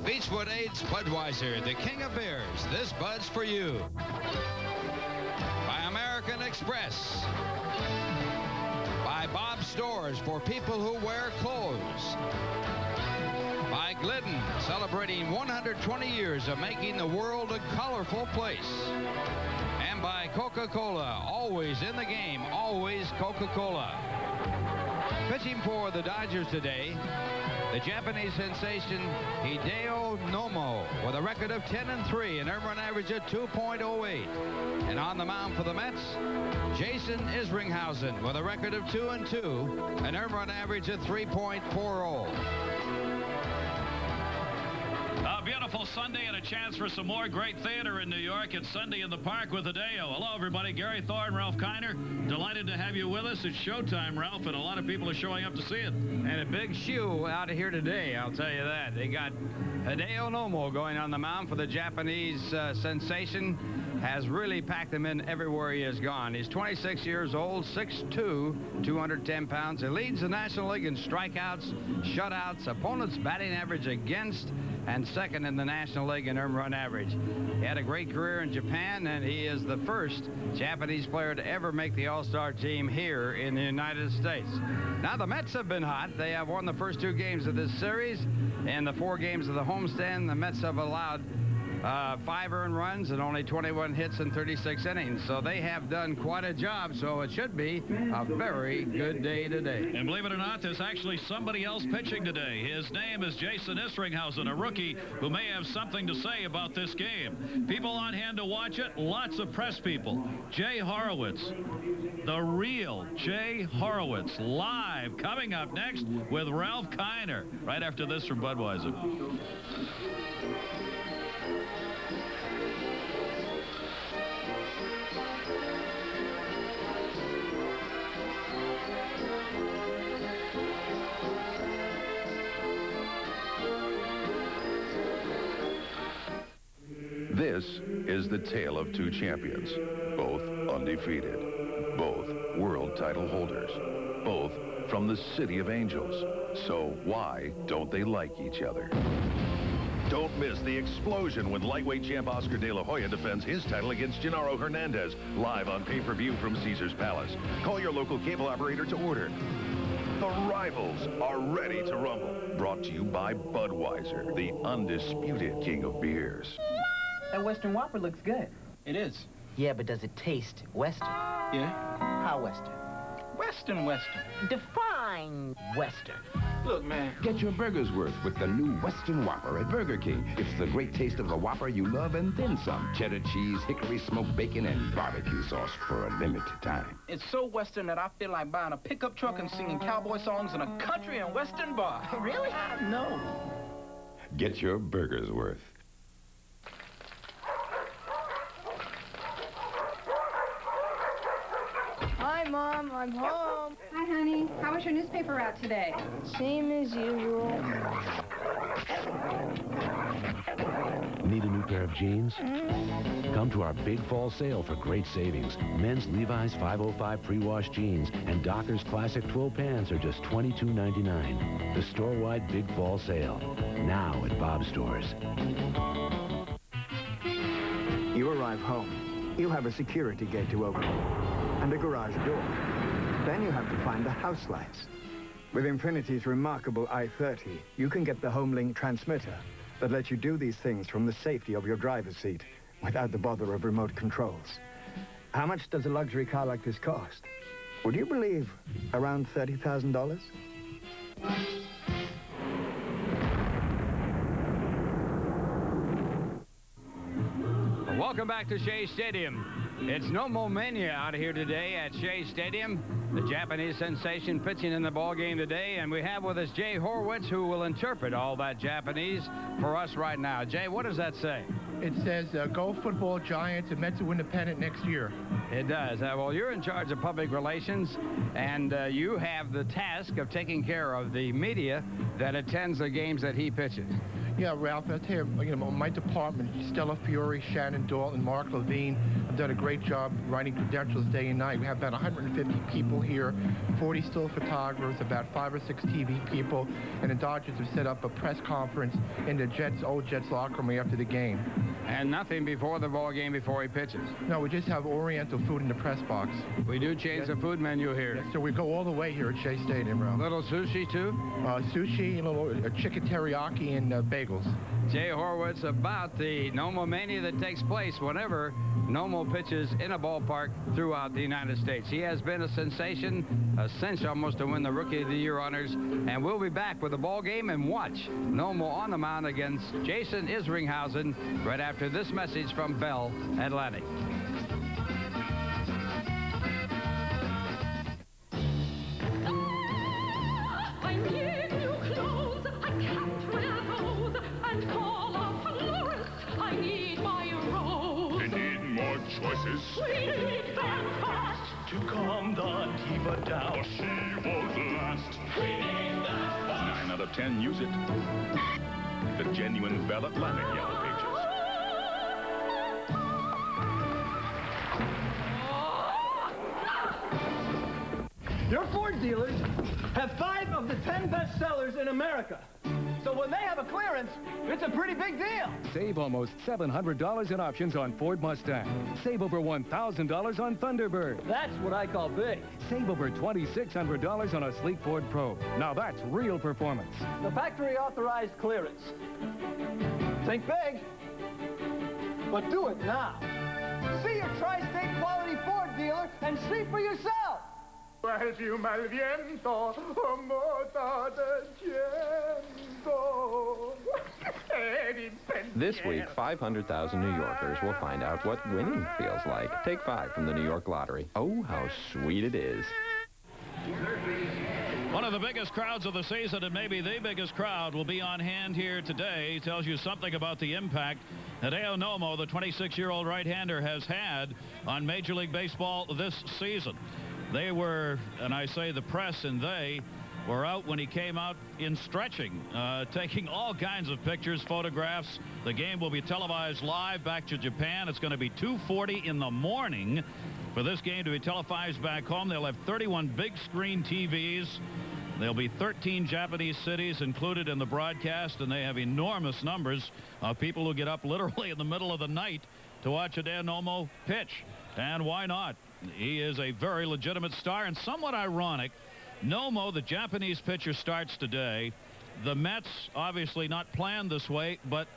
Beechwood aids Budweiser, the king of beers. This Bud's for you. By American Express. By Bob's Stores for people who wear clothes. By Glidden, celebrating 120 years of making the world a colorful place. And by Coca-Cola, always in the game, always Coca-Cola. Pitching for the Dodgers today, the Japanese sensation Hideo NOMO with a record of 10-3, an earned run average of 2.08. And on the mound for the Mets, Jason Isringhausen with a record of 2-2, an earned run average of 3.40. A beautiful Sunday and a chance for some more great theater in New York. It's Sunday in the Park with Hideo. Hello, everybody. Gary Thorne, Ralph Kiner. Delighted to have you with us. It's showtime, Ralph, and a lot of people are showing up to see it. And a big shoe out of here today, I'll tell you that. They got Hideo NOMO going on the mound for the Japanese sensation. Has really packed him in everywhere he has gone. He's 26 years old, 6'2", 210 pounds. He leads the National League in strikeouts, shutouts, opponents' batting average against, and second in the National League in earned run average. He had a great career in Japan, and he is the first Japanese player to ever make the All-Star team here in the United States. Now, the Mets have been hot. They have won the first 2 games of this series. In the 4 games of the homestand, the Mets have allowed 5 earned runs and only 21 hits in 36 innings. So they have done quite a job, so it should be a very good day today. And believe it or not, there's actually somebody else pitching today. His name is Jason Isringhausen, a rookie who may have something to say about this game. People on hand to watch it, lots of press people. Jay Horowitz, the real Jay Horowitz, live, coming up next with Ralph Kiner, right after this from Budweiser. This is the tale of 2 champions, both undefeated, both world title holders, both from the City of Angels. So why don't they like each other? Don't miss the explosion when lightweight champ Oscar De La Hoya defends his title against Gennaro Hernandez, live on pay-per-view from Caesar's Palace. Call your local cable operator to order. The rivals are ready to rumble. Brought to you by Budweiser, the undisputed king of beers. That Western Whopper looks good. It is. Yeah, but does it taste Western? Yeah? How Western? Western. Define Western. Look, man. Get your burger's worth with the new Western Whopper at Burger King. It's the great taste of the Whopper you love and then some. Cheddar cheese, hickory smoked bacon, and barbecue sauce for a limited time. It's so Western that I feel like buying a pickup truck and singing cowboy songs in a country and Western bar. Really? No. Get your burger's worth. Hi, Mom. I'm home. Hi, honey. How was your newspaper route today? Same as usual. Need a new pair of jeans? Come to our big fall sale for great savings. Men's Levi's 505 pre-wash jeans and Dockers Classic twill pants are just $22.99. The store-wide big fall sale. Now at Bob's Stores. You arrive home. You have a security gate to open and a garage door. Then you have to find the house lights. With Infinity's remarkable i30, you can get the HomeLink transmitter that lets you do these things from the safety of your driver's seat without the bother of remote controls. How much does a luxury car like this cost? Would you believe around $30,000? Welcome back to Shea Stadium. It's NOMO mania out here today at Shea Stadium. The Japanese sensation pitching in the ball game today, and we have with us Jay Horowitz, who will interpret all that Japanese for us right now. Jay, what does that say? It says, go football Giants and Mets will win the pennant next year. It does. Well, you're in charge of public relations, and you have the task of taking care of the media that attends the games that he pitches. Yeah, Ralph, I'll tell you, my department, Stella Fiore, Shannon Dalton, Mark Levine, have done a great job writing credentials day and night. We have about 150 people here, 40 still photographers, about 5 or 6 TV people, and the Dodgers have set up a press conference in the old Jets locker room after the game. And nothing before the ball game before he pitches. No, we just have Oriental food in the press box. We do change the food menu here. Yes, so we go all the way here at Shea Stadium, Ralph. Little sushi, too? Sushi, a little chicken teriyaki, and bagels. Jay Horwitz about the NOMO mania that takes place whenever NOMO pitches in a ballpark throughout the United States. He has been a sensation, a cinch almost to win the Rookie of the Year honors, and we'll be back with the ball game and watch NOMO on the mound against Jason Isringhausen right after this message from Bell Atlantic. Choices. Sweet and fast to calm the diva down. She won't last. We need that fast. 9 out of 10 use it. The genuine Bell Atlantic Yellow Pages. Your Ford dealers have 5 of the 10 best sellers in America. So when they have a clearance, it's a pretty big deal. Save almost $700 in options on Ford Mustang. Save over $1,000 on Thunderbird. That's what I call big. Save over $2,600 on a sleek Ford Probe. Now that's real performance. The factory authorized clearance. Think big, but do it now. See your tri-state quality Ford dealer and see for yourself. Mal viento, moto de This week, 500,000 New Yorkers will find out what winning feels like. Take 5 from the New York Lottery. Oh, how sweet it is. One of the biggest crowds of the season, and maybe the biggest crowd, will be on hand here today. Tells you something about the impact Hideo NOMO, the 26-year-old right-hander, has had on Major League Baseball this season. They were, and I say the press and they, were out when he came out in stretching, taking all kinds of pictures, photographs. The game will be televised live back to Japan. It's going to be 2:40 in the morning for this game to be televised back home. They'll have 31 big screen TVs. There'll be 13 Japanese cities included in the broadcast, and they have enormous numbers of people who get up literally in the middle of the night to watch Hideo NOMO pitch. And why not? He is a very legitimate star, and somewhat ironic. NOMO, the Japanese pitcher, starts today. The Mets, obviously not planned this way, but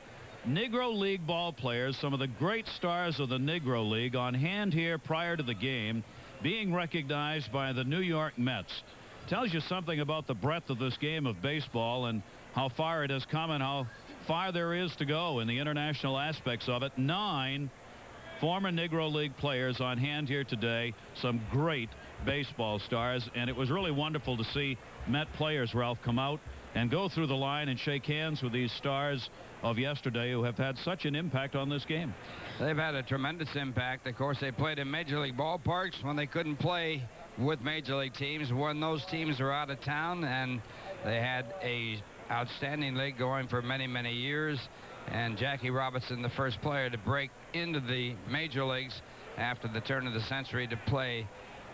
Negro League ball players, some of the great stars of the Negro League, on hand here prior to the game, being recognized by the New York Mets. Tells you something about the breadth of this game of baseball and how far it has come and how far there is to go in the international aspects of it. 9 former Negro League players on hand here today, some great baseball stars, and it was really wonderful to see Met players, Ralph, come out and go through the line and shake hands with these stars of yesterday who have had such an impact on this game. They've had a tremendous impact. Of course, they played in Major League ballparks when they couldn't play with Major League teams, when those teams were out of town, and they had a outstanding league going for many, many years. And Jackie Robinson, the first player to break into the major leagues after the turn of the century to play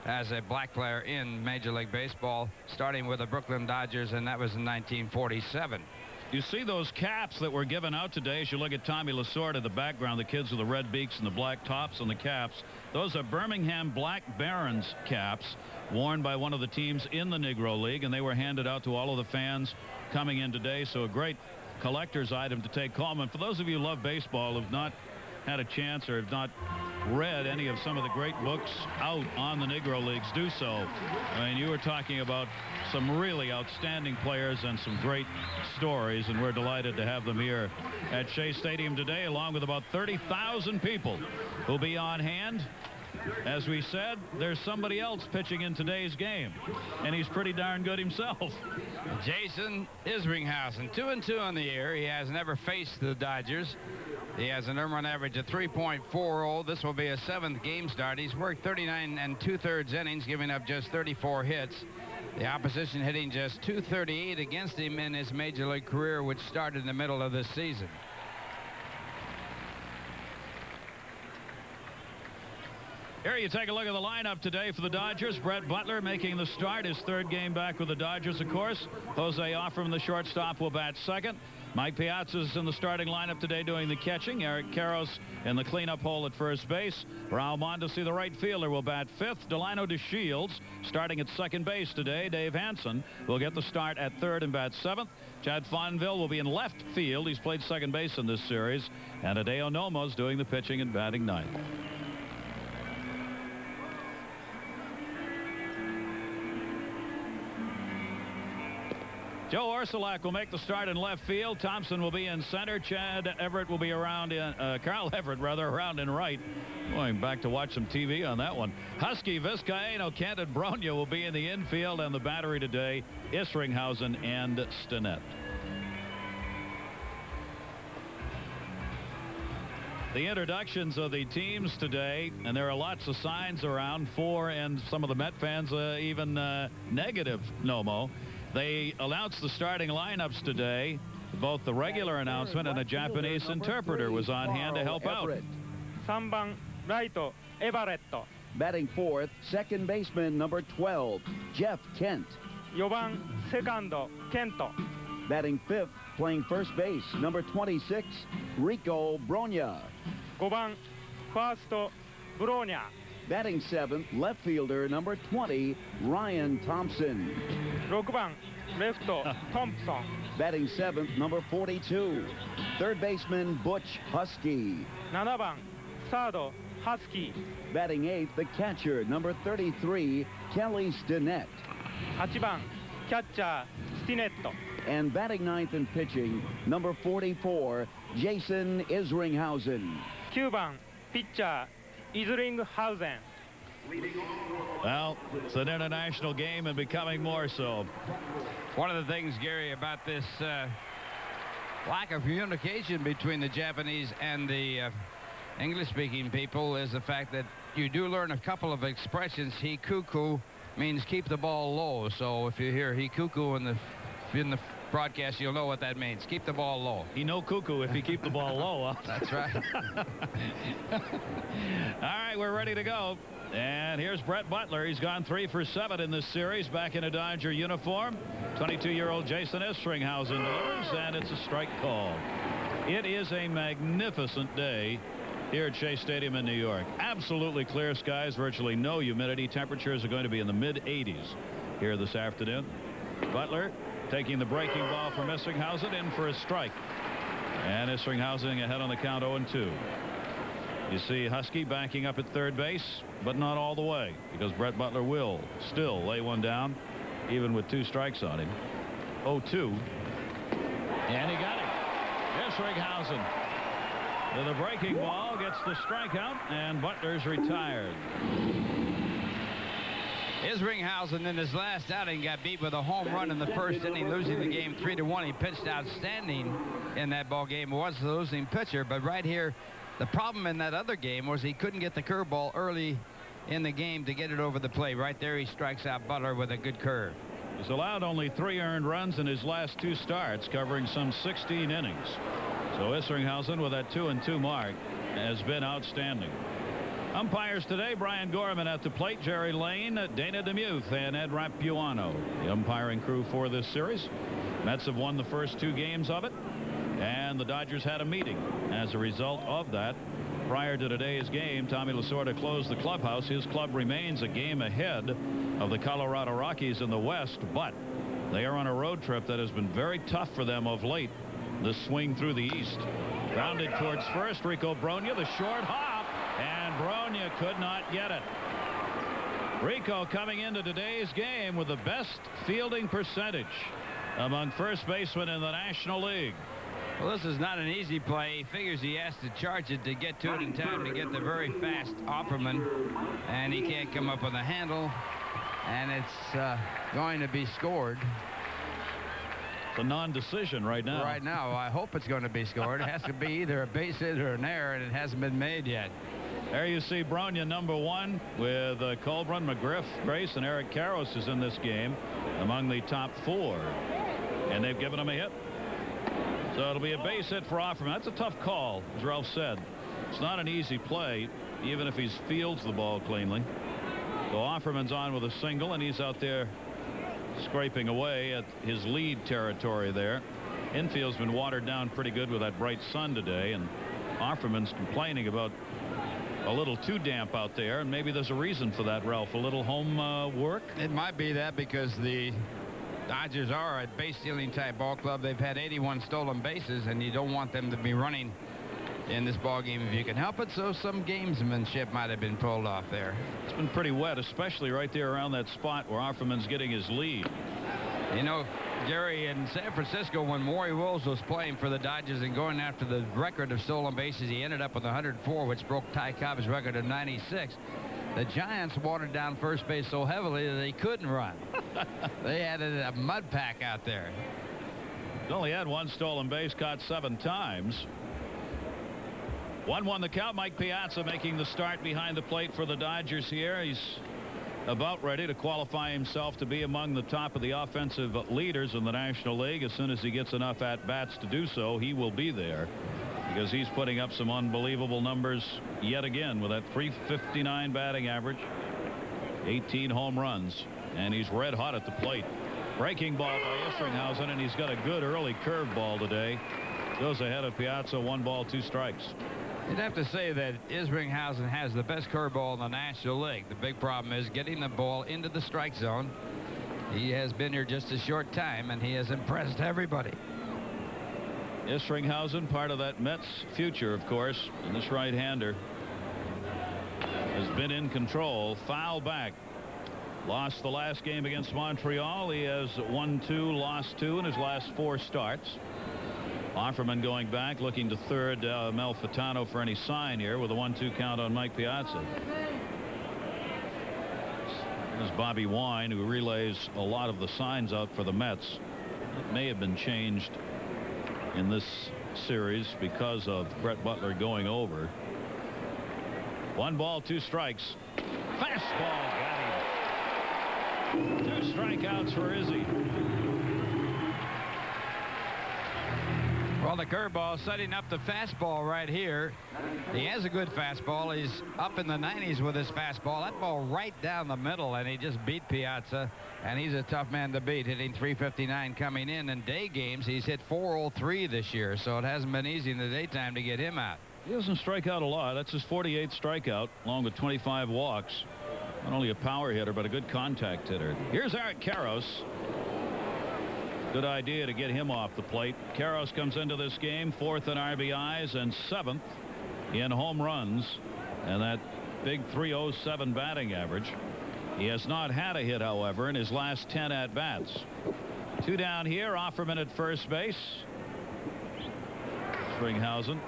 as a black player in Major League Baseball, starting with the Brooklyn Dodgers, and that was in 1947. You see those caps that were given out today as you look at Tommy Lasorda in the background, the kids with the red beaks and the black tops on the caps. Those are Birmingham Black Barons caps worn by one of the teams in the Negro League, and they were handed out to all of the fans coming in today. So a great collector's item to take home. And for those of you who love baseball, who've not had a chance or have not read any of some of the great books out on the Negro Leagues, do so. I mean, you were talking about some really outstanding players and some great stories, and we're delighted to have them here at Shea Stadium today, along with about 30,000 people who'll be on hand. As we said, there's somebody else pitching in today's game, and he's pretty darn good himself. Jason Isringhausen, 2-2 on the year. He has never faced the Dodgers. He has an earned run average of 3.40. This will be a 7th game start. He's worked 39 2/3 innings, giving up just 34 hits. The opposition hitting just .238 against him in his major league career, which started in the middle of this season. Here you take a look at the lineup today for the Dodgers. Brett Butler making the start, his third game back with the Dodgers, of course. Jose Offerman, the shortstop, will bat second. Mike Piazza's in the starting lineup today doing the catching. Eric Karros in the cleanup hole at first base. Raul Mondesi, the right fielder, will bat fifth. Delino DeShields starting at second base today. Dave Hansen will get the start at third and bat seventh. Chad Fonville will be in left field. He's played second base in this series. And Hideo Nomo's doing the pitching and batting ninth. Joe Orsulak will make the start in left field. Thompson will be in center. Chad Everett will be around in Carl Everett around in right. Going back to watch some TV on that one. Husky, Vizcaíno, Kent, and Bronya will be in the infield, and the battery today, Isringhausen and Stinnett. The introductions of the teams today, and there are lots of signs around for, and some of the Met fans even negative Nomo. They announced the starting lineups today. Both the regular announcement and a Japanese interpreter was on hand to help out. 3番ライトエバレット Batting fourth, second baseman number 12, Jeff Kent. 4番セカンドケント Batting fifth, playing first base, number 26, Rico Bronya. 5番ファーストブローニャ Batting seventh, left fielder number 20, Ryan Thompson. 6番レフトトンプソン Batting seventh, number 42, third baseman Butch Husky. 7番サードハスキー Batting eighth, the catcher number 33, Kelly Stinnett. 8番キャッチャースティネット And batting ninth and pitching, number 44, Jason Isringhausen. 9番ピッチャーイズリングハウゼン Well, it's an international game and becoming more so. One of the things, Gary, about this lack of communication between the Japanese and the English-speaking people is the fact that you do learn a couple of expressions. Hikuku means keep the ball low. So if you hear hikuku in the broadcast, you'll know what that means. Keep the ball low. He no cuckoo if you keep the ball low. Huh? That's right. All right, we're ready to go. And here's Brett Butler. He's gone 3 for 7 in this series, back in a Dodger uniform. 22-year-old Jason Isringhausen delivers, and it's a strike call. It is a magnificent day here at Shea Stadium in New York. Absolutely clear skies, virtually no humidity. Temperatures are going to be in the mid-80s here this afternoon. Butler taking the breaking ball from Isringhausen in for a strike. And Isringhausen ahead on the count 0-2. You see Husky backing up at third base, but not all the way, because Brett Butler will still lay one down, even with 2 strikes on him. 0-2. And he got it. Isringhausen with a breaking ball gets the strikeout, and Butler's retired. Isringhausen in his last outing got beat with a home run in the first inning, losing the game 3-1. He pitched outstanding in that ball game. Was the losing pitcher, but right here, the problem in that other game was he couldn't get the curveball early in the game to get it over the plate. Right there, he strikes out Butler with a good curve. He's allowed only 3 earned runs in his last 2 starts, covering some 16 innings. So Isringhausen, with that 2-2 mark, has been outstanding. Umpires today, Brian Gorman at the plate, Jerry Lane, Dana DeMuth, and Ed Rapuano. The umpiring crew for this series. Mets have won the first 2 games of it, and the Dodgers had a meeting. As a result of that, prior to today's game, Tommy Lasorda closed the clubhouse. His club remains a game ahead of the Colorado Rockies in the West, but they are on a road trip that has been very tough for them of late. The swing through the East. Grounded towards first, Rico Bronya, the short hop, and Bronya could not get it. Rico coming into today's game with the best fielding percentage among first basemen in the National League. Well, this is not an easy play. He figures he has to charge it to get to it in time to get the very fast Offerman, and he can't come up with a handle, and it's going to be scored. It's a non-decision right now. Right now, I hope it's going to be scored. It has to be either a base hit or an error, and it hasn't been made yet. There you see Bronya, number 1, with Colburn, McGriff, Grace, and Eric Karros is in this game among the top 4. And they've given him a hit. So it'll be a base hit for Offerman. That's a tough call, as Ralph said. It's not an easy play, even if he fields the ball cleanly. So Offerman's on with a single, and he's out there scraping away at his lead territory there. Infield's been watered down pretty good with that bright sun today, and Offerman's complaining about a little too damp out there, and maybe there's a reason for that, Ralph. A little home work? It might be that because the Dodgers are a base stealing type ball club. They've had 81 stolen bases, and you don't want them to be running in this ball game if you can help it. So some gamesmanship might have been pulled off there. It's been pretty wet, especially right there around that spot where Offerman's getting his lead. You know, Gary, in San Francisco, when Maury Wills was playing for the Dodgers and going after the record of stolen bases, he ended up with 104, which broke Ty Cobb's record of 96. The Giants watered down first base so heavily that they couldn't run. They had a mud pack out there. He only had 1 stolen base, caught 7 times. 1-1 the count. Mike Piazza making the start behind the plate for the Dodgers here. He's about ready to qualify himself to be among the top of the offensive leaders in the National League. As soon as he gets enough at-bats to do so, he will be there, because he's putting up some unbelievable numbers yet again with that .359 batting average, 18 home runs, and he's red hot at the plate. Breaking ball by Isringhausen, and he's got a good early curveball today. Goes ahead of Piazza, 1 ball, 2 strikes. You'd have to say that Isringhausen has the best curveball in the National League. The big problem is getting the ball into the strike zone. He has been here just a short time, and he has impressed everybody. Isringhausen, part of that Mets future, of course, and this right-hander has been in control. Foul back. Lost the last game against Montreal. He has won 2, lost 2 in his last 4 starts. Offerman going back, looking to third. Mel Fatano for any sign here with a 1-2 count on Mike Piazza. There's Bobby Wine, who relays a lot of the signs out for the Mets. It may have been changed in this series because of Brett Butler going over. 1 ball, 2 strikes. Fastball got him. 2 strikeouts for Izzy. Well, the curveball setting up the fastball right here. He has a good fastball. He's up in the 90s with his fastball. That ball right down the middle, and he just beat Piazza, and he's a tough man to beat, hitting .359 coming in. In day games, he's hit .403 this year, so it hasn't been easy in the daytime to get him out. He doesn't strike out a lot. That's his 48th strikeout, along with 25 walks. Not only a power hitter, but a good contact hitter. Here's Eric Karros. Good idea to get him off the plate. Karros comes into this game 4th in RBIs and 7th in home runs, and that big .307 batting average. He has not had a hit, however, in his last 10 at-bats. 2 down here. Offerman at first base. Isringhausen.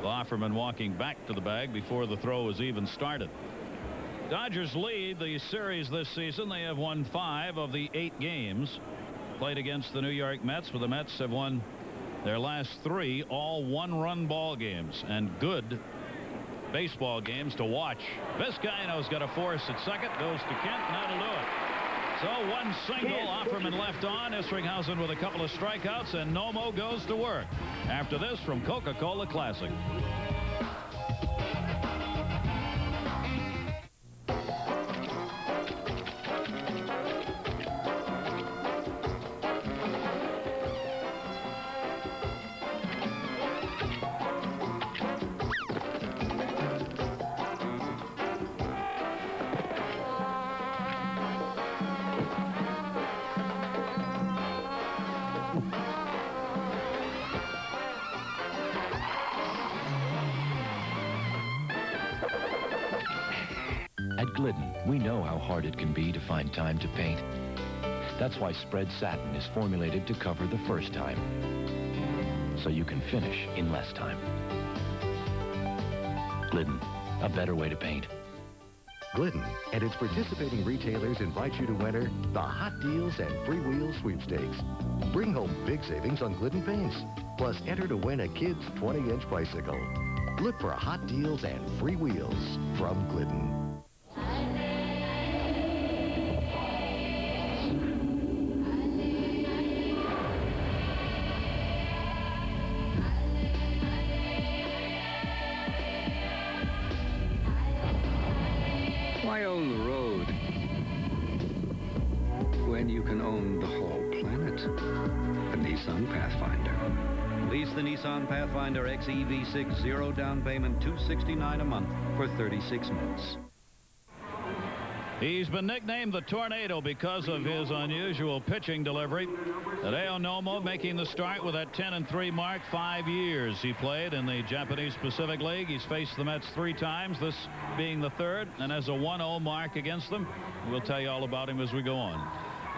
Offerman walking back to the bag before the throw was even started. Dodgers lead the series this season. They have won 5 of the 8 games played against the New York Mets, where the Mets have won their last 3, all 1-run ball games, and good baseball games to watch. Vizcaino's got a force at second, goes to Kent, and that'll do it. So 1 single, Offerman left on. Isringhausen with a couple of strikeouts, and Nomo goes to work. After this, from Coca-Cola Classic. At Glidden, we know how hard it can be to find time to paint. That's why Spread Satin is formulated to cover the first time, so you can finish in less time. Glidden, a better way to paint. Glidden and its participating retailers invite you to enter the Hot Deals and Free Wheels Sweepstakes. Bring home big savings on Glidden paints, plus enter to win a kid's 20-inch bicycle. Look for hot deals and free wheels from Glidden. Why own the road when you can own the whole planet? The Nissan Pathfinder. Lease the Nissan Pathfinder XEV6 0 down payment, $269 a month for 36 months. He's been nicknamed the Tornado because of his unusual pitching delivery. Hideo NOMO making the start with that 10-3 mark. 5 years he played in the Japanese Pacific League. He's faced the Mets 3 times, this being the third, and has a 1-0 mark against them. We'll tell you all about him as we go on.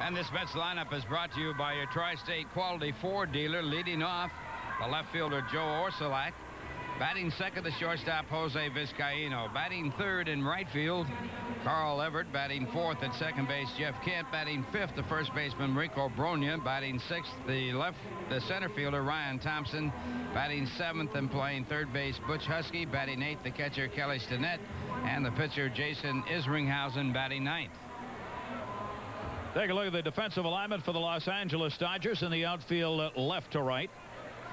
And this Mets lineup is brought to you by your Tri-State Quality Ford dealer. Leading off, the left fielder Joe Orsulak. Batting second, the shortstop Jose Vizcaino. Batting third in right field, Carl Everett. Batting fourth at second base, Jeff Kent. Batting fifth, the first baseman Rico Bronya. Batting sixth, the center fielder Ryan Thompson. Batting seventh and playing third base, Butch Husky. Batting eighth, the catcher Kelly Stinnett. And the pitcher Jason Isringhausen batting ninth. Take a look at the defensive alignment for the Los Angeles Dodgers in the outfield, left to right.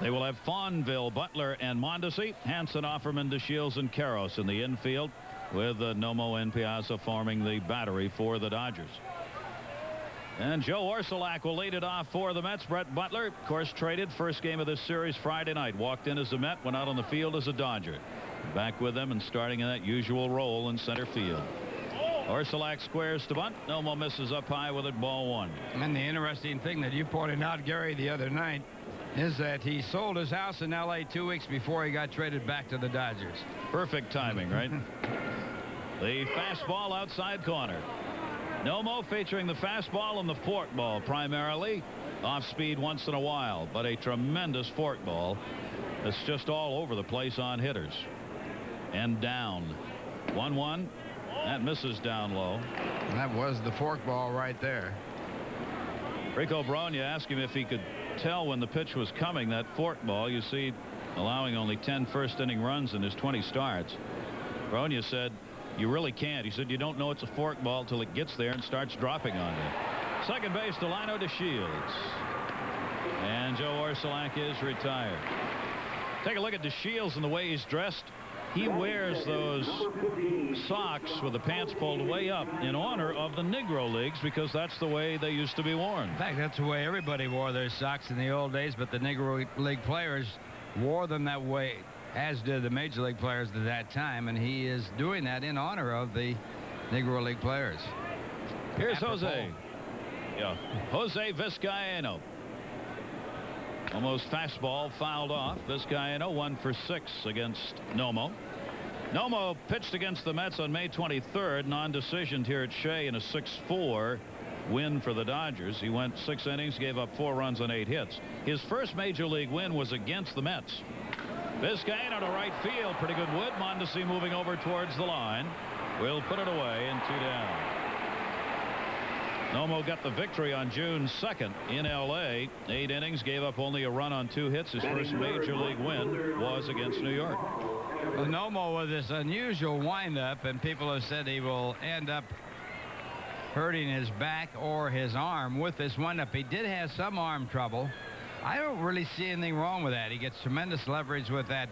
They will have Fonville, Butler, and Mondesi. Hanson, Offerman, DeShields, and Karros in the infield, with NOMO and Piazza forming the battery for the Dodgers. And Joe Orsulak will lead it off for the Mets. Brett Butler, of course, traded first game of this series Friday night. Walked in as a Met, went out on the field as a Dodger. Back with them and starting in that usual role in center field. Orsulak squares to bunt. NOMO misses up high with it, ball one. And the interesting thing that you pointed out, Gary, the other night is that he sold his house in L.A. 2 weeks before he got traded back to the Dodgers. Perfect timing, right? The fastball outside corner. NOMO featuring the fastball and the forkball primarily. Off speed once in a while, but a tremendous forkball that's just all over the place on hitters. And down. 1-1. That misses down low. And that was the forkball right there. Rico Bronya asked him if he could tell when the pitch was coming. That forkball, you see, allowing only 10 first-inning runs in his 20 starts. Bronya said, you really can't. He said, you don't know it's a forkball till it gets there and starts dropping on you. Second base, Delino DeShields. And Joe Orsulak is retired. Take a look at DeShields and the way he's dressed. He wears those socks with the pants pulled way up in honor of the Negro Leagues, because that's the way they used to be worn. In fact, that's the way everybody wore their socks in the old days, but the Negro League players wore them that way, as did the Major League players at that time, and he is doing that in honor of the Negro League players. Here's Jose. Yeah, Jose Vizcaino. Almost fastball fouled off. Vizcaino 1 for 6 against NOMO. NOMO pitched against the Mets on May 23rd, non-decisioned here at Shea in a 6-4 win for the Dodgers. He went 6 innings, gave up 4 runs on 8 hits. His first major league win was against the Mets. Vizcaino to right field, pretty good wood. Mondesi moving over towards the line. Will put it away and 2 down. NOMO got the victory on June 2nd in L.A. 8 innings, gave up only a run on 2 hits. His first major league win was against New York. Well, NOMO with this unusual windup, and people have said he will end up hurting his back or his arm with this windup. He did have some arm trouble. I don't really see anything wrong with that. He gets tremendous leverage with that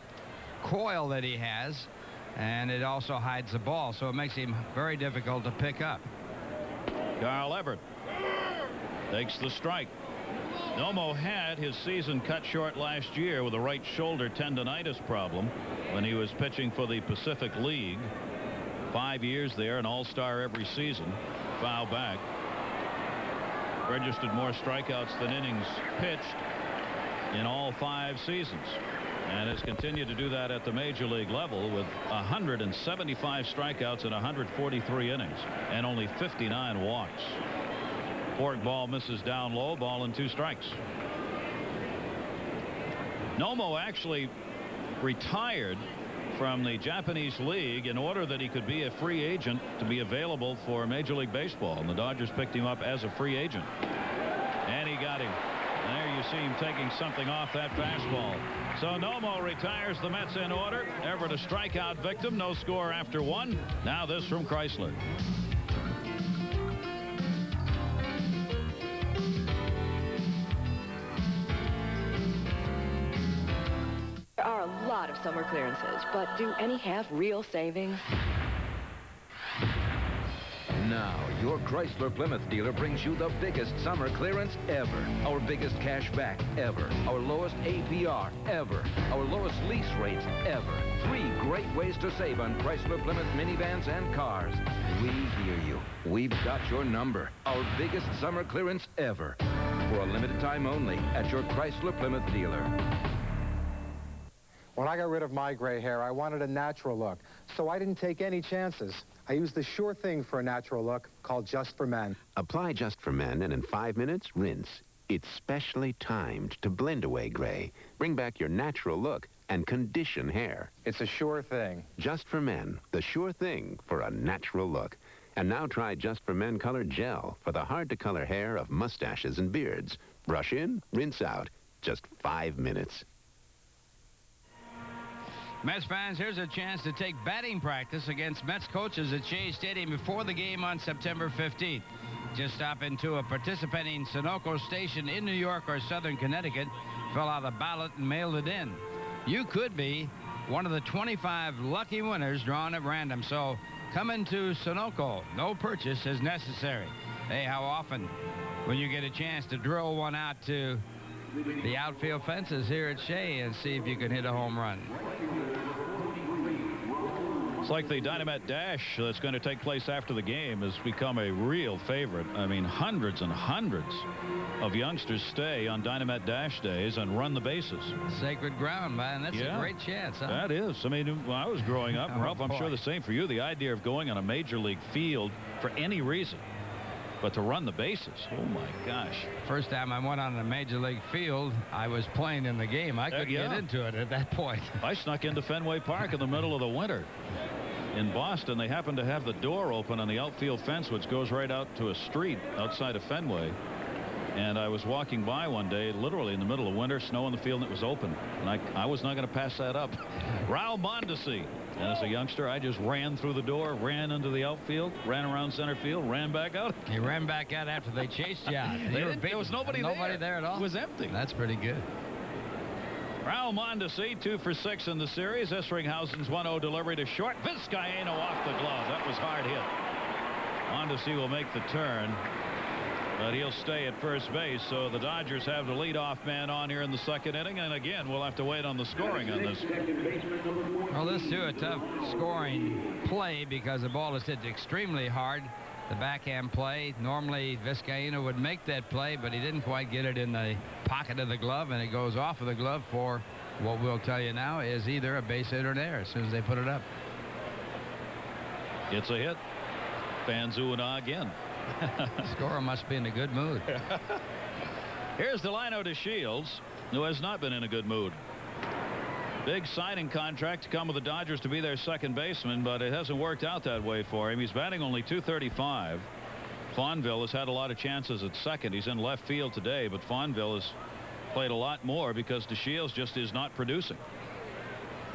coil that he has, and it also hides the ball, so it makes him very difficult to pick up. Carl Everett takes the strike. NOMO had his season cut short last year with a right shoulder tendonitis problem when he was pitching for the Pacific League. 5 years there, an all-star every season. Foul back. Registered more strikeouts than innings pitched in all 5 seasons, and has continued to do that at the major league level with 175 strikeouts in 143 innings and only 59 walks. Forkball misses down low, ball and 2 strikes. NOMO actually retired from the Japanese League in order that he could be a free agent to be available for Major League Baseball, and the Dodgers picked him up as a free agent, and he got him. There you you see him taking something off that fastball. So Nomo retires the Mets in order. Everett a strikeout victim. No score after 1. Now this from Chrysler. There are a lot of summer clearances, but do any have real savings? Now, your Chrysler Plymouth dealer brings you the biggest summer clearance ever. Our biggest cash back ever. Our lowest APR ever. Our lowest lease rates ever. 3 great ways to save on Chrysler Plymouth minivans and cars. We hear you. We've got your number. Our biggest summer clearance ever. For a limited time only at your Chrysler Plymouth dealer. When I got rid of my gray hair, I wanted a natural look, so I didn't take any chances. I used the sure thing for a natural look called Just for Men. Apply Just for Men, and in 5 minutes, rinse. It's specially timed to blend away gray, bring back your natural look, and condition hair. It's a sure thing. Just for Men, the sure thing for a natural look. And now try Just for Men Color Gel for the hard-to-color hair of mustaches and beards. Brush in, rinse out. Just 5 minutes. Mets fans, here's a chance to take batting practice against Mets coaches at Shea Stadium before the game on September 15th. Just stop into a participating Sunoco station in New York or Southern Connecticut, fill out a ballot, and mail it in. You could be one of the 25 lucky winners drawn at random, so come into Sunoco. No purchase is necessary. Hey, how often when you get a chance to drill one out to the outfield fences here at Shea and see if you can hit a home run? It's like the Dynamite Dash that's going to take place after the game has become a real favorite. I mean, hundreds and hundreds of youngsters stay on Dynamite Dash days and run the bases. Sacred ground, man. That's a great chance, huh? That is. I mean, when I was growing up, Ralph, I'm sure the same for you, the idea of going on a major league field for any reason, but to run the bases, oh my gosh. First time I went on a major league field, I was playing in the game. I couldn't get into it at that point. I snuck into Fenway Park in the middle of the winter. In Boston, they happened to have the door open on the outfield fence, which goes right out to a street outside of Fenway. And I was walking by one day, literally in the middle of winter, snow in the field, and it was open. And I was not going to pass that up. Raul Mondesi. And as a youngster, I just ran through the door, ran into the outfield, ran around center field, ran back out. He ran back out after they chased you out. There was nobody there at all? It was empty. That's pretty good. Raul Mondesi, 2 for 6 in the series. Isringhausen's 1-0 delivery to short. Vizcaino off the glove. That was hard hit. Mondesi will make the turn, but he'll stay at first base. So the Dodgers have the leadoff man on here in the second inning. And again, we'll have to wait on the scoring on this. Well, this too a tough scoring play because the ball is hit extremely hard. The backhand play. Normally Vizcaino would make that play, but he didn't quite get it in the pocket of the glove, and it goes off of the glove for what we'll tell you now is either a base hit or an error as soon as they put it up. It's a hit. Fans ooh and ah again. The scorer must be in a good mood. Here's Delino DeShields, who has not been in a good mood. Big signing contract to come with the Dodgers to be their second baseman, but it hasn't worked out that way for him. He's batting only .235. Fonville has had a lot of chances at second. He's in left field today, but Fonville has played a lot more because DeShields just is not producing.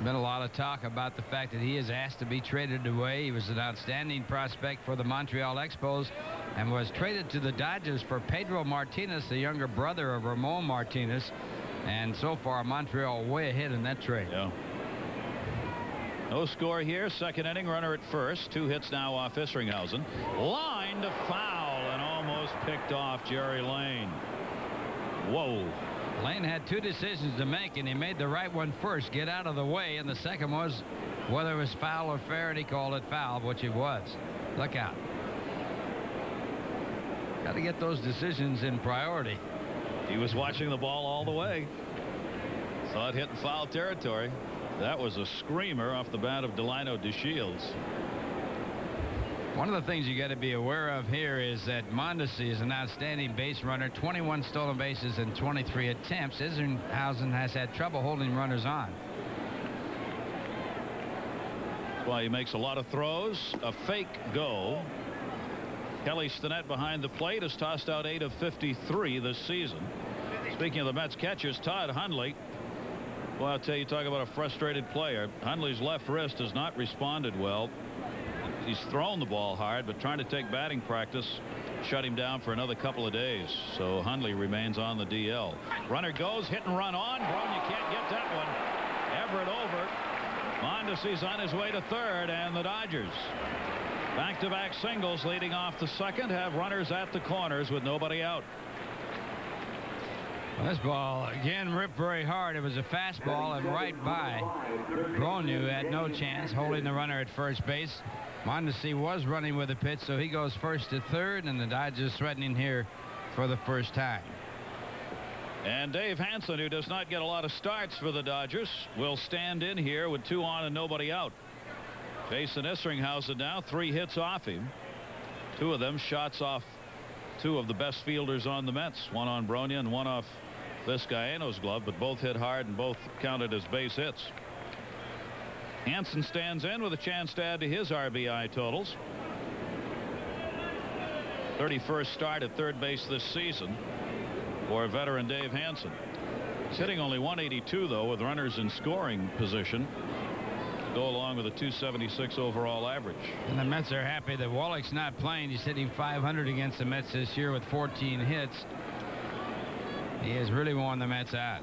Been a lot of talk about the fact that he is asked to be traded away. He was an outstanding prospect for the Montreal Expos and was traded to the Dodgers for Pedro Martinez, the younger brother of Ramon Martinez. And so far, Montreal way ahead in that trade. Yeah. No score here. Second inning, runner at first. 2 hits now off Isringhausen. Line to foul and almost picked off Jerry Lane. Whoa. Lane had 2 decisions to make, and he made the right one first, get out of the way, and the second was whether it was foul or fair, and he called it foul, which it was. Look out. Got to get those decisions in priority. He was watching the ball all the way. Saw it hitting foul territory. That was a screamer off the bat of Delino DeShields. One of the things you got to be aware of here is that Mondesi is an outstanding base runner, 21 stolen bases in 23 attempts. Isringhausen has had trouble holding runners on. That's why he makes a lot of throws. A fake go. Kelly Stinnett behind the plate has tossed out 8 of 53 this season. Speaking of the Mets catchers, Todd Hundley. Well, I'll tell you, talk about a frustrated player. Hundley's left wrist has not responded well. He's thrown the ball hard, but trying to take batting practice shut him down for another couple of days. So Hundley remains on the DL. Runner goes, hit and run on. Bronya can't get that one. Everett over. Mondesi's on his way to third, and the Dodgers, back-to-back singles leading off the second, have runners at the corners with nobody out. Well, this ball again ripped very hard. It was a fastball and right by Bronya, who had no chance, holding the runner at first base. Mondesi was running with the pitch, so he goes first to third, and the Dodgers threatening here for the first time. And Dave Hansen, who does not get a lot of starts for the Dodgers, will stand in here with 2 on and nobody out. Jason Isringhausen now 3 hits off him. 2 of them shots off 2 of the best fielders on the Mets. 1 on Bronya and 1 off Vizcaino's glove, but both hit hard and both counted as base hits. Hansen stands in with a chance to add to his RBI totals. 31st start at third base this season for veteran Dave Hansen. He's hitting only 182, though, with runners in scoring position to go along with a 276 overall average. And the Mets are happy that Wallach's not playing. He's hitting .500 against the Mets this year with 14 hits. He has really worn the Mets out.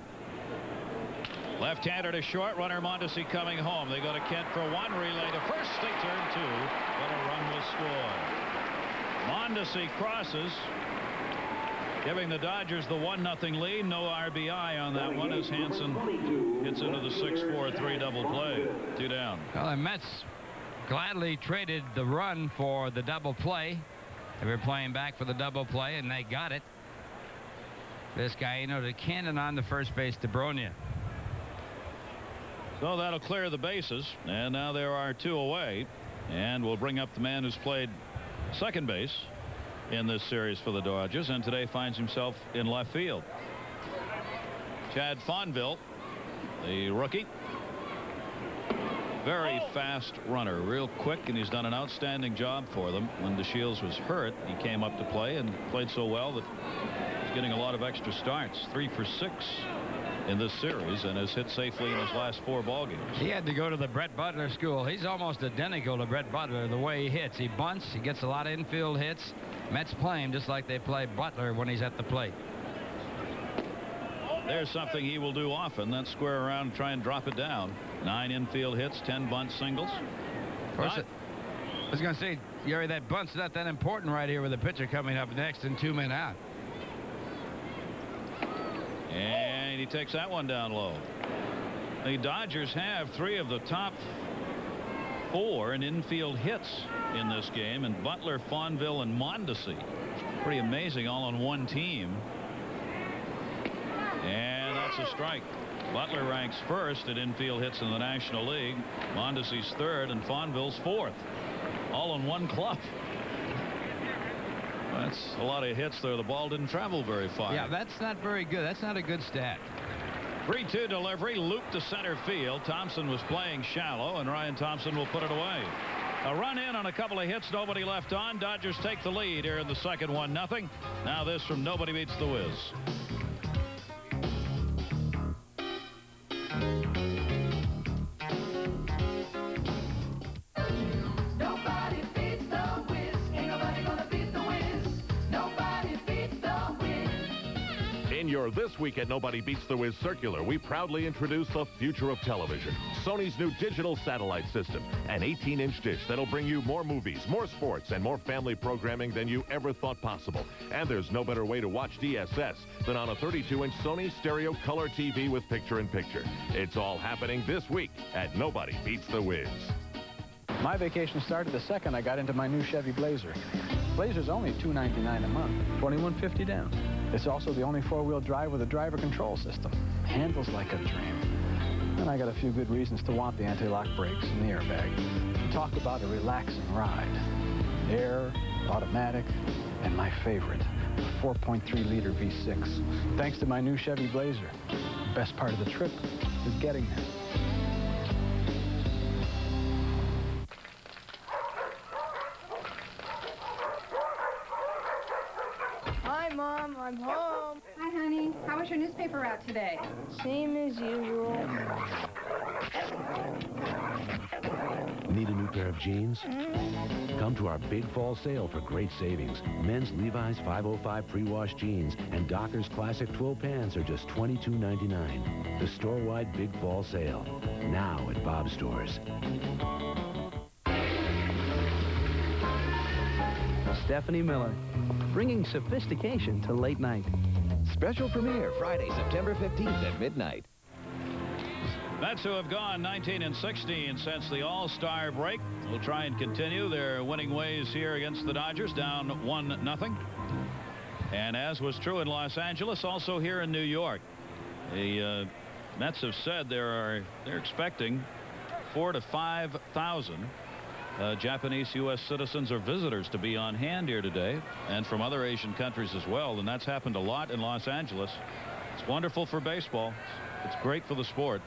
Left-hander to short, runner Mondesi coming home. They go to Kent for 1, relay to first. They turn 2, but a run will score. Mondesi crosses, giving the Dodgers the 1-0 lead. No RBI on that one as Hansen hits into the 6-4-3 double play. 2 down. Well, the Mets gladly traded the run for the double play. They were playing back for the double play, and they got it. Vizcaino to Cannon on the first base to Bronya. So that'll clear the bases, and now there are 2 away, and we'll bring up the man who's played second base in this series for the Dodgers, and today finds himself in left field. Chad Fonville, the rookie. Very fast runner, real quick, and he's done an outstanding job for them. When DeShields was hurt, he came up to play and played so well that he's getting a lot of extra starts. 3 for 6 in this series, and has hit safely in his last 4 ball games. He had to go to the Brett Butler school. He's almost identical to Brett Butler the way he hits. He bunts, he gets a lot of infield hits. Mets play him just like they play Butler when he's at the plate. There's something he will do often. That's square around and try and drop it down. 9 infield hits, 10 bunt singles. Of course, I was going to say, Gary, that bunt's not that important right here with the pitcher coming up next and 2 men out. And he takes that one down low. The Dodgers have 3 of the top 4 in infield hits in this game, and Butler, Fonville, and Mondesi. Pretty amazing, all on one team. And that's a strike. Butler ranks first at infield hits in the National League. Mondesi's third, and Fonville's 4th. All on one club. That's a lot of hits there. The ball didn't travel very far. Yeah, that's not very good. That's not a good stat. 3-2 delivery, loop to center field. Thompson was playing shallow, and Ryan Thompson will put it away. A run in on a couple of hits, nobody left on. Dodgers take the lead here in the second, 1-0. Now this from Nobody Beats the Wiz. Your This Week at Nobody Beats the Wiz circular, we proudly introduce the future of television. Sony's new digital satellite system, an 18-inch dish that'll bring you more movies, more sports, and more family programming than you ever thought possible. And there's no better way to watch DSS than on a 32-inch Sony stereo color TV with picture-in-picture. It's all happening this week at Nobody Beats the Wiz. My vacation started the second I got into my new Chevy Blazer. Blazer's only $299 a month, $21.50 down. It's also the only 4-wheel drive with a driver control system. Handles like a dream. And I got a few good reasons to want the anti-lock brakes and the airbag. Talk about a relaxing ride. Air, automatic, and my favorite, the 4.3-liter V6. Thanks to my new Chevy Blazer. The best part of the trip is getting there. Hi, Mom. I'm home. Hi, honey. How was your newspaper? newspaper route today? Same as usual. Need a new pair of jeans? Come to our big fall sale for great savings. Men's Levi's 505 pre-wash jeans and Dockers Classic 12 pants are just $22.99. The store-wide big fall sale. Now at Bob's stores. Stephanie Miller, bringing sophistication to late night. Special premiere Friday, September 15th at midnight. Mets, who have gone 19-16 since the All-Star break, will try and continue their winning ways here against the Dodgers, down 1-0. And as was true in Los Angeles, also here in New York, the Mets have said they're expecting 4,000 to 5,000 Japanese U.S. citizens or visitors to be on hand here today, and from other Asian countries as well. And that's happened a lot in Los Angeles. It's wonderful for baseball. It's great for the sport.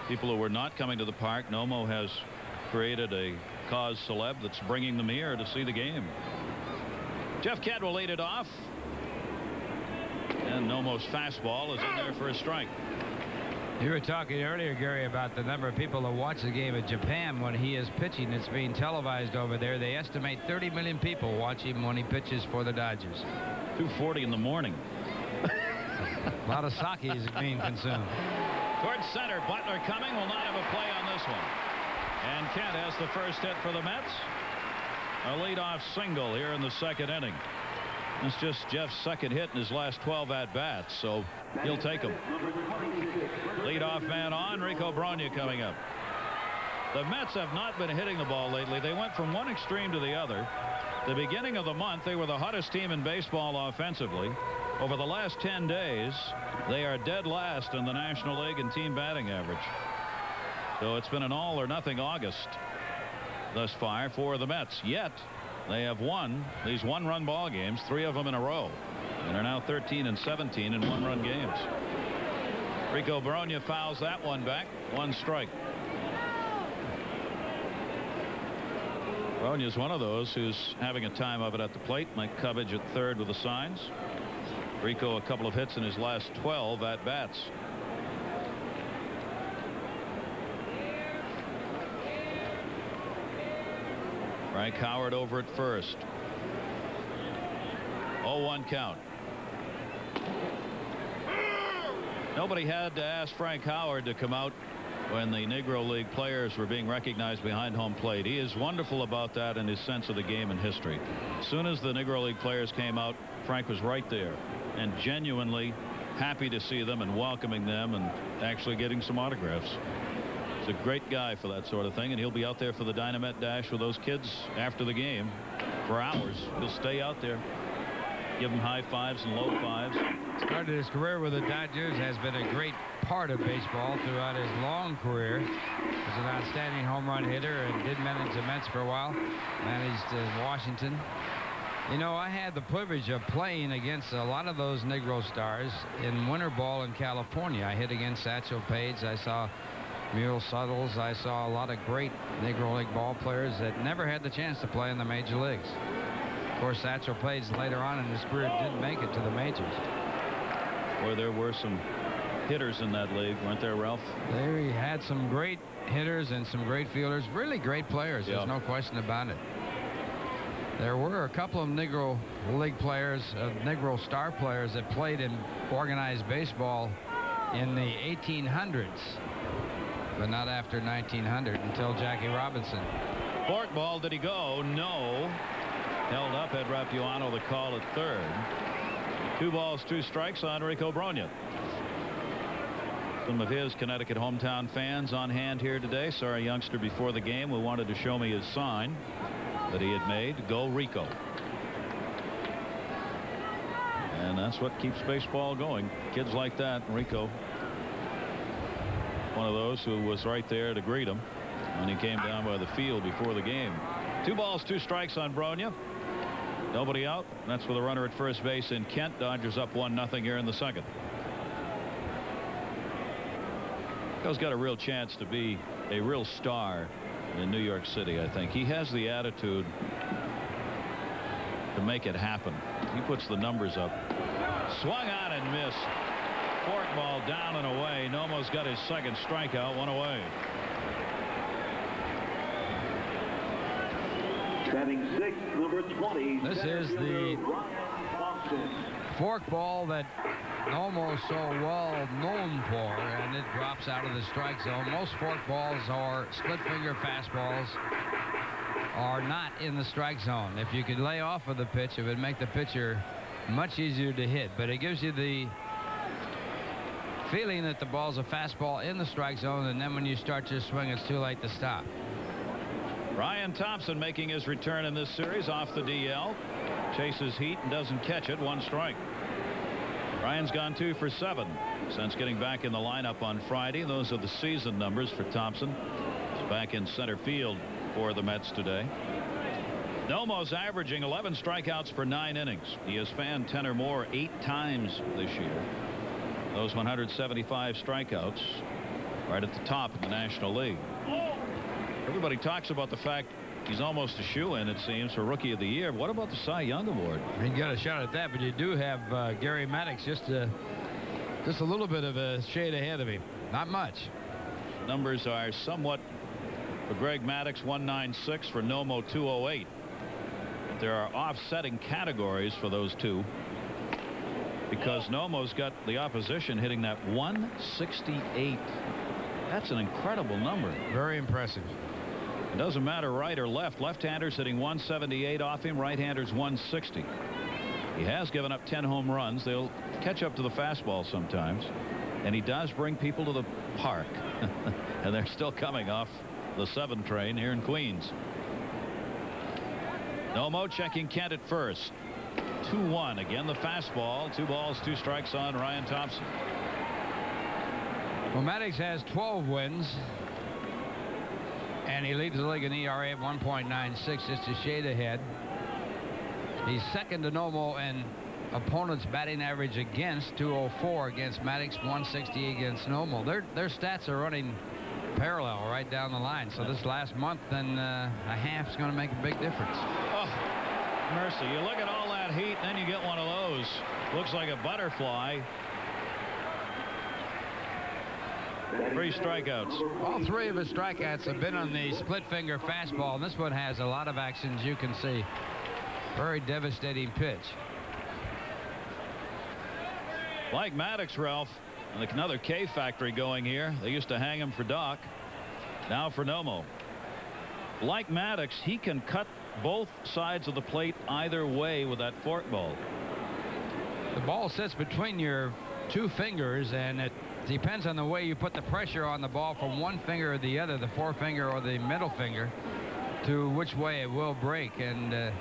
People who were not coming to the park, NOMO has created a cause celeb that's bringing them here to see the game. Jeff Kent will lead it off. And NOMO's fastball is in there for a strike. You were talking earlier, Gary, about the number of people that watch the game in Japan when he is pitching. It's being televised over there. They estimate 30 million people watch him when he pitches for the Dodgers. 2:40 in the morning. A lot of sake is being consumed. Towards center, Butler coming, will not have a play on this one. And Kent has the first hit for the Mets. A leadoff single here in the second inning. It's just Jeff's second hit in his last 12 at-bats, so he'll take him. Leadoff man on, Rico Brogna coming up. The Mets have not been hitting the ball lately. They went from one extreme to the other. The beginning of the month, they were the hottest team in baseball offensively. Over the last 10 days, they are dead last in the National League in team batting average. So it's been an all-or-nothing August thus far for the Mets. Yet, they have won these one-run ball games, 3 of them in a row, and are now 13-17 in one-run games. Rico Brogna fouls that one back. 1 strike. Brogna's one of those who's having a time of it at the plate. Mike Cubbage at third with the signs. Rico a couple of hits in his last 12 at-bats. Frank Howard over at first. 0-1 count. Nobody had to ask Frank Howard to come out when the Negro League players were being recognized behind home plate. He is wonderful about that in his sense of the game and history. As soon as the Negro League players came out, Frank was right there and genuinely happy to see them and welcoming them and actually getting some autographs. He's a great guy for that sort of thing, and he'll be out there for the Dynamite Dash with those kids after the game for hours. He'll stay out there, give them high fives and low fives. Started his career with the Dodgers, has been a great part of baseball throughout his long career. Was an outstanding home run hitter and did manage the Mets for a while. Managed Washington. You know, I had the privilege of playing against a lot of those Negro stars in winter ball in California. I hit against Satchel Paige. I saw Mule Suttles. I saw a lot of great Negro League ball players that never had the chance to play in the major leagues. Of course, Satchel Paige later on in his career didn't make it to the majors. Boy, there were some hitters in that league, weren't there, Ralph? They had some great hitters and some great fielders. Really great players. There's no question about it. There were a couple of Negro League players, Negro star players that played in organized baseball in the 1800s, but not after 1900 until Jackie Robinson. Fork ball, did he go? No. Held up, Ed Rapuano the call at third. 2 balls, 2 strikes on Rico Brogna. Some of his Connecticut hometown fans on hand here today. Saw a youngster before the game who wanted to show me his sign that he had made. Go Rico. And that's what keeps baseball going. Kids like that. Rico, one of those who was right there to greet him when he came down by the field before the game. 2 balls, 2 strikes on Brogna. Nobody out. That's with a runner at first base in Kent. Dodgers up 1-0 here in the second. Rico's got a real chance to be a real star in New York City, I think. He has the attitude to make it happen. He puts the numbers up. Swung on and missed. forkball down and away. Nomo's got his second strikeout, one away. Batting sixth, number 20. This is the forkball that Nomo is so well known for, and it drops out of the strike zone. Most forkballs or split finger fastballs are not in the strike zone. If you could lay off of the pitch, it would make the pitcher much easier to hit, but it gives you the feeling that the ball's a fastball in the strike zone, and then when you start your swing, it's too late to stop. Ryan Thompson making his return in this series off the DL. Chases heat and doesn't catch it. One strike. Ryan's gone 2 for 7 since getting back in the lineup on Friday. Those are the season numbers for Thompson. He's back in center field for the Mets today. Nomo's averaging 11 strikeouts per 9 innings. He has fanned 10 or more 8 times this year. Those 175 strikeouts right at the top of the National League. Everybody talks about the fact he's almost a shoo-in, it seems, for Rookie of the Year. What about the Cy Young Award? You got a shot at that, but you do have Gary Maddox just a little bit of a shade ahead of him. Not much. Numbers are somewhat for Greg Maddox, 196, for Nomo, 208. But there are offsetting categories for those two, because Nomo's got the opposition hitting that 168. That's an incredible number. Very impressive. It doesn't matter right or left. Left-handers hitting 178 off him. Right-handers 160. He has given up 10 home runs. They'll catch up to the fastball sometimes. And he does bring people to the park. And they're still coming off the 7 train here in Queens. Nomo checking Kent at first. 2-1. Again, the fastball. 2 balls, 2 strikes on Ryan Thompson. Well, Maddox has 12 wins. And he leads the league in ERA at 1.96, just a shade ahead. He's second to Nomo in opponents' batting average against, 204 against Maddox, 160 against Nomo. Their stats are running parallel right down the line. So this last month and a half is going to make a big difference. Oh, mercy. You look at all that heat, then you get one of those. Looks like a butterfly. 3 strikeouts. All 3 of his strikeouts have been on the split finger fastball, and this one has a lot of actions you can see. Very devastating pitch. Like Maddox, Ralph, and another K factory going here. They used to hang him for Doc. Now for Nomo. Like Maddox, he can cut both sides of the plate either way with that forkball. The ball sits between your 2 fingers, and it depends on the way you put the pressure on the ball from one finger or the other, the forefinger or the middle finger, to which way it will break. And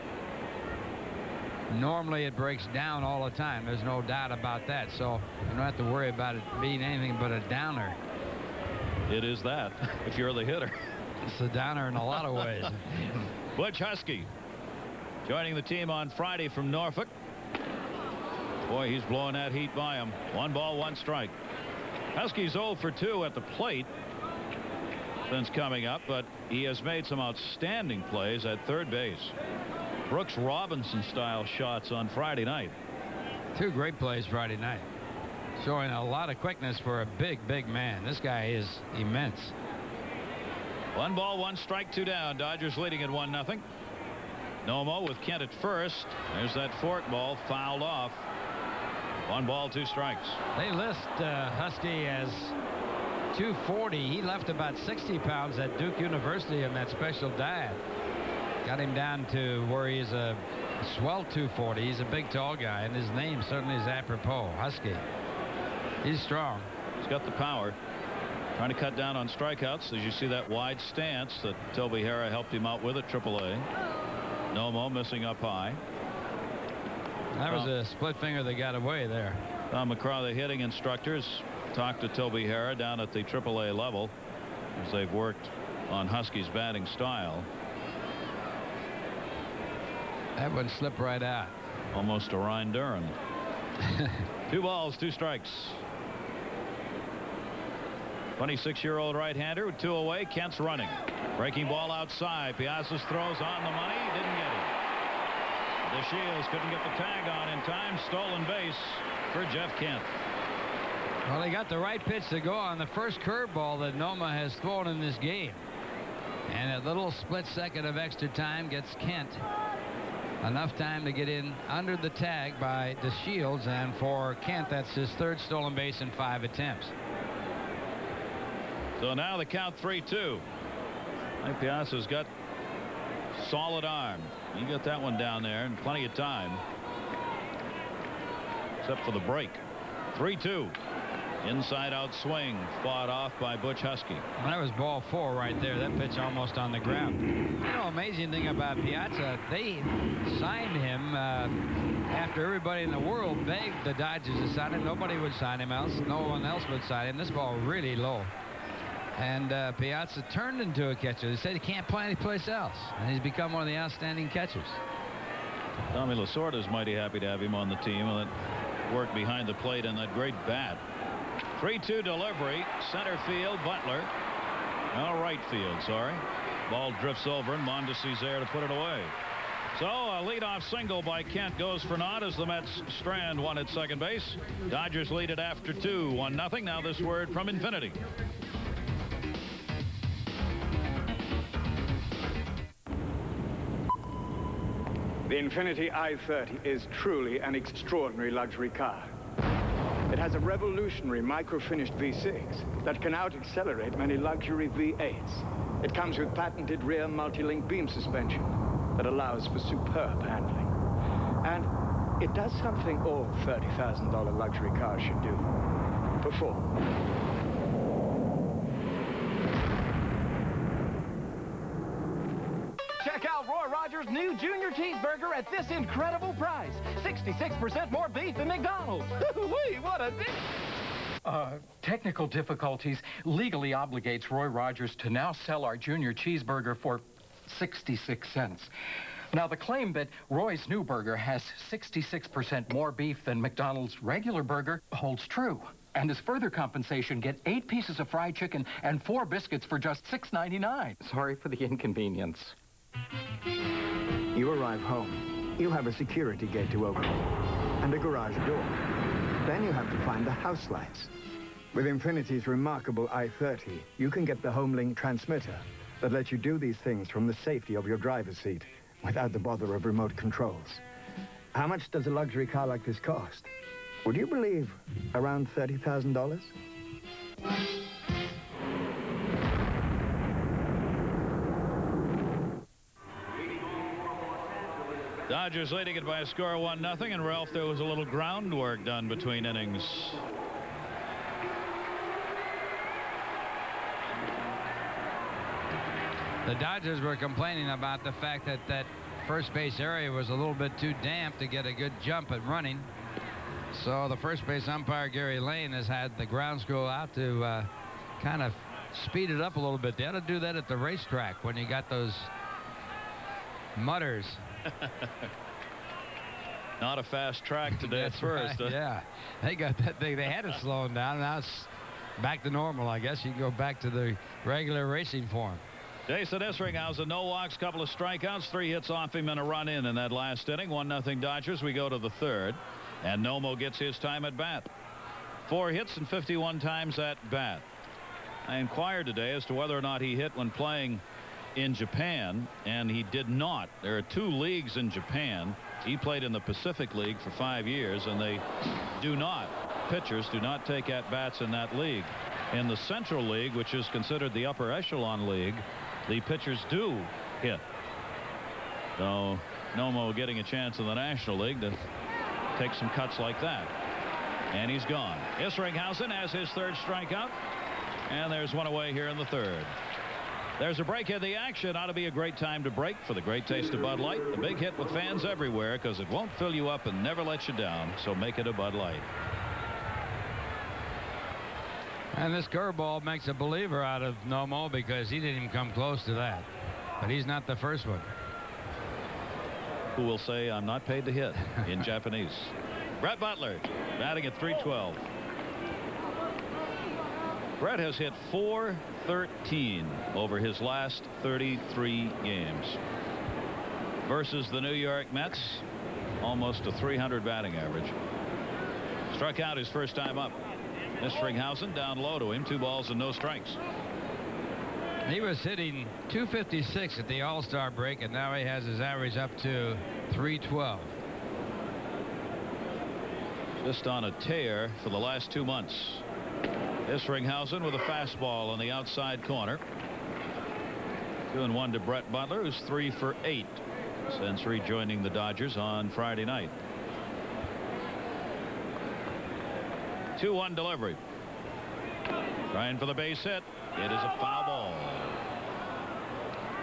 normally it breaks down all the time. There's no doubt about that. So you don't have to worry about it being anything but a downer. It is that, if you're the hitter. It's a downer in a lot of ways. Butch Husky joining the team on Friday from Norfolk. Boy, he's blowing that heat by him. 1 ball, 1 strike. Husky's 0 for 2 at the plate since coming up, but he has made some outstanding plays at third base. Brooks Robinson-style shots on Friday night. 2 great plays Friday night, showing a lot of quickness for a big man. This guy is immense. 1 ball, 1 strike, 2 down. Dodgers leading at 1-0. Nomo with Kent at first. There's that forkball fouled off. 1 ball, 2 strikes. They list Husky as 240. He left about 60 pounds at Duke University on that special diet. Got him down to where he's a swell 240. He's a big, tall guy, and his name certainly is apropos. Husky. He's strong. He's got the power. Trying to cut down on strikeouts as you see that wide stance that Toby Harrah helped him out with at AAA. Nomo missing up high. That was a split finger that got away there. Tom McCraw, the hitting instructors, talked to Toby Harrah down at the AAA level as they've worked on Husky's batting style. That one slipped right out. Almost a Ryan Duran. 2 balls, 2 strikes. 26-year-old right-hander with 2 away. Kent's running. Breaking ball outside. Piazza's throws on the money. Didn't get it. The Shields couldn't get the tag on in time. Stolen base for Jeff Kent. Well, he got the right pitch to go on the first curveball that NOMO has thrown in this game. And a little split second of extra time gets Kent enough time to get in under the tag by DeShields, and for Kent, that's his third stolen base in 5 attempts. So now the count 3-2. Piazza's got solid arm. He got that one down there in plenty of time, except for the break. 3-2. Inside out swing fought off by Butch Husky. Well, that was ball 4 right there. That pitch almost on the ground. You know, amazing thing about Piazza, they signed him after everybody in the world begged the Dodgers to sign him. Nobody would sign him else. No one else would sign him. This ball really low. And Piazza turned into a catcher. They said he can't play anyplace else. And he's become one of the outstanding catchers. Tommy Lasorda's mighty happy to have him on the team. And that work behind the plate and that great bat. 3-2 delivery, center field, Butler. No, right field, sorry. Ball drifts over, and Mondesi's there to put it away. So a leadoff single by Kent goes for naught as the Mets strand one at second base. Dodgers lead it after 2, 1-0. Now this word from Infinity. The Infinity i30 is truly an extraordinary luxury car. It has a revolutionary micro-finished V6 that can out-accelerate many luxury V8s. It comes with patented rear multi-link beam suspension that allows for superb handling. And it does something all $30,000 luxury cars should do. Perform. Check out Roy Rogers' new Junior Cheeseburger at this incredible price. 66% more beef than McDonald's. Wee, what a Technical difficulties legally obligates Roy Rogers to now sell our Junior Cheeseburger for 66 cents. Now, the claim that Roy's new burger has 66% more beef than McDonald's regular burger holds true. And as further compensation, get 8 pieces of fried chicken and 4 biscuits for just $6.99. Sorry for the inconvenience. You arrive home. You have a security gate to open and a garage door. Then you have to find the house lights. With Infinity's remarkable i30, you can get the HomeLink transmitter that lets you do these things from the safety of your driver's seat without the bother of remote controls. How much does a luxury car like this cost? Would you believe around $30,000? Dodgers leading it by a score of 1-0, and Ralph, there was a little groundwork done between innings. The Dodgers were complaining about the fact that that first base area was a little bit too damp to get a good jump at running. So the first base umpire, Gary Lane, has had the grounds crew out to kind of speed it up a little bit. They ought to do that at the racetrack when you got those mutters. Not a fast track today at first. Right, yeah, they got that thing. They had it slowing down. Now it's back to normal, I guess. You can go back to the regular racing form. Jason Isringhausen, no walks, couple of strikeouts, 3 hits off him and a run in that last inning. 1-0 Dodgers. We go to the third, and NOMO gets his time at bat. 4 hits and 51 times at bat. I inquired today as to whether or not he hit when playing in Japan, and he did not. There are 2 leagues in Japan. He played in the Pacific League for 5 years, and they do not, pitchers do not take at-bats in that league. In the Central League, which is considered the upper echelon league, the pitchers do hit. So NOMO getting a chance in the National League to take some cuts like that. And he's gone. Isringhausen has his 3rd strikeout, and there's one away here in the 3rd. There's a break in the action. Ought to be a great time to break for the great taste of Bud Light. A big hit with fans everywhere because it won't fill you up and never let you down. So make it a Bud Light. And this curveball makes a believer out of NOMO because he didn't even come close to that. But he's not the first one. Who will say I'm not paid to hit in Japanese. Brett Butler batting at .312. Brett has hit .413 over his last 33 games. Versus the New York Mets, almost a .300 batting average. Struck out his first time up. Isringhausen down low to him. 2 balls and no strikes. He was hitting .256 at the All-Star break, and now he has his average up to .312. Just on a tear for the last 2 months. Isringhausen with a fastball on the outside corner. 2-1 to Brett Butler, who's 3 for 8 since rejoining the Dodgers on Friday night. 2-1 delivery. Trying for the base hit. It is a foul ball.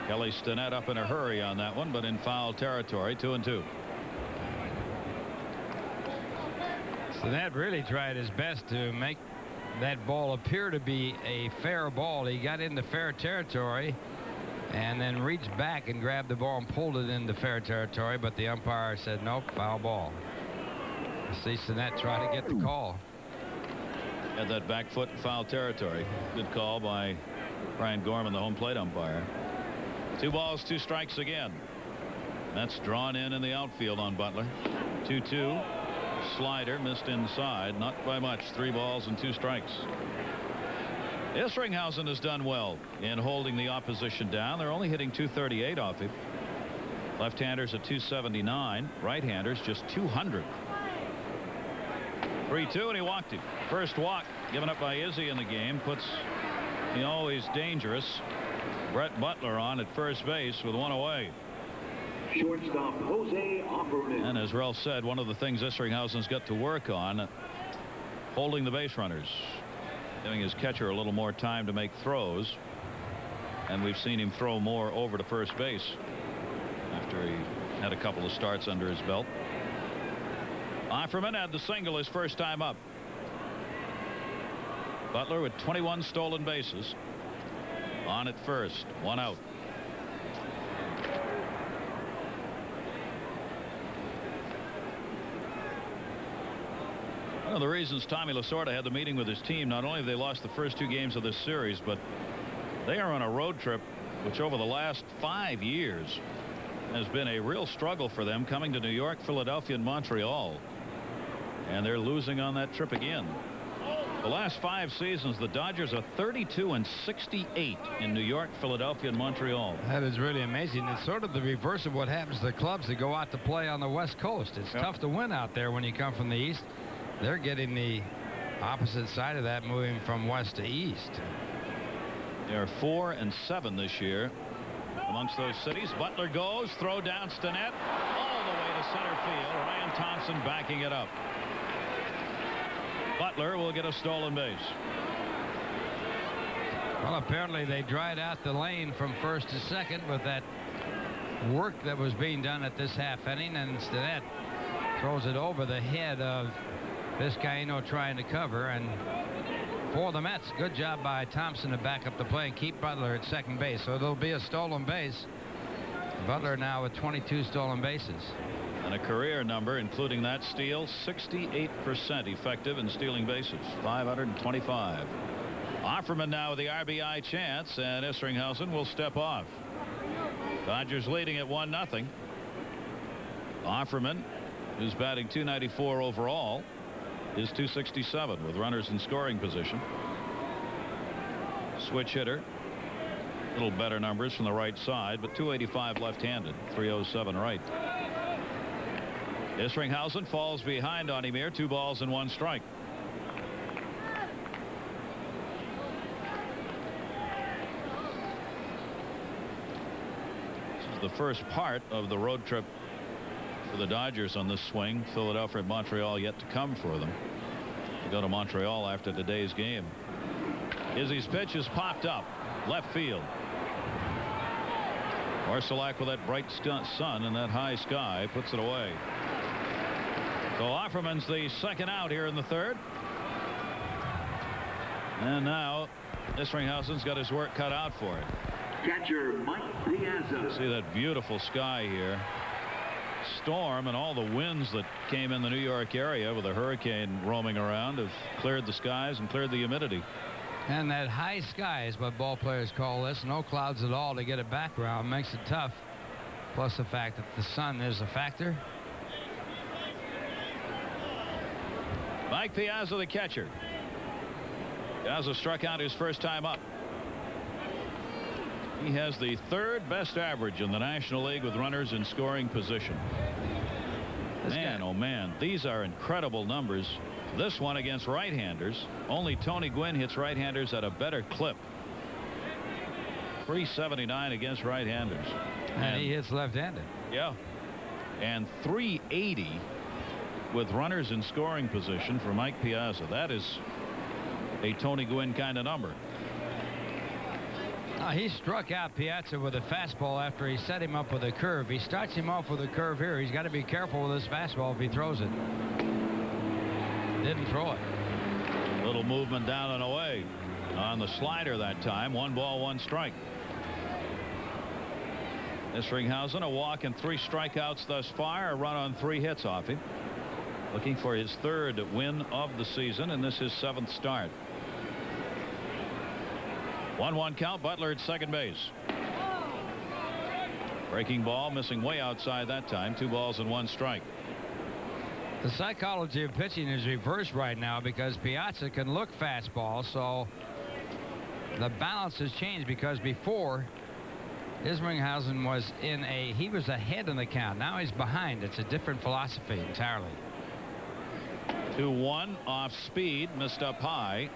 Kelly Stinnett up in a hurry on that one, but in foul territory. 2-2. Stinnett really tried his best to make that ball appear to be a fair ball. He got into fair territory and then reached back and grabbed the ball and pulled it into fair territory, but the umpire said nope, foul ball. See Stinnett try to get the call. Had that back foot in foul territory. Good call by Brian Gorman, the home plate umpire. 2 balls, 2 strikes again. That's drawn in the outfield on Butler. 2-2. Slider missed inside, not by much. 3 balls and 2 strikes. Isringhausen has done well in holding the opposition down. They're only hitting .238 off him. Left-handers at .279. Right-handers just .200. 3-2, and he walked him. First walk given up by Izzy in the game puts the always dangerous Brett Butler on at first base with 1 away. Shortstop Jose Offerman. And as Ralph said, one of the things Isringhausen's got to work on, holding the base runners, giving his catcher a little more time to make throws. And we've seen him throw more over to first base after he had a couple of starts under his belt. Offerman had the single his first time up. Butler with 21 stolen bases. On at first. 1 out. One of the reasons Tommy Lasorda had the meeting with his team, not only have they lost the first 2 games of this series, but they are on a road trip which over the last 5 years has been a real struggle for them, coming to New York, Philadelphia, and Montreal. And they're losing on that trip again. The last 5 seasons, the Dodgers are 32-68 in New York, Philadelphia, and Montreal. That is really amazing. It's sort of the reverse of what happens to the clubs that go out to play on the West Coast. It's tough to win out there when you come from the East. They're getting the opposite side of that, moving from west to east. They're 4-7 this year amongst those cities. Butler goes, throw down Stinnett all the way to center field. Ryan Thompson backing it up. Butler will get a stolen base. Well, apparently they dried out the lane from first to second with that work that was being done at this half inning, and Stinnett throws it over the head of Vizcaíno trying to cover. And for the Mets, good job by Thompson to back up the play and keep Butler at second base. So there'll be a stolen base. Butler now with 22 stolen bases. And a career number, including that steal, 68% effective in stealing bases. 525. Offerman now with the RBI chance, and Isringhausen will step off. Dodgers leading at 1-0. Offerman, who's batting .294 overall, is .267 with runners in scoring position. Switch hitter. A little better numbers from the right side, but .285 left-handed, .307 right. Isringhausen falls behind on him here. 2 balls and 1 strike. This is the first part of the road trip for the Dodgers on this swing. Philadelphia and Montreal yet to come for them. They go to Montreal after today's game. Izzy's pitch is popped up left field. Orsulak with that bright sun and that high sky puts it away. So Offerman's the second out here in the third. And now Isringhausen's got his work cut out for it. Catcher Mike Piazza. See that beautiful sky here. Storm and all the winds that came in the New York area with a hurricane roaming around have cleared the skies and cleared the humidity. And that high sky is what ball players call this. No clouds at all to get a background makes it tough. Plus the fact that the sun is a factor. Mike Piazza, the catcher. Piazza struck out his first time up. He has the 3rd best average in the National League with runners in scoring position. Man, oh man, these are incredible numbers. This one against right-handers. Only Tony Gwynn hits right-handers at a better clip. 379 against right-handers. And he hits left-handed. Yeah. And 380 with runners in scoring position for Mike Piazza. That is a Tony Gwynn kind of number. He struck out Piazza with a fastball after he set him up with a curve. He starts him off with a curve here. He's got to be careful with this fastball if he throws it. Didn't throw it. Little movement down and away on the slider that time. 1 ball, 1 strike. Isringhausen, a walk and 3 strikeouts thus far. A run on 3 hits off him. Looking for his 3rd win of the season, and this is 7th start. 1-1 count. Butler at second base. Breaking ball, missing way outside that time. 2 balls and 1 strike. The psychology of pitching is reversed right now because Piazza can look fastball, so the balance has changed because before Isringhausen was he was ahead in the count. Now he's behind. It's a different philosophy entirely. 2-1 off speed, missed up high.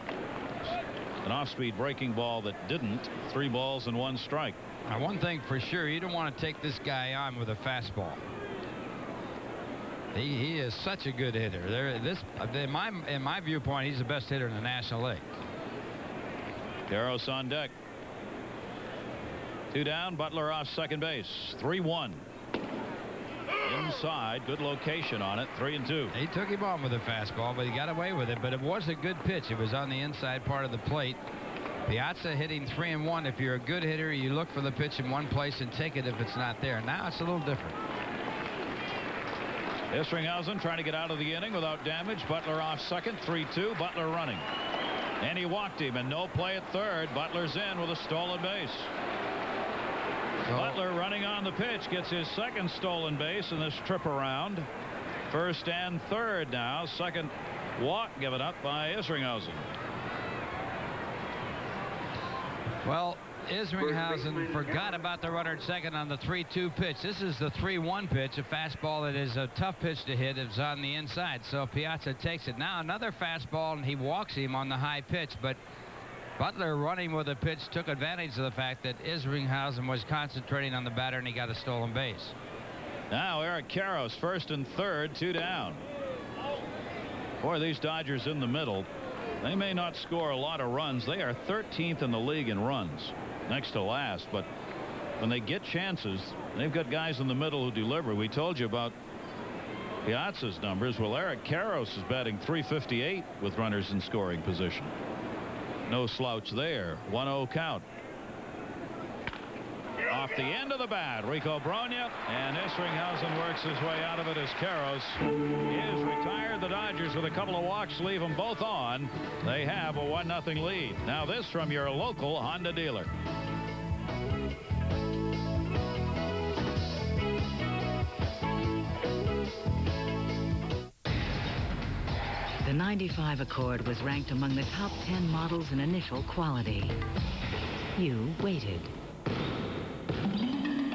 An off-speed breaking ball that didn't. 3 balls and 1 strike. Now, one thing for sure, you don't want to take this guy on with a fastball. He is such a good hitter. In my viewpoint, he's the best hitter in the National League. Garros on deck. 2 down. Butler off second base. 3-1. Inside, good location on it. 3-2. He took him on with a fastball, but he got away with it. But it was a good pitch. It was on the inside part of the plate. Piazza hitting 3-1. If you're a good hitter, you look for the pitch in one place and take it if it's not there. Now it's a little different. Isringhausen trying to get out of the inning without damage. Butler off second. 3-2. Butler running. And he walked him, and no play at third. Butler's in with a stolen base. Butler running on the pitch gets his 2nd stolen base in this trip around. 1st and 3rd now. 2nd walk given up by Isringhausen. Well, Isringhausen forgot about the runner at second on the 3-2 pitch. This is the 3-1 pitch, a fastball that is a tough pitch to hit. It's on the inside, so Piazza takes it. Now another fastball, and he walks him on the high pitch, but Butler running with a pitch took advantage of the fact that Isringhausen was concentrating on the batter, and he got a stolen base. Now Eric Karros, 1st and 3rd, 2 down. Boy, these Dodgers in the middle, they may not score a lot of runs. They are 13th in the league in runs, next to last. But when they get chances, they've got guys in the middle who deliver. We told you about Piazza's numbers. Well, Eric Karros is batting .358 with runners in scoring position. No slouch there. 1-0 count. Off the end of the bat, Rico Brogna, and Isringhausen works his way out of it as Karros is retired. The Dodgers with a couple of walks leave them both on. They have a 1-0 lead. Now this from your local Honda dealer. The 95 Accord was ranked among the top 10 models in initial quality. You waited.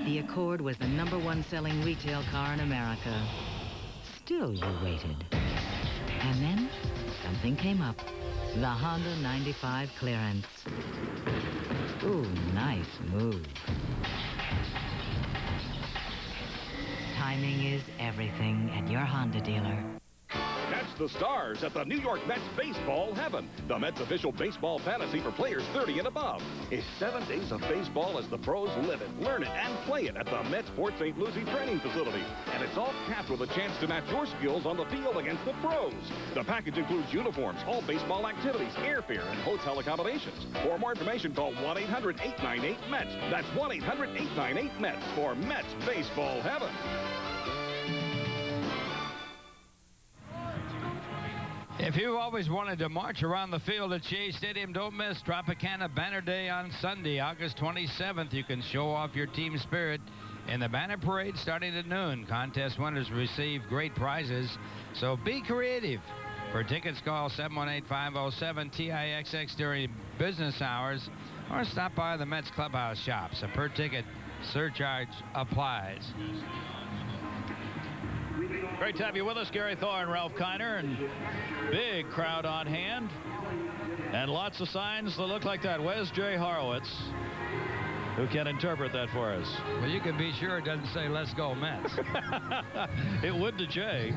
The Accord was the #1 selling retail car in America. Still you waited. And then something came up. The Honda 95 clearance. Ooh, nice move. Timing is everything at your Honda dealer. Catch the stars at the New York Mets Baseball Heaven. The Mets official baseball fantasy for players 30 and above. It's 7 days of baseball as the pros live it, learn it, and play it at the Mets Port St. Lucie training facility. And it's all capped with a chance to match your skills on the field against the pros. The package includes uniforms, all baseball activities, airfare, and hotel accommodations. For more information, call 1-800-898-METS. That's 1-800-898-METS for Mets Baseball Heaven. If you've always wanted to march around the field at Shea Stadium, don't miss Tropicana Banner Day on Sunday, August 27th. You can show off your team spirit in the banner parade starting at noon. Contest winners receive great prizes, so be creative. For tickets, call 718-507-TIXX during business hours or stop by the Mets clubhouse shops. A per-ticket surcharge applies. Great to have you with us, Gary Thor and Ralph Kiner, and big crowd on hand and lots of signs that look like that. Where's Jay Horowitz, who can interpret that for us? Well, you can be sure it doesn't say "Let's go Mets." It would to Jay.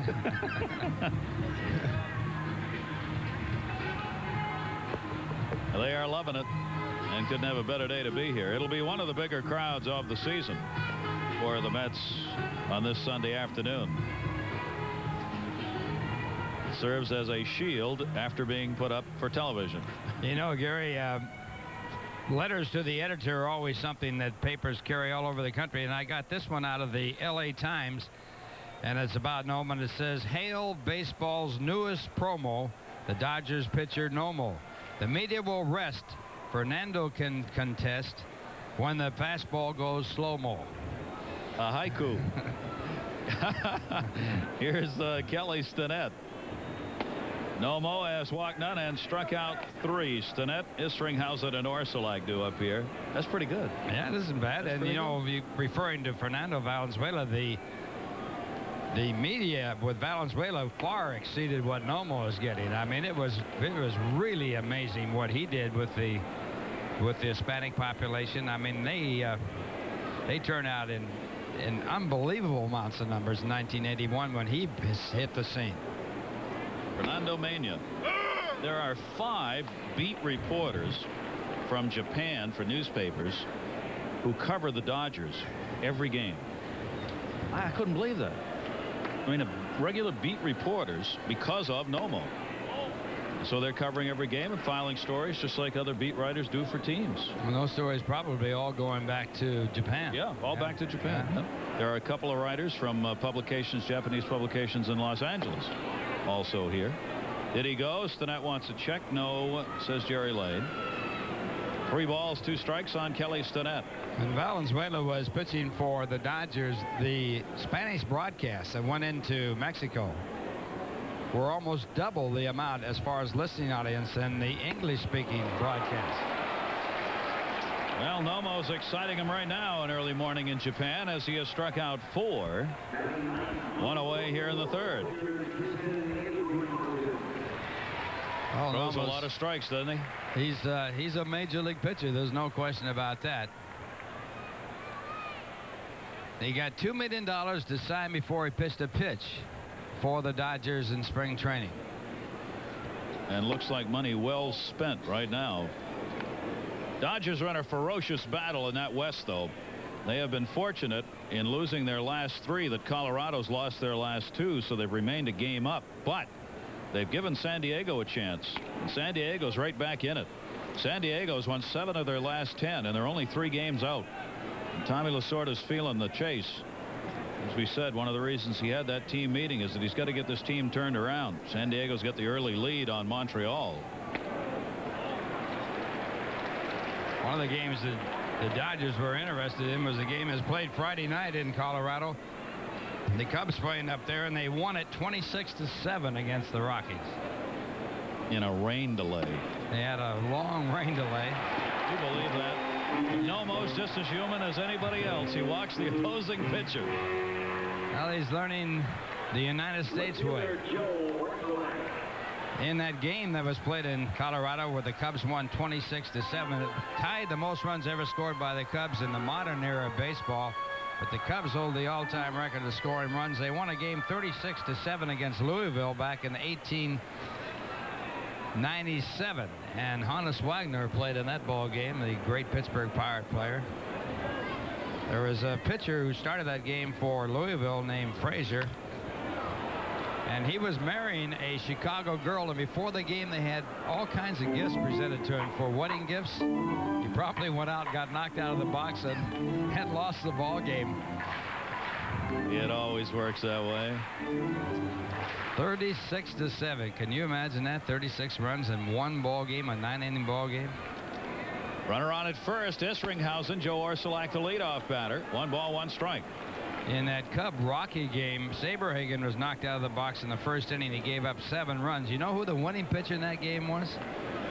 They are loving it and couldn't have a better day to be here. It'll be one of the bigger crowds of the season for the Mets on this Sunday afternoon. Serves as a shield after being put up for television. You know, Gary, letters to the editor are always something that papers carry all over the country, and I got this one out of the LA Times, and it's about NOMO, and it says, "Hail baseball's newest promo, the Dodgers pitcher NOMO. The media will rest. Fernando can contest when the fastball goes slow-mo." A haiku. Here's Kelly Stinnett. NOMO has walked none and struck out 3. Stinnett, Isringhausen, and Orsulak do up here. That's pretty good. Yeah, this isn't bad. And, you know, referring to Fernando Valenzuela, the media with Valenzuela far exceeded what NOMO is getting. I mean, it was really amazing what he did with the Hispanic population. I mean, they turn out in unbelievable amounts of numbers in 1981 when he hit the scene. Fernando Mania. There are 5 beat reporters from Japan for newspapers who cover the Dodgers every game. I couldn't believe that. I mean, regular beat reporters because of NOMO. So they're covering every game and filing stories just like other beat writers do for teams. And those stories probably all going back to Japan. Yeah, all back to Japan. Yeah. There are a couple of writers from Japanese publications in Los Angeles also here. Did he go? Stinnett wants a check. No, says Jerry Lane. 3 balls, 2 strikes on Kelly Stinnett. And Valenzuela was pitching for the Dodgers. The Spanish broadcasts that went into Mexico were almost double the amount as far as listening audience than the English-speaking broadcast. Well, NOMO's exciting him right now in early morning in Japan as he has struck out 4. 1 away here in the 3rd. Oh, throws a lot of strikes, doesn't he? He's a major league pitcher. There's no question about that. He got $2 million to sign before he pitched a pitch for the Dodgers in spring training. And looks like money well spent right now. Dodgers are in a ferocious battle in that West, though. They have been fortunate in losing their last 3 that Colorado's lost their last 2, so they've remained a game up. But they've given San Diego a chance. And San Diego's right back in it. San Diego's won 7 of their last 10, and they're only 3 games out. And Tommy Lasorda's feeling the chase. As we said, one of the reasons he had that team meeting is that he's got to get this team turned around. San Diego's got the early lead on Montreal. One of the games that the Dodgers were interested in was the game that was played Friday night in Colorado. The Cubs playing up there, and they won it 26-7 against the Rockies. In a rain delay. They had a long rain delay. You believe that? NOMO's just as human as anybody else. He walks the opposing pitcher. Well, he's learning the United States way. In that game that was played in Colorado where the Cubs won 26-7, it tied the most runs ever scored by the Cubs in the modern era of baseball. But the Cubs hold the all-time record of scoring runs. They won a game 36-7 against Louisville back in 1897. And Honus Wagner played in that ball game, the great Pittsburgh Pirate player. There was a pitcher who started that game for Louisville named Frazier. And he was marrying a Chicago girl, and before the game they had all kinds of gifts presented to him for wedding gifts. He probably went out, got knocked out of the box, and had lost the ball game. It always works that way. 36-7. Can you imagine that? 36 runs in 1 ball game, a 9-inning ball game. Runner on at first. Isringhausen. Joe Orsulak, the leadoff batter. 1 ball, 1 strike. In that Cub-Rocky game, Saberhagen was knocked out of the box in the first inning. He gave up 7 runs. You know who the winning pitcher in that game was?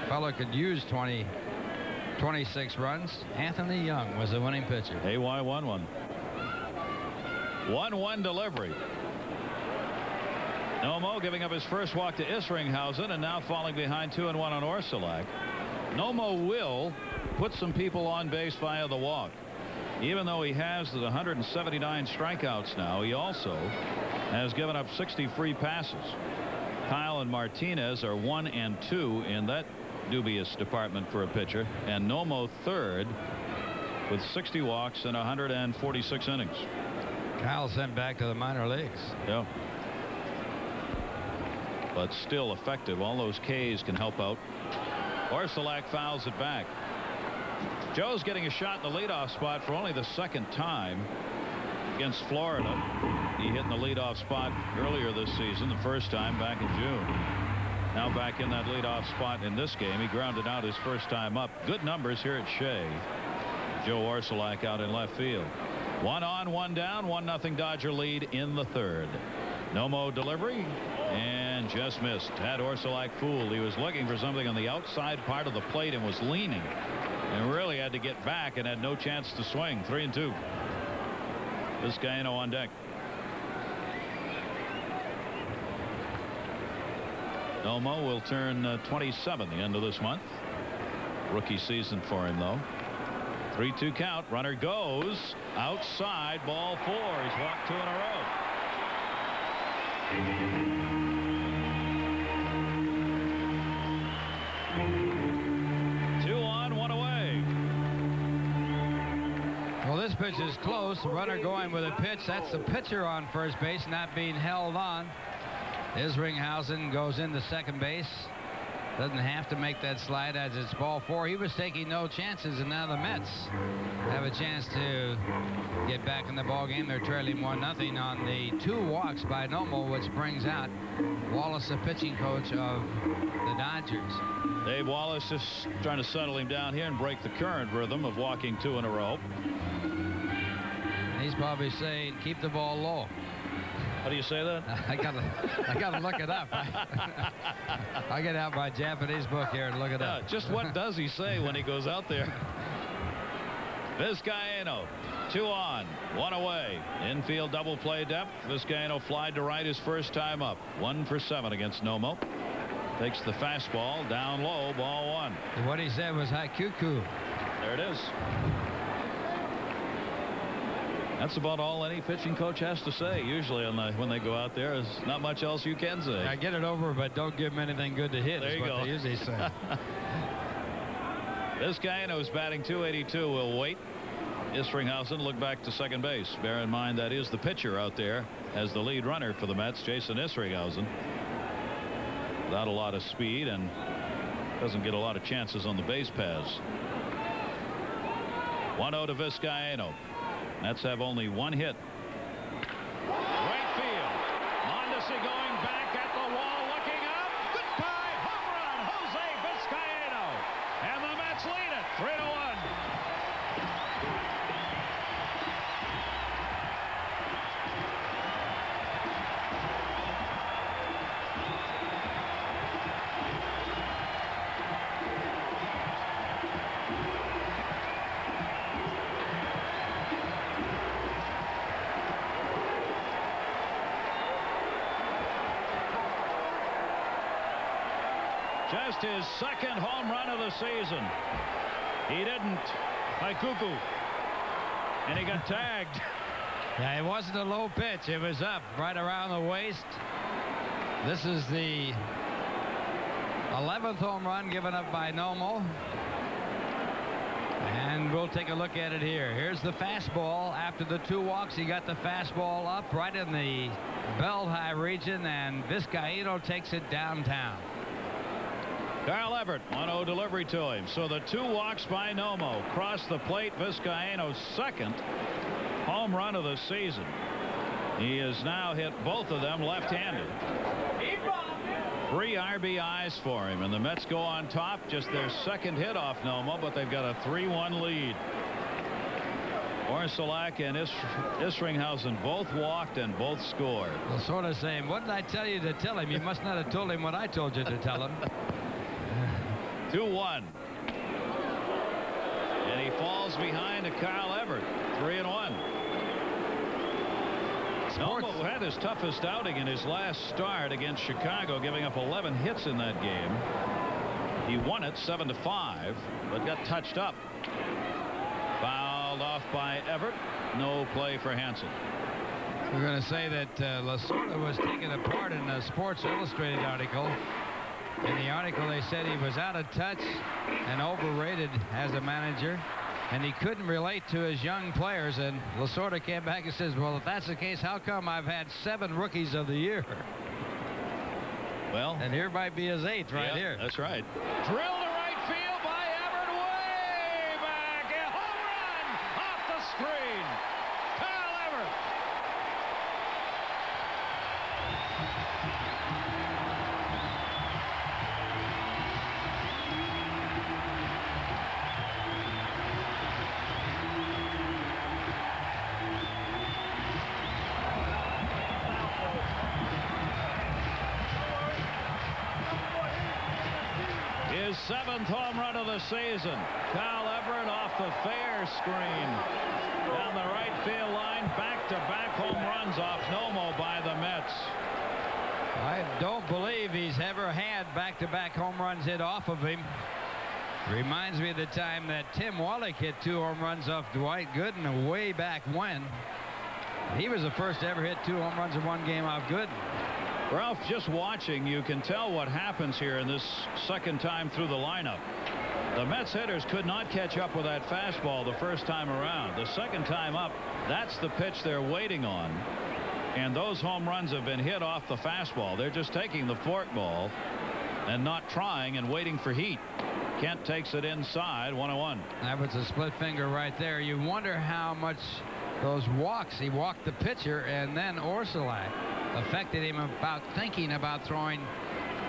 Fellow could use 26 runs. Anthony Young was the winning pitcher. AY 1-1. 1-1 delivery. Nomo giving up his first walk to Isringhausen and now falling behind 2-1 on Orsulak. Nomo will put some people on base via the walk. Even though he has the 179 strikeouts now, he also has given up 60 free passes. Kyle and Martinez are 1 and 2 in that dubious department for a pitcher, and Nomo third with 60 walks in 146 innings. Kyle sent back to the minor leagues. Yeah. But still effective. All those Ks can help out. Orsulak fouls it back. Joe's getting a shot in the leadoff spot for only the second time against Florida. He hit in the leadoff spot earlier this season, the first time back in June. Now back in that leadoff spot in this game. He grounded out his first time up. Good numbers here at Shea. Joe Orsulak out in left field. 1 on, 1 down, 1-0 Dodger lead in the third. Nomo delivery and just missed. Had Orsulak fooled. He was looking for something on the outside part of the plate and was leaning and really had to get back and had no chance to swing. 3-2. Vizcaino on deck. Nomo will turn 27 the end of this month. Rookie season for him, though. 3-2 count. Runner goes outside. Ball 4. He's walked 2 in a row. Well, this pitch is close. The runner going with a pitch. That's the pitcher on first base, not being held on. Isringhausen goes into second base. Doesn't have to make that slide as it's ball 4. He was taking no chances, and now the Mets have a chance to get back in the ball game. They're trailing 1-0 on the 2 walks by Nomo, which brings out Wallace, the pitching coach of the Dodgers. Dave Wallace just trying to settle him down here and break the current rhythm of walking 2 in a row. He's probably saying, keep the ball low. How do you say that? I gotta look it up. I get out my Japanese book here and look it up. Just what does he say when he goes out there? Vizcaino, 2 on, 1 away. Infield double play depth. Vizcaino flied to right his first time up. 1 for 7 against Nomo. Takes the fastball down low, ball 1. What he said was haikuku. There it is. That's about all any pitching coach has to say. Usually when they go out there, there's not much else you can say. I get it over, but don't give him anything good to hit. There you go. They usually say. Vizcaino's batting .282. Will wait. Isringhausen look back to second base. Bear in mind that is the pitcher out there as the lead runner for the Mets, Jason Isringhausen. Without a lot of speed and doesn't get a lot of chances on the base paths. 1-0 to Vizcaino. Mets have only 1 hit. Right field. Mondesi going back at the wall, looking up. Goodbye, home run, Jose Vizcaino. And the Mets lead it 3-1. Just his second home run of the season. He didn't. By Cuckoo. And he got tagged. Yeah, it wasn't a low pitch. It was up right around the waist. This is the 11th home run given up by Nomo. And we'll take a look at it here. Here's the fastball. After the 2 walks, he got the fastball up right in the belt high region, and Vizcaino takes it downtown. Carl Everett, 1-0 delivery to him. So the 2 walks by Nomo cross the plate. Vizcaino's second home run of the season. He has now hit both of them left-handed. 3 RBIs for him, and the Mets go on top. Just their second hit off Nomo, but they've got a 3-1 lead. Orsulak and Isringhausen both walked and both scored. Well, sort of saying, what did I tell you to tell him? You must not have told him what I told you to tell him. 2-1. And he falls behind to Kyle Everett. 3-1. Nomo had his toughest outing in his last start against Chicago, giving up 11 hits in that game. He won it 7-5, but got touched up. Fouled off by Everett. No play for Hansen. We're going to say that Lasorda was taken apart in a Sports Illustrated article. In the article, they said he was out of touch and overrated as a manager, and he couldn't relate to his young players. And Lasorda came back and says, well, if that's the case, how come I've had 7 Rookies of the Year? Well, and here might be his 8th right here. That's right. Drill to right field by Everett, way back. A home run off the screen. Kyle Everett. His 7th home run of the season. Kyle Everett off the fair screen. Down the right field line, back-to-back home runs off Nomo by the Mets. I don't believe he's ever had back-to-back home runs hit off of him. Reminds me of the time that Tim Wallach hit 2 home runs off Dwight Gooden way back when. He was the first to ever hit 2 home runs in one game off Gooden. Ralph, just watching, you can tell what happens here in this second time through the lineup. The Mets hitters could not catch up with that fastball the first time around. The second time up, that's the pitch they're waiting on. And those home runs have been hit off the fastball. They're just taking the forkball and not trying and waiting for heat. Kent takes it inside, 1-1. That was a split finger right there. You wonder how much those walks, he walked the pitcher, and then Orsulak affected him about thinking about throwing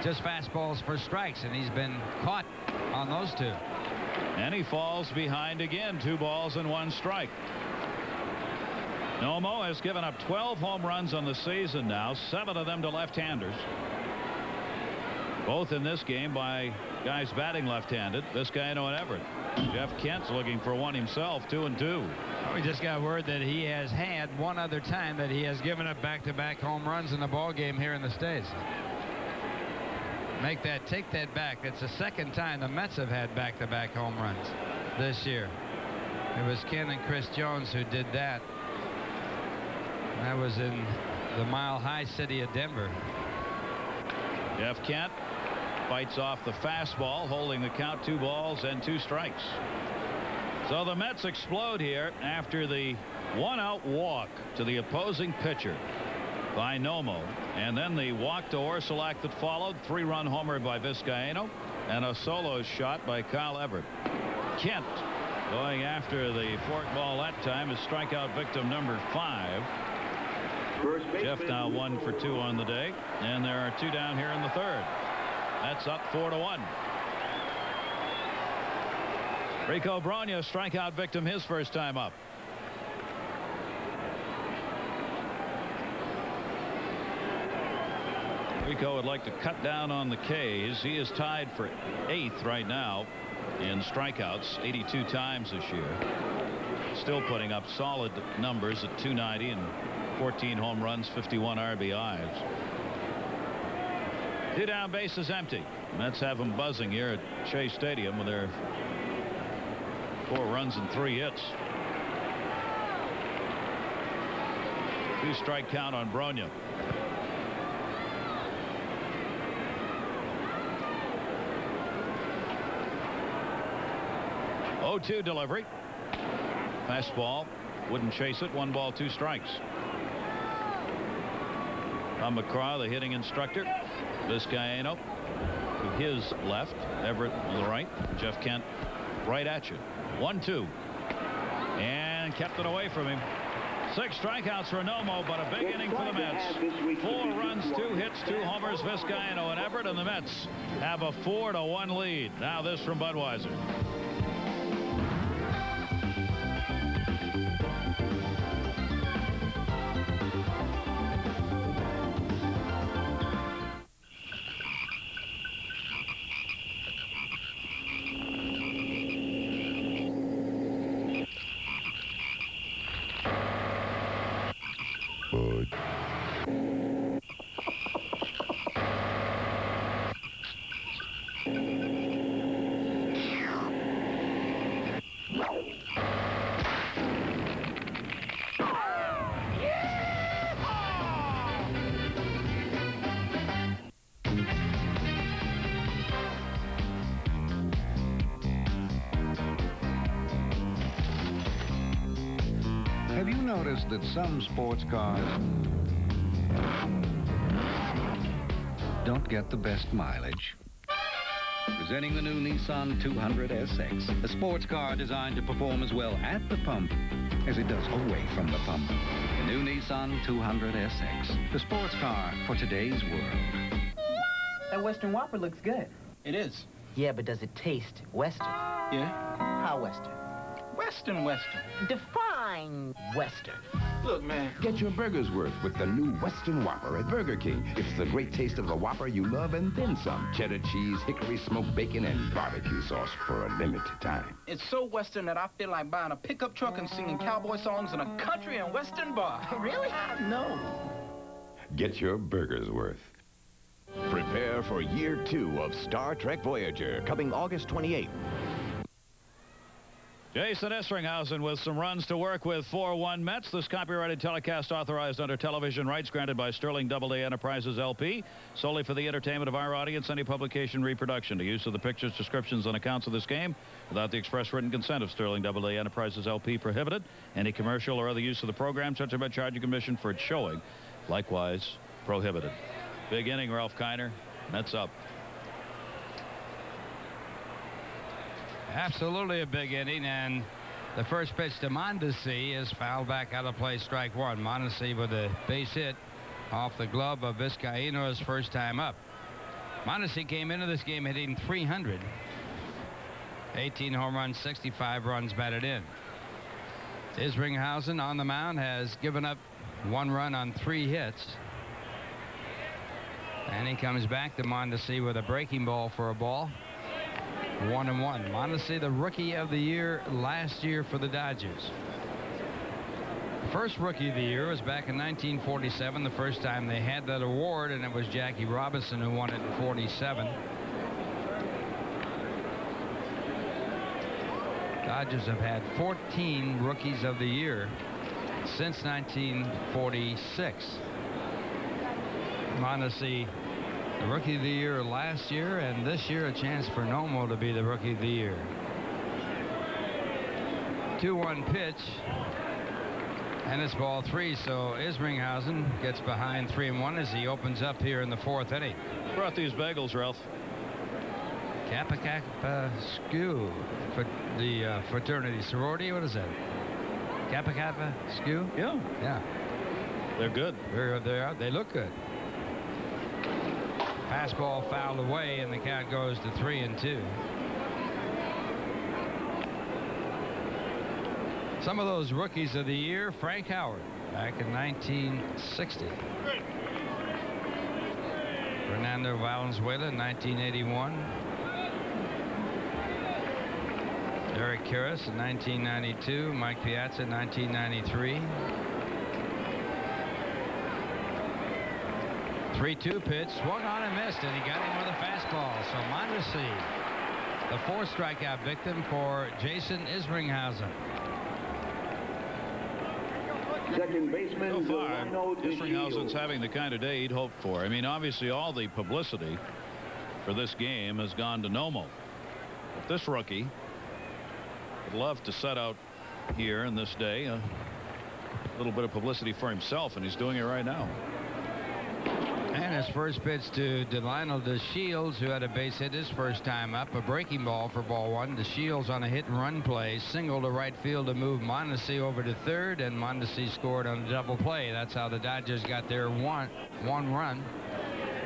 just fastballs for strikes, and he's been caught on those 2. And he falls behind again, 2 balls and 1 strike. Nomo has given up 12 home runs on the season now, 7 of them to left-handers. Both in this game by guys batting left-handed, Vizcaino and Everett. Jeff Kent's looking for one himself, 2-2. We just got word that he has had one other time that he has given up back-to-back home runs in the ball game here in the States. Take that back. It's the second time the Mets have had back-to-back home runs this year. It was Ken and Chris Jones who did that. That was in the mile-high city of Denver. Jeff Kent fights off the fastball, holding the count, 2 balls and 2 strikes. So the Mets explode here after the 1-out walk to the opposing pitcher by Nomo, and then the walk to Orsulak that followed, 3-run homer by Vizcaino, and a solo shot by Kyle Everett. Kent going after the forkball that time is strikeout victim number 5. Jeff now 1 for 2 on the day, and there are 2 down here in the 3rd. That's up 4-1. Rico Brogna, strikeout victim, his first time up. Rico would like to cut down on the K's. He is tied for 8th right now in strikeouts, 82 times this year. Still putting up solid numbers at 290 and 14 home runs, 51 RBIs. 2 down, bases empty. Mets have them buzzing here at Shea Stadium with their 4 runs and 3 hits. 2-strike count on Brogna. Oh, 2 delivery. Fastball. Wouldn't chase it. 1 ball, 2 strikes. Tom McCraw, the hitting instructor. Vizcaino to his left. Everett to the right. Jeff Kent right at you. 1-2. And kept it away from him. 6 strikeouts for Nomo, but a big inning for the Mets. 4 runs, 2 hits, 2 homers. Vizcaino and Everett, and the Mets have a 4-1 lead. Now this from Budweiser. Have you noticed that some sports cars don't get the best mileage? Presenting the new Nissan 200 SX, a sports car designed to perform as well at the pump as it does away from the pump. The new Nissan 200 SX, the sports car for today's world. That Western Whopper looks good. It is. Yeah, but does it taste Western? Yeah? How Western? Western. Define Western. Look, man. Get your burger's worth with the new Western Whopper at Burger King. It's the great taste of the Whopper you love and then some. Cheddar cheese, hickory smoked bacon, and barbecue sauce for a limited time. It's so Western that I feel like buying a pickup truck and singing cowboy songs in a country and Western bar. Really? No. Get your burger's worth. Prepare for year 2 of Star Trek Voyager, coming August 28th. Jason Isringhausen with some runs to work with 4-1 Mets. This copyrighted telecast authorized under television rights granted by Sterling Doubleday Enterprises LP, solely for the entertainment of our audience. Any publication, reproduction, the use of the pictures, descriptions, and accounts of this game without the express written consent of Sterling Doubleday Enterprises LP prohibited. Any commercial or other use of the program, such as by charging commission for its showing, likewise prohibited. Big inning, Ralph Kiner. Mets up. Absolutely a big inning, and the first pitch to Mondesi is fouled back out of play, strike one. Mondesi with a base hit off the glove of Vizcaíno his first time up. Mondesi came into this game hitting .300. 18 home runs, 65 runs batted in. Isringhausen on the mound has given up 1 run on 3 hits. And he comes back to Mondesi with a breaking ball for a ball. 1-1. Mondesi, the rookie of the year last year for the Dodgers. The first rookie of the year was back in 1947, the first time they had that award, and it was Jackie Robinson who won it in 47. Dodgers have had 14 rookies of the year since 1946. Mondesi, the rookie of the year last year, and this year a chance for Nomo to be the rookie of the year. 2-1 pitch, and it's ball 3, so Isringhausen gets behind 3-1 as he opens up here in the 4th inning. Brought these bagels, Ralph. Kappa Kappa Skew for the fraternity sorority. What is that? Kappa Kappa Skew? Yeah. They're good. They look good. Fastball fouled away, and the count goes to 3-2. Some of those rookies of the year, Frank Howard, back in 1960. Fernando Valenzuela, 1981. Derek Karras in 1992. Mike Piazza, 1993. 3-2 pitch, swung on and missed, and he got him with a fastball. So Mondesi, the 4th strikeout victim for Jason Isringhausen. Second baseman, so far, Isringhausen's having the kind of day he'd hoped for. I mean, obviously, all the publicity for this game has gone to Nomo. But this rookie would love to set out here in this day a little bit of publicity for himself, and he's doing it right now. And his first pitch to Delino DeShields, who had a base hit his first time up. A breaking ball for ball 1. DeShields on a hit-and-run play. Single to right field to move Mondesi over to third, and Mondesi scored on a double play. That's how the Dodgers got their one run.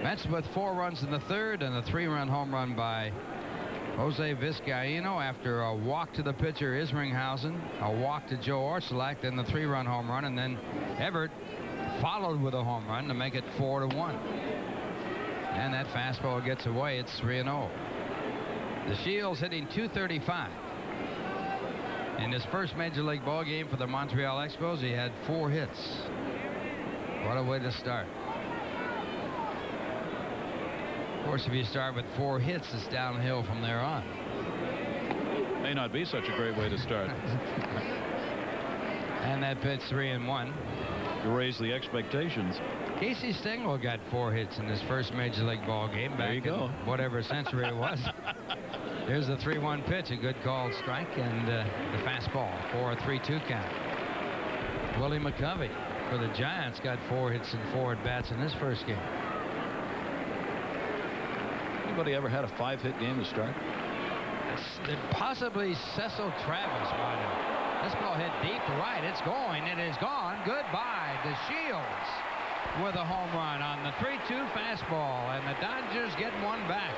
Mets with 4 runs in the 3rd, and a 3-run home run by Jose Vizcaíno after a walk to the pitcher Isringhausen, a walk to Joe Orsulak, then the 3-run home run, and then Everett followed with a home run to make it 4-1. And that fastball gets away. It's 3-0. DeShields hitting .235. In his first major league ball game for the Montreal Expos, he had 4 hits. What a way to start. Of course, if you start with 4 hits, it's downhill from there on. May not be such a great way to start. And that pitch 3-1. You raise the expectations. Casey Stengel got 4 hits in his first major league ball game back in whatever century it was. Here's the 3-1 pitch, a good called strike, and the fastball for a 3-2 count. Willie McCovey for the Giants got 4 hits and 4 at-bats in his first game. Anybody ever had a 5-hit game to start? Possibly Cecil Travis might have. This ball hit deep to right. It's going. It is gone. Goodbye. The Shields with a home run on the 3-2 fastball, and the Dodgers get one back.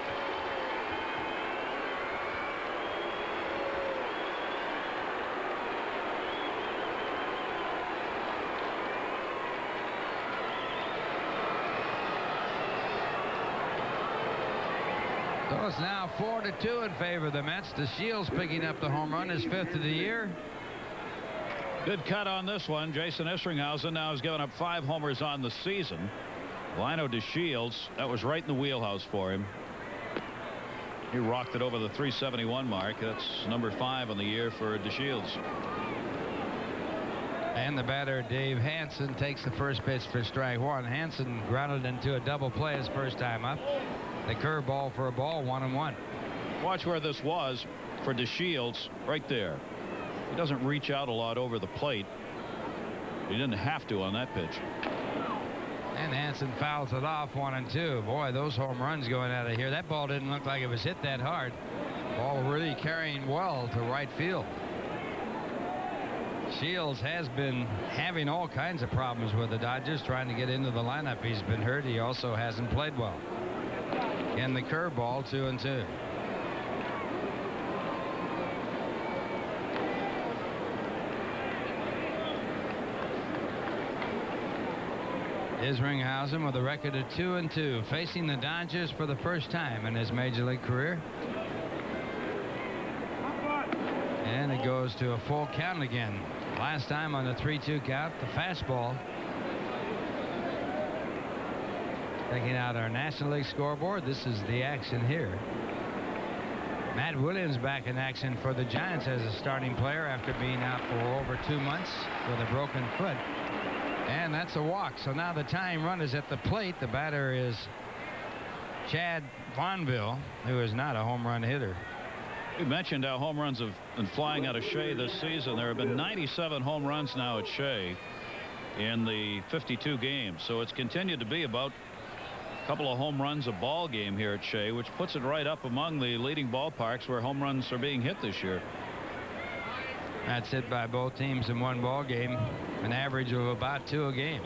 So it's now 4-2 in favor of the Mets. The Shields picking up the home run, his 5th of the year. Good cut on this one. Jason Isringhausen now has given up 5 homers on the season. Lino DeShields, that was right in the wheelhouse for him. He rocked it over the 371 mark. That's number 5 on the year for DeShields. And the batter, Dave Hansen, takes the first pitch for strike 1. Hansen grounded into a double play his first time up. The curveball for a ball, 1-1. Watch where this was for DeShields, right there. He doesn't reach out a lot over the plate. He didn't have to on that pitch. And Hansen fouls it off, 1-2. Boy, those home runs going out of here. That ball didn't look like it was hit that hard. Ball really carrying well to right field. Shields has been having all kinds of problems with the Dodgers trying to get into the lineup. He's been hurt. He also hasn't played well. And the curveball, 2-2. Isringhausen with a record of 2-2, facing the Dodgers for the first time in his major league career. And it goes to a full count again. Last time on the 3-2 count, the fastball. Checking out our National League scoreboard, this is the action here. Matt Williams back in action for the Giants as a starting player after being out for over 2 months with a broken foot. And that's a walk. So now the tying run is at the plate. The batter is Chad Vonville, who is not a home run hitter. We mentioned how home runs have been flying out of Shea this season. There have been 97 home runs now at Shea in the 52 games. So it's continued to be about a couple of home runs a ball game here at Shea, which puts it right up among the leading ballparks where home runs are being hit this year. That's hit by both teams in one ball game, an average of about 2 a game.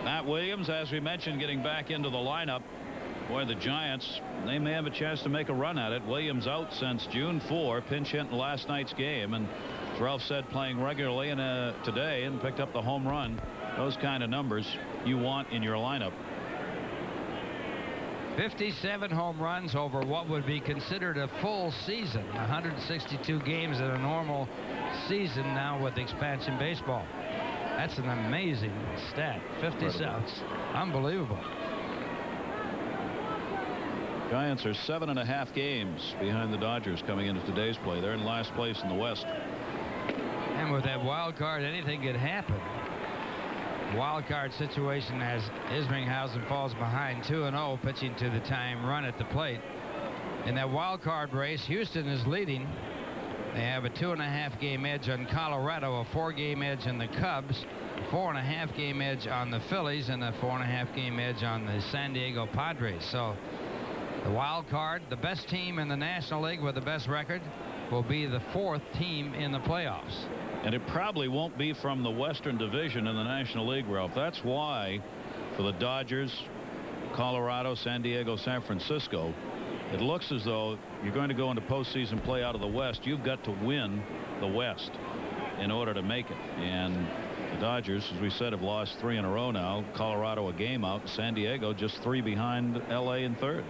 Matt Williams, as we mentioned, getting back into the lineup. Boy, the Giants, they may have a chance to make a run at it. Williams out since June 4, pinch hit in last night's game, and as Ralph said, playing regularly today and picked up the home run. Those kind of numbers you want in your lineup. 57 home runs over what would be considered a full season. 162 games in a normal season now with expansion baseball. That's an amazing stat. 57. Unbelievable. Giants are 7.5 games behind the Dodgers coming into today's play. They're in last place in the West. And with that wild card, anything could happen. Wild card situation as Isringhausen falls behind 2-0, pitching to the tying run at the plate. In that wild card race, Houston is leading. They have a 2.5 game edge on Colorado, a 4 game edge on the Cubs, a 4.5 game edge on the Phillies, and a 4.5 game edge on the San Diego Padres. So the wild card, the best team in the National League with the best record, will be the 4th team in the playoffs. And it probably won't be from the Western Division in the National League, Ralph. That's why for the Dodgers, Colorado, San Diego, San Francisco, it looks as though you're going to go into postseason play out of the West. You've got to win the West in order to make it. And the Dodgers, as we said, have lost 3 in a row now. Colorado a game out. San Diego just 3 behind L.A. in 3rd.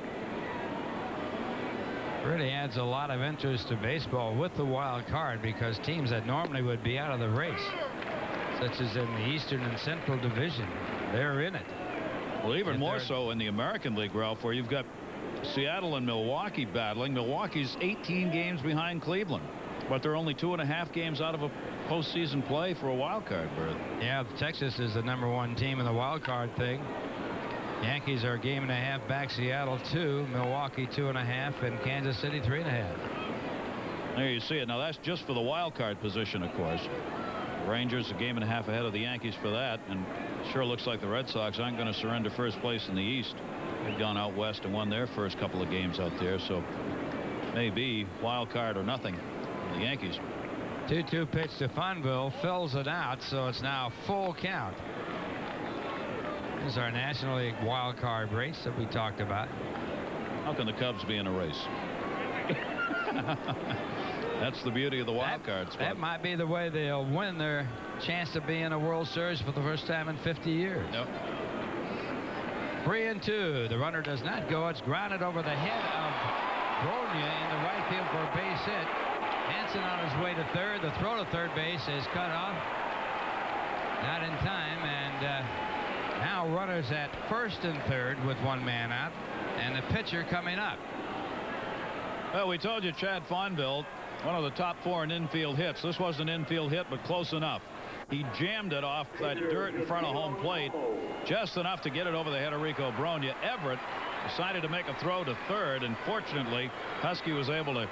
Really adds a lot of interest to baseball with the wild card because teams that normally would be out of the race such as in the Eastern and Central Division. They're in it. Well, even more so in the American League, Ralph, where you've got Seattle and Milwaukee battling. Milwaukee's 18 games behind Cleveland, but they're only 2.5 games out of a postseason play for a wild card berth. Yeah, Texas is the #1 team in the wild card thing. Yankees are a game and a half back. Seattle 2, Milwaukee 2.5, and Kansas City 3.5. There you see it. Now that's just for the wild card position, of course. The Rangers a game and a half ahead of the Yankees for that, and sure looks like the Red Sox aren't going to surrender first place in the East. They've gone out west and won their first couple of games out there, so maybe wild card or nothing for the Yankees. 2-2 pitch to Fonville, fills it out, so it's now full count. This is our National League wild card race that we talked about. How can the Cubs be in a race? That's the beauty of the wild card spot. That might be the way they'll win their chance to be in a World Series for the first time in 50 years. Yep. 3-2. The runner does not go. It's grounded over the head of Bronya in the right field for a base hit. Hansen on his way to third. The throw to third base is cut off. Not in time, and now runners at first and third with one man out, and the pitcher coming up. Well, we told you Chad Fonville, one of the top 4 in infield hits. This wasn't an infield hit, but close enough. He jammed it off that dirt in front of home plate, just enough to get it over the head of Rico Bronya. Everett decided to make a throw to third, and fortunately, Husky was able to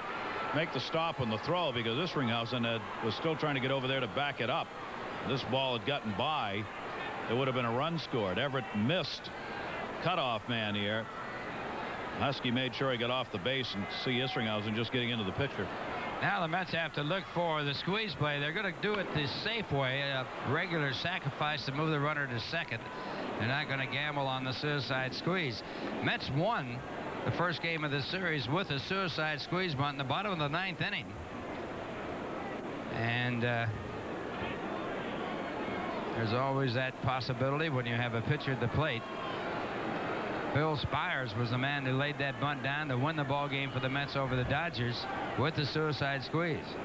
make the stop on the throw because Isringhausen was still trying to get over there to back it up. This ball had gotten by. It would have been a run scored. Everett missed cutoff man here. Husky made sure he got off the base, and see Isringhausen just getting into the pitcher. Now the Mets have to look for the squeeze play. They're going to do it the safe way, a regular sacrifice to move the runner to second. They're not going to gamble on the suicide squeeze. Mets won the first game of the series with a suicide squeeze bunt in the bottom of the 9th inning. And there's always that possibility when you have a pitcher at the plate. Bill Spires was the man who laid that bunt down to win the ball game for the Mets over the Dodgers with the suicide squeeze.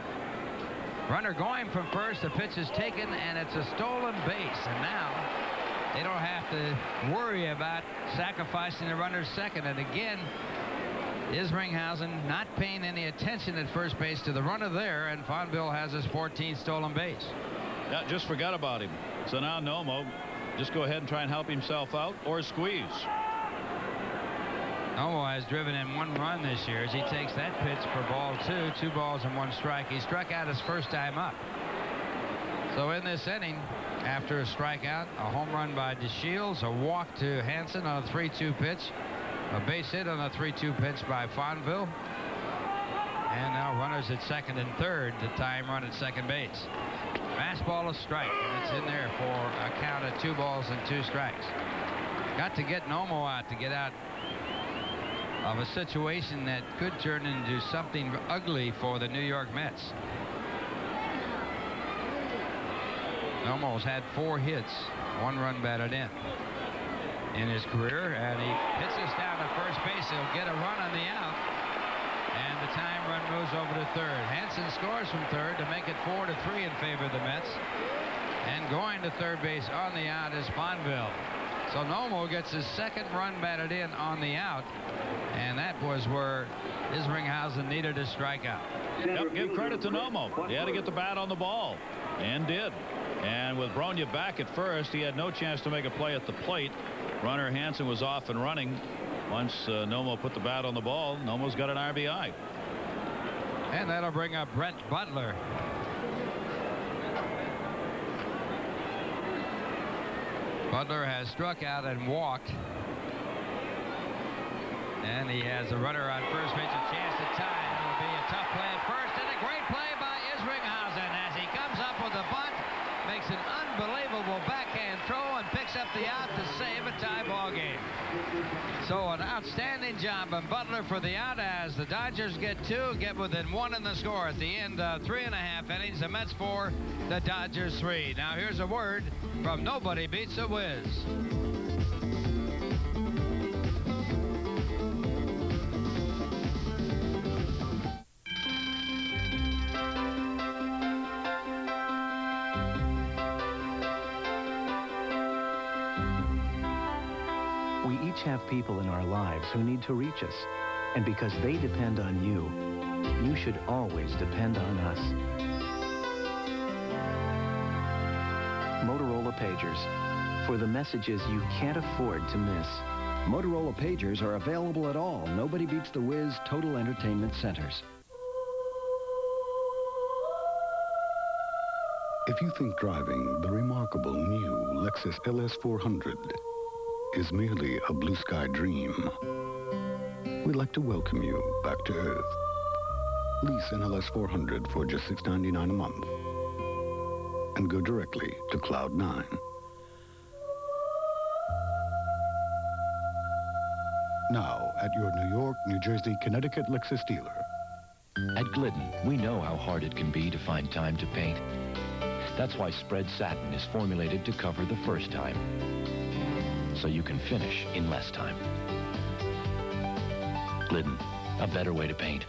Runner going from first, the pitch is taken, and it's a stolen base. And now they don't have to worry about sacrificing the runner second. And again, Isringhausen not paying any attention at first base to the runner there, and Fonville has his 14th stolen base. Yeah, just forgot about him. So now Nomo just go ahead and try and help himself out or squeeze. Nomo has driven in 1 run this year as he takes that pitch for ball 2. 2 balls and 1 strike. He struck out his first time up. So in this inning, after a strikeout, a home run by DeShields, a walk to Hansen on a 3-2 pitch, a base hit on a 3-2 pitch by Fonville, and now runners at second and third to tie him run at second base. Fastball, a strike, and it's in there for a count of 2 balls and 2 strikes. Got to get Nomo out to get out of a situation that could turn into something ugly for the New York Mets. Nomo's had 4 hits, 1 run batted in his career, and he hits this down to first base. He'll get a run on the out, and the time run moves over to third. Hansen scores from third to make it 4-3 in favor of the Mets, and going to third base on the out is Fonville. So Nomo gets his 2nd run batted in on the out, and that was where Isringhausen needed a strikeout. Yep, give credit to Nomo. He had to get the bat on the ball, and did. And with Bronya back at first, he had no chance to make a play at the plate. Runner Hansen was off and running. Once Nomo put the bat on the ball, Nomo's got an RBI. And that'll bring up Brett Butler. Butler has struck out and walked. And he has a runner on first base, a chance to tie. It'll be a tough play at first, and a great play by Isringhausen as he comes up with a bunt, makes an unbelievable backhand throw, and picks up the out to save a tie ball game. So an outstanding job by Butler for the out as the Dodgers get 2, get within 1 in the score at the end of 3.5 innings. The Mets 4, the Dodgers 3. Now here's a word from Nobody Beats a Whiz. each have people in our lives who need to reach us. And because they depend on you, you should always depend on us. Motorola Pagers, for the messages you can't afford to miss. Motorola Pagers are available at all Nobody Beats the Wiz Total Entertainment Centers. If you think driving the remarkable new Lexus LS400 is merely a blue sky dream, we'd like to welcome you back to Earth. Lease an LS400 for just $6.99 a month and go directly to Cloud 9. Now at your New York, New Jersey, Connecticut Lexus dealer. At Glidden, we know how hard it can be to find time to paint. That's why spread satin is formulated to cover the first time, so you can finish in less time. Glidden, a better way to paint.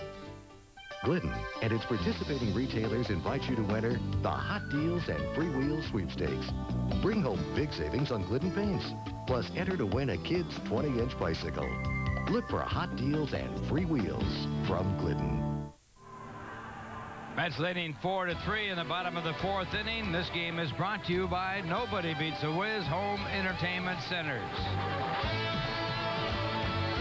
Glidden and its participating retailers invite you to enter the Hot Deals and Free Wheels Sweepstakes. Bring home big savings on Glidden paints, plus enter to win a kid's 20-inch bicycle. Look for Hot Deals and Free Wheels from Glidden. Mets leading 4-3 in the bottom of the fourth inning. This game is brought to you by Nobody Beats the Wiz Home Entertainment Centers.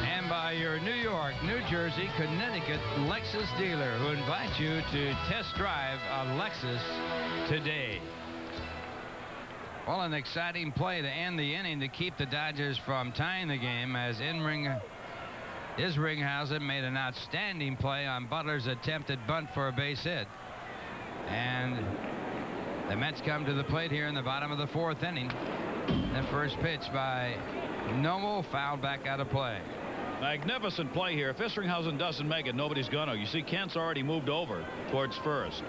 And by your New York, New Jersey, Connecticut Lexus dealer who invites you to test drive a Lexus today. Well, an exciting play to end the inning to keep the Dodgers from tying the game as Isringhausen made an outstanding play on Butler's attempted bunt for a base hit. And the Mets come to the plate here in the bottom of the fourth inning. The first pitch by NOMO fouled back out of play. Magnificent play here. If Isringhausen doesn't make it, nobody's gonna. You see, Kent's already moved over towards first.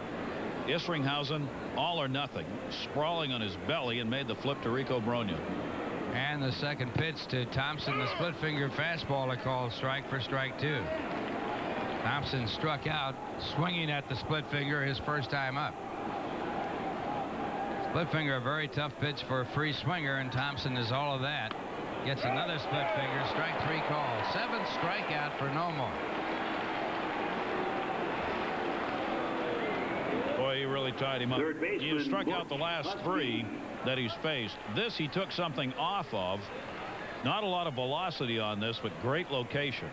Isringhausen, all or nothing, sprawling on his belly and made the flip to Rico Brogna. And the second pitch to Thompson, the split finger fastball, are called strike for strike two. Thompson struck out swinging at the split finger his first time up. Split finger, a very tough pitch for a free swinger, and Thompson is all of that. Gets another split finger, strike three call. Seventh strikeout for NOMO. Boy, he really tied him up. He struck out the last three that he's faced. This he took something off of. Not a lot of velocity on this, but great location.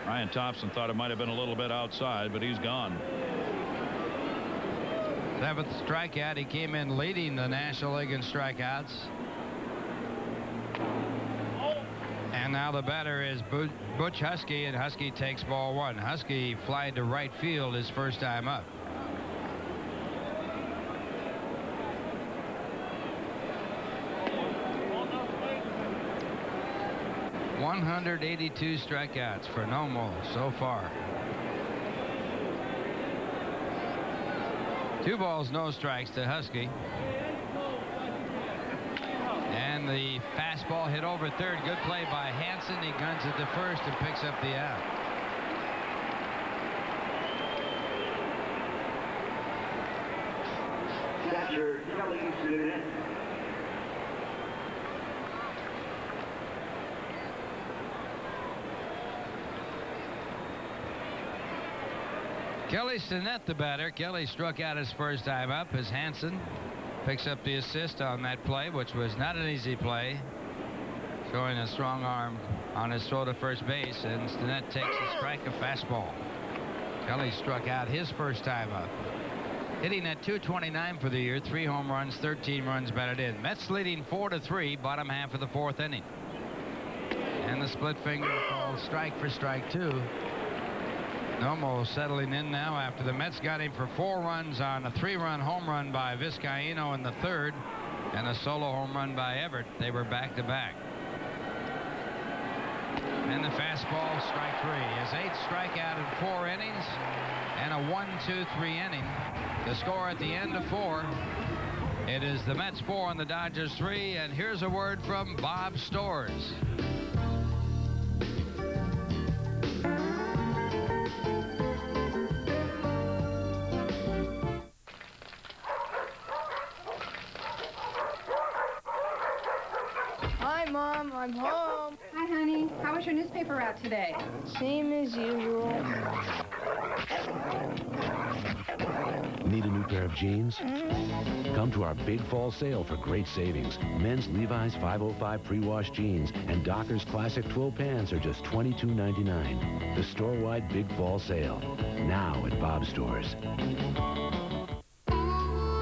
Ryan Thompson thought it might have been a little bit outside, but he's gone. Seventh strikeout. He came in leading the National League in strikeouts. And now the batter is Butch Husky, and Husky takes ball one. Husky flied to right field his first time up. 182 strikeouts for NOMO so far. 2 balls, no strikes to Husky. And the fastball hit over third. Good play by Hansen. He guns it to first and picks up the out. Catcher Kelly's in it. Kelly Stinnett, the batter. Kelly struck out his first time up as Hansen picks up the assist on that play, which was not an easy play, showing a strong arm on his throw to first base, and Stinnett takes a strike, a fastball. Kelly struck out his first time up, hitting at .229 for the year, 3 home runs, 13 runs batted in. Mets leading 4-3, bottom half of the fourth inning. And the split finger called strike for strike two. NOMO settling in now after the Mets got him for 4 runs on a 3-run home run by Vizcaíno in the third and a solo home run by Everett. They were back to back. And the fastball, strike 3. His 8th strikeout in 4 innings and a 1-2-3 inning. The score at the end of 4. It is the Mets 4 and the Dodgers 3. And here's a word from Bob Storrs. Hi, Mom. I'm home. Hi, was your newspaper route today? Same as usual. Need a new pair of jeans? Come to our big fall sale for great savings. Men's Levi's 505 pre-wash jeans and Dockers Classic twill pants are just $22.99. The store-wide big fall sale. Now at Bob's stores.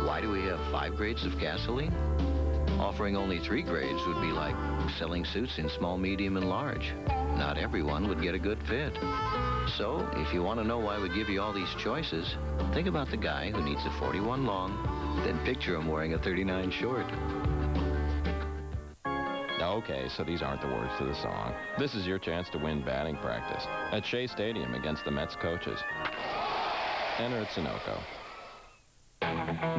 Why do we have 5 grades of gasoline? Offering only 3 grades would be like selling suits in small, medium, and large. Not everyone would get a good fit. So, if you want to know why we give you all these choices, think about the guy who needs a 41 long, then picture him wearing a 39 short. Okay, so these aren't the words to the song. This is your chance to win batting practice at Shea Stadium against the Mets coaches. Enter at Sunoco.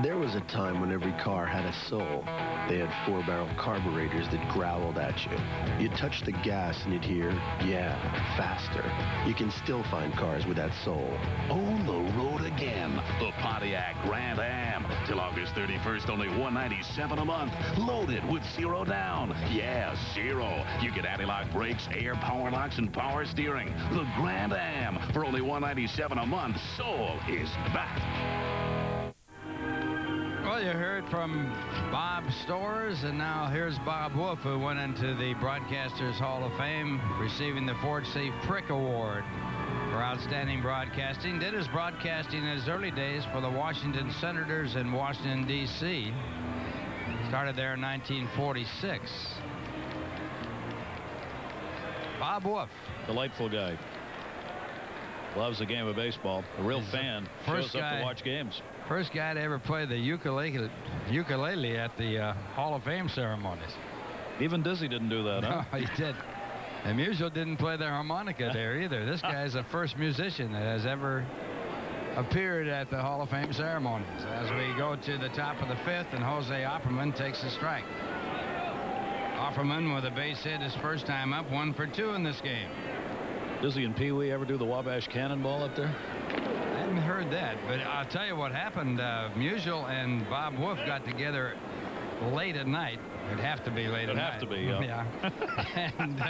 There was a time when every car had a soul. They had 4-barrel carburetors that growled at you. You'd touch the gas and you'd hear, yeah, faster. You can still find cars with that soul. On the road again, the Pontiac Grand Am. Till August 31st, only $197 a month. Loaded with 0 down. Yeah, 0. You get anti-lock brakes, air power locks, and power steering. The Grand Am for only $197 a month. Soul is back. Well, you heard from Bob Stores, and now here's Bob Wolf, who went into the Broadcasters Hall of Fame, receiving the Ford C. Frick Award for outstanding broadcasting. Did his broadcasting in his early days for the Washington Senators in Washington, D.C. Started there in 1946. Bob Wolf. Delightful guy. Loves the game of baseball. A real fan. Shows up to watch games. First guy to ever play the ukulele at the Hall of Fame ceremonies. Even Dizzy didn't do that, huh? No, he did. And Musial didn't play the harmonica there either. This guy's the first musician that has ever appeared at the Hall of Fame ceremonies. As we go to the top of the 5th, and Jose Offerman takes a strike. Offerman with a base hit his first time up, 1 for 2 in this game. Dizzy and Pee Wee ever do the Wabash Cannonball up there? I haven't heard that, but I'll tell you what happened. Musial and Bob Wolf got together late at night. It'd have to be late at night. It'd have to be, yeah. And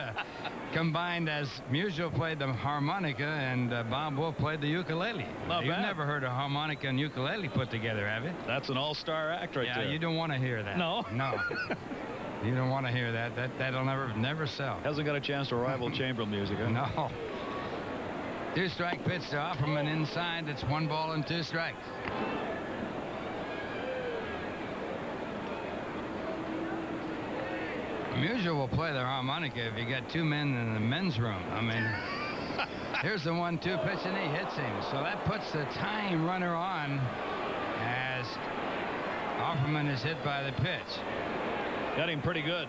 combined as Musial played the harmonica and Bob Wolf played the ukulele. Not You've bad. never heard a harmonica and ukulele put together, have you? That's an all-star act right there. Yeah, you don't want to hear that. No. No. You don't want to hear that. That'll never sell. Hasn't got a chance to rival chamber music, huh? No. 2-strike pitch to Offerman inside. It's 1 ball and 2 strikes. Musial will play the harmonica if you got 2 men in the men's room. I mean, here's the 1-2 pitch, and he hits him. So that puts the tying runner on as Offerman is hit by the pitch. Got him pretty good.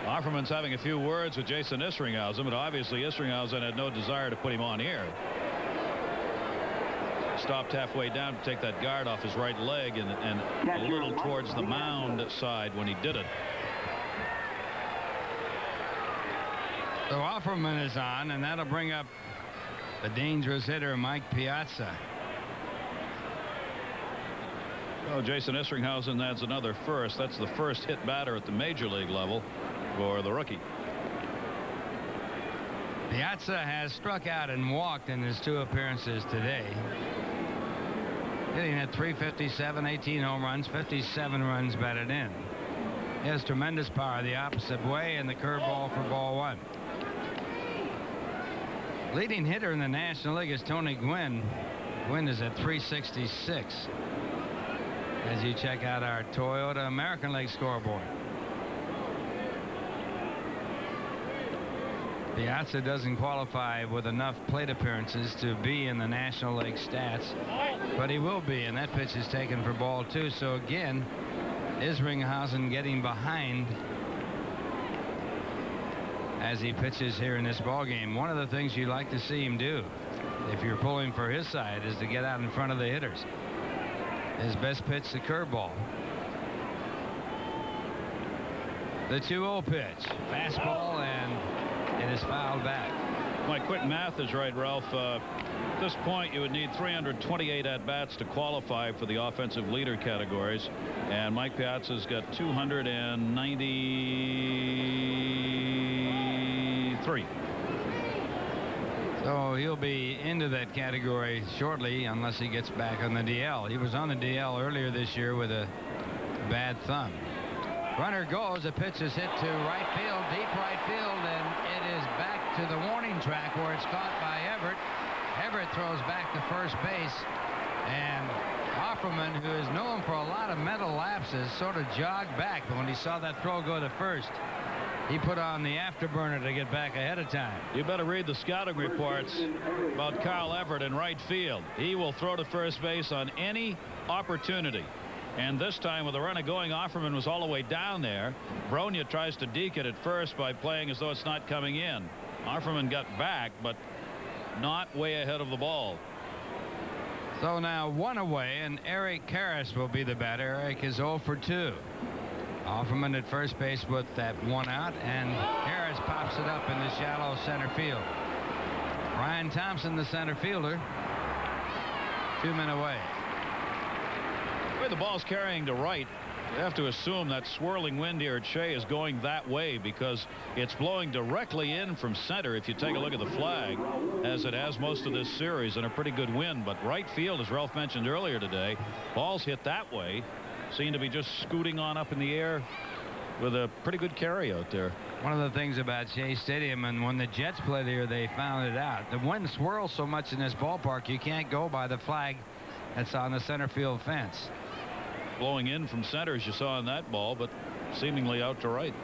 Offerman's having a few words with Jason Isringhausen, but obviously Isringhausen had no desire to put him on here. Stopped halfway down to take that guard off his right leg and a little towards the mound side when he did it. So Offerman is on, and that'll bring up the dangerous hitter, Mike Piazza. Oh, Jason Isringhausen adds another first. That's the first hit batter at the major league level for the rookie. Piazza has struck out and walked in his 2 appearances today. Hitting at .357, 18 home runs, 57 runs batted in. He has tremendous power the opposite way, and the curveball for ball 1. Leading hitter in the National League is Tony Gwynn. Gwynn is at .366. As you check out our Toyota American League scoreboard. Piazza doesn't qualify with enough plate appearances to be in the National League stats, but he will be, and that pitch is taken for ball 2. So again, Isringhausen getting behind as he pitches here in this ball game. One of the things you like to see him do, if you're pulling for his side, is to get out in front of the hitters. His best pitch, the curveball. The 2-0 pitch. Fastball, and it is fouled back. My quick math is right, Ralph. At this point, you would need 328 at-bats to qualify for the offensive leader categories. And Mike Piazza's got 293 3. So he'll be into that category shortly unless he gets back on the DL. He was on the DL earlier this year with a bad thumb. Runner goes. The pitch is hit to right field, deep right field, and it is back to the warning track where it's caught by Everett. Everett throws back to first base, and Offerman, who is known for a lot of mental lapses, sort of jogged back. But when he saw that throw go to first, he put on the afterburner to get back ahead of time. You better read the scouting reports about Carl Everett in right field. He will throw to first base on any opportunity. And this time, with the runner going, Offerman was all the way down there. Bronya tries to deke it at first by playing as though it's not coming in. Offerman got back, but not way ahead of the ball. So now 1 away, and Eric Karras will be the batter. Eric is 0 for 2. Offerman at first base with that 1 out, and Harris pops it up in the shallow center field. Ryan Thompson, the center fielder, 2 men away. The way the ball's carrying to right, you have to assume that swirling wind here at Shea is going that way because it's blowing directly in from center. If you take a look at the flag, as it has most of this series, and a pretty good wind. But right field, as Ralph mentioned earlier today, balls hit that way seem to be just scooting on up in the air with a pretty good carry out there. One of the things about Shea Stadium, and when the Jets played here, they found it out. The wind swirls so much in this ballpark, you can't go by the flag that's on the center field fence. Blowing in from center, as you saw in that ball, but seemingly out to right.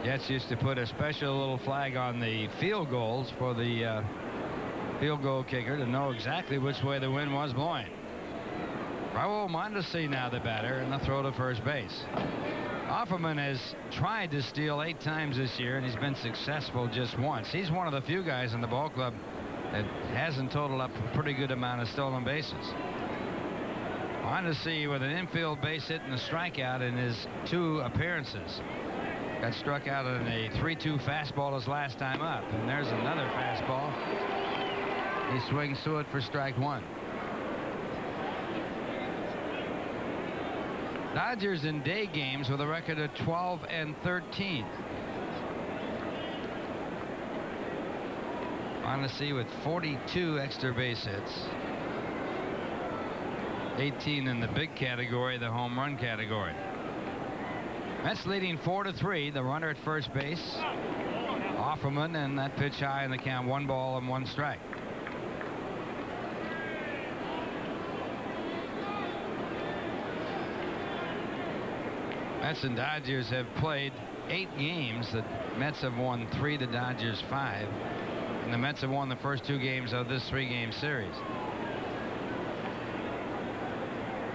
Jets used to put a special little flag on the field goals for the field goal kicker to know exactly which way the wind was blowing. Raul Mondesi now the batter, and the throw to first base. Offerman has tried to steal 8 times this year, and he's been successful just once. He's one of the few guys in the ball club that hasn't totaled up a pretty good amount of stolen bases. Mondesi with an infield base hit and a strikeout in his 2 appearances. Got struck out on a 3-2 fastball his last time up, and there's another fastball. He swings through it for strike 1. Dodgers in day games with a record of 12-13. Mondesi with 42 extra base hits. 18 in the big category, the home run category. Mets leading 4-3. The runner at first base, Offerman, and that pitch high in the count, 1 ball and 1 strike. Mets and Dodgers have played 8 games. The Mets have won 3, the Dodgers 5. And the Mets have won the first 2 games of this 3-game series.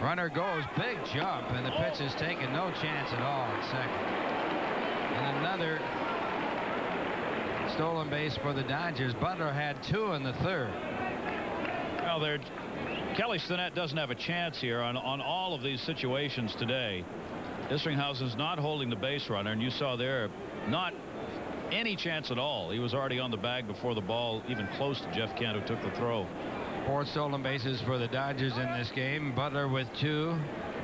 Runner goes, big jump, and the pitch is taken, no chance at all at second. And another stolen base for the Dodgers. Butler had 2 in the 3rd. Well, Kelly Stinnett doesn't have a chance here on all of these situations today. Isringhausen's not holding the base runner, and you saw there not any chance at all. He was already on the bag before the ball even close to Jeff Kent, who took the throw. 4 stolen bases for the Dodgers in this game. Butler with 2,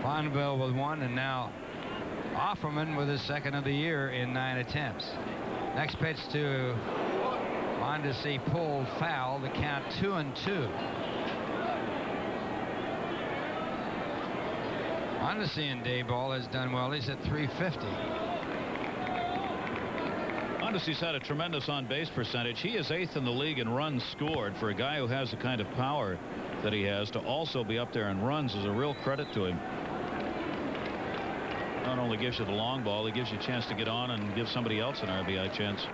Fonville with 1, and now Offerman with his 2nd of the year in 9 attempts. Next pitch to Mondesi, pulled foul. The count 2-2. Mondesi in day ball has done well. He's at 350. Mondesi's had a tremendous on-base percentage. He is 8th in the league in runs scored. For a guy who has the kind of power that he has, to also be up there in runs is a real credit to him. Not only gives you the long ball, he gives you a chance to get on and give somebody else an RBI chance.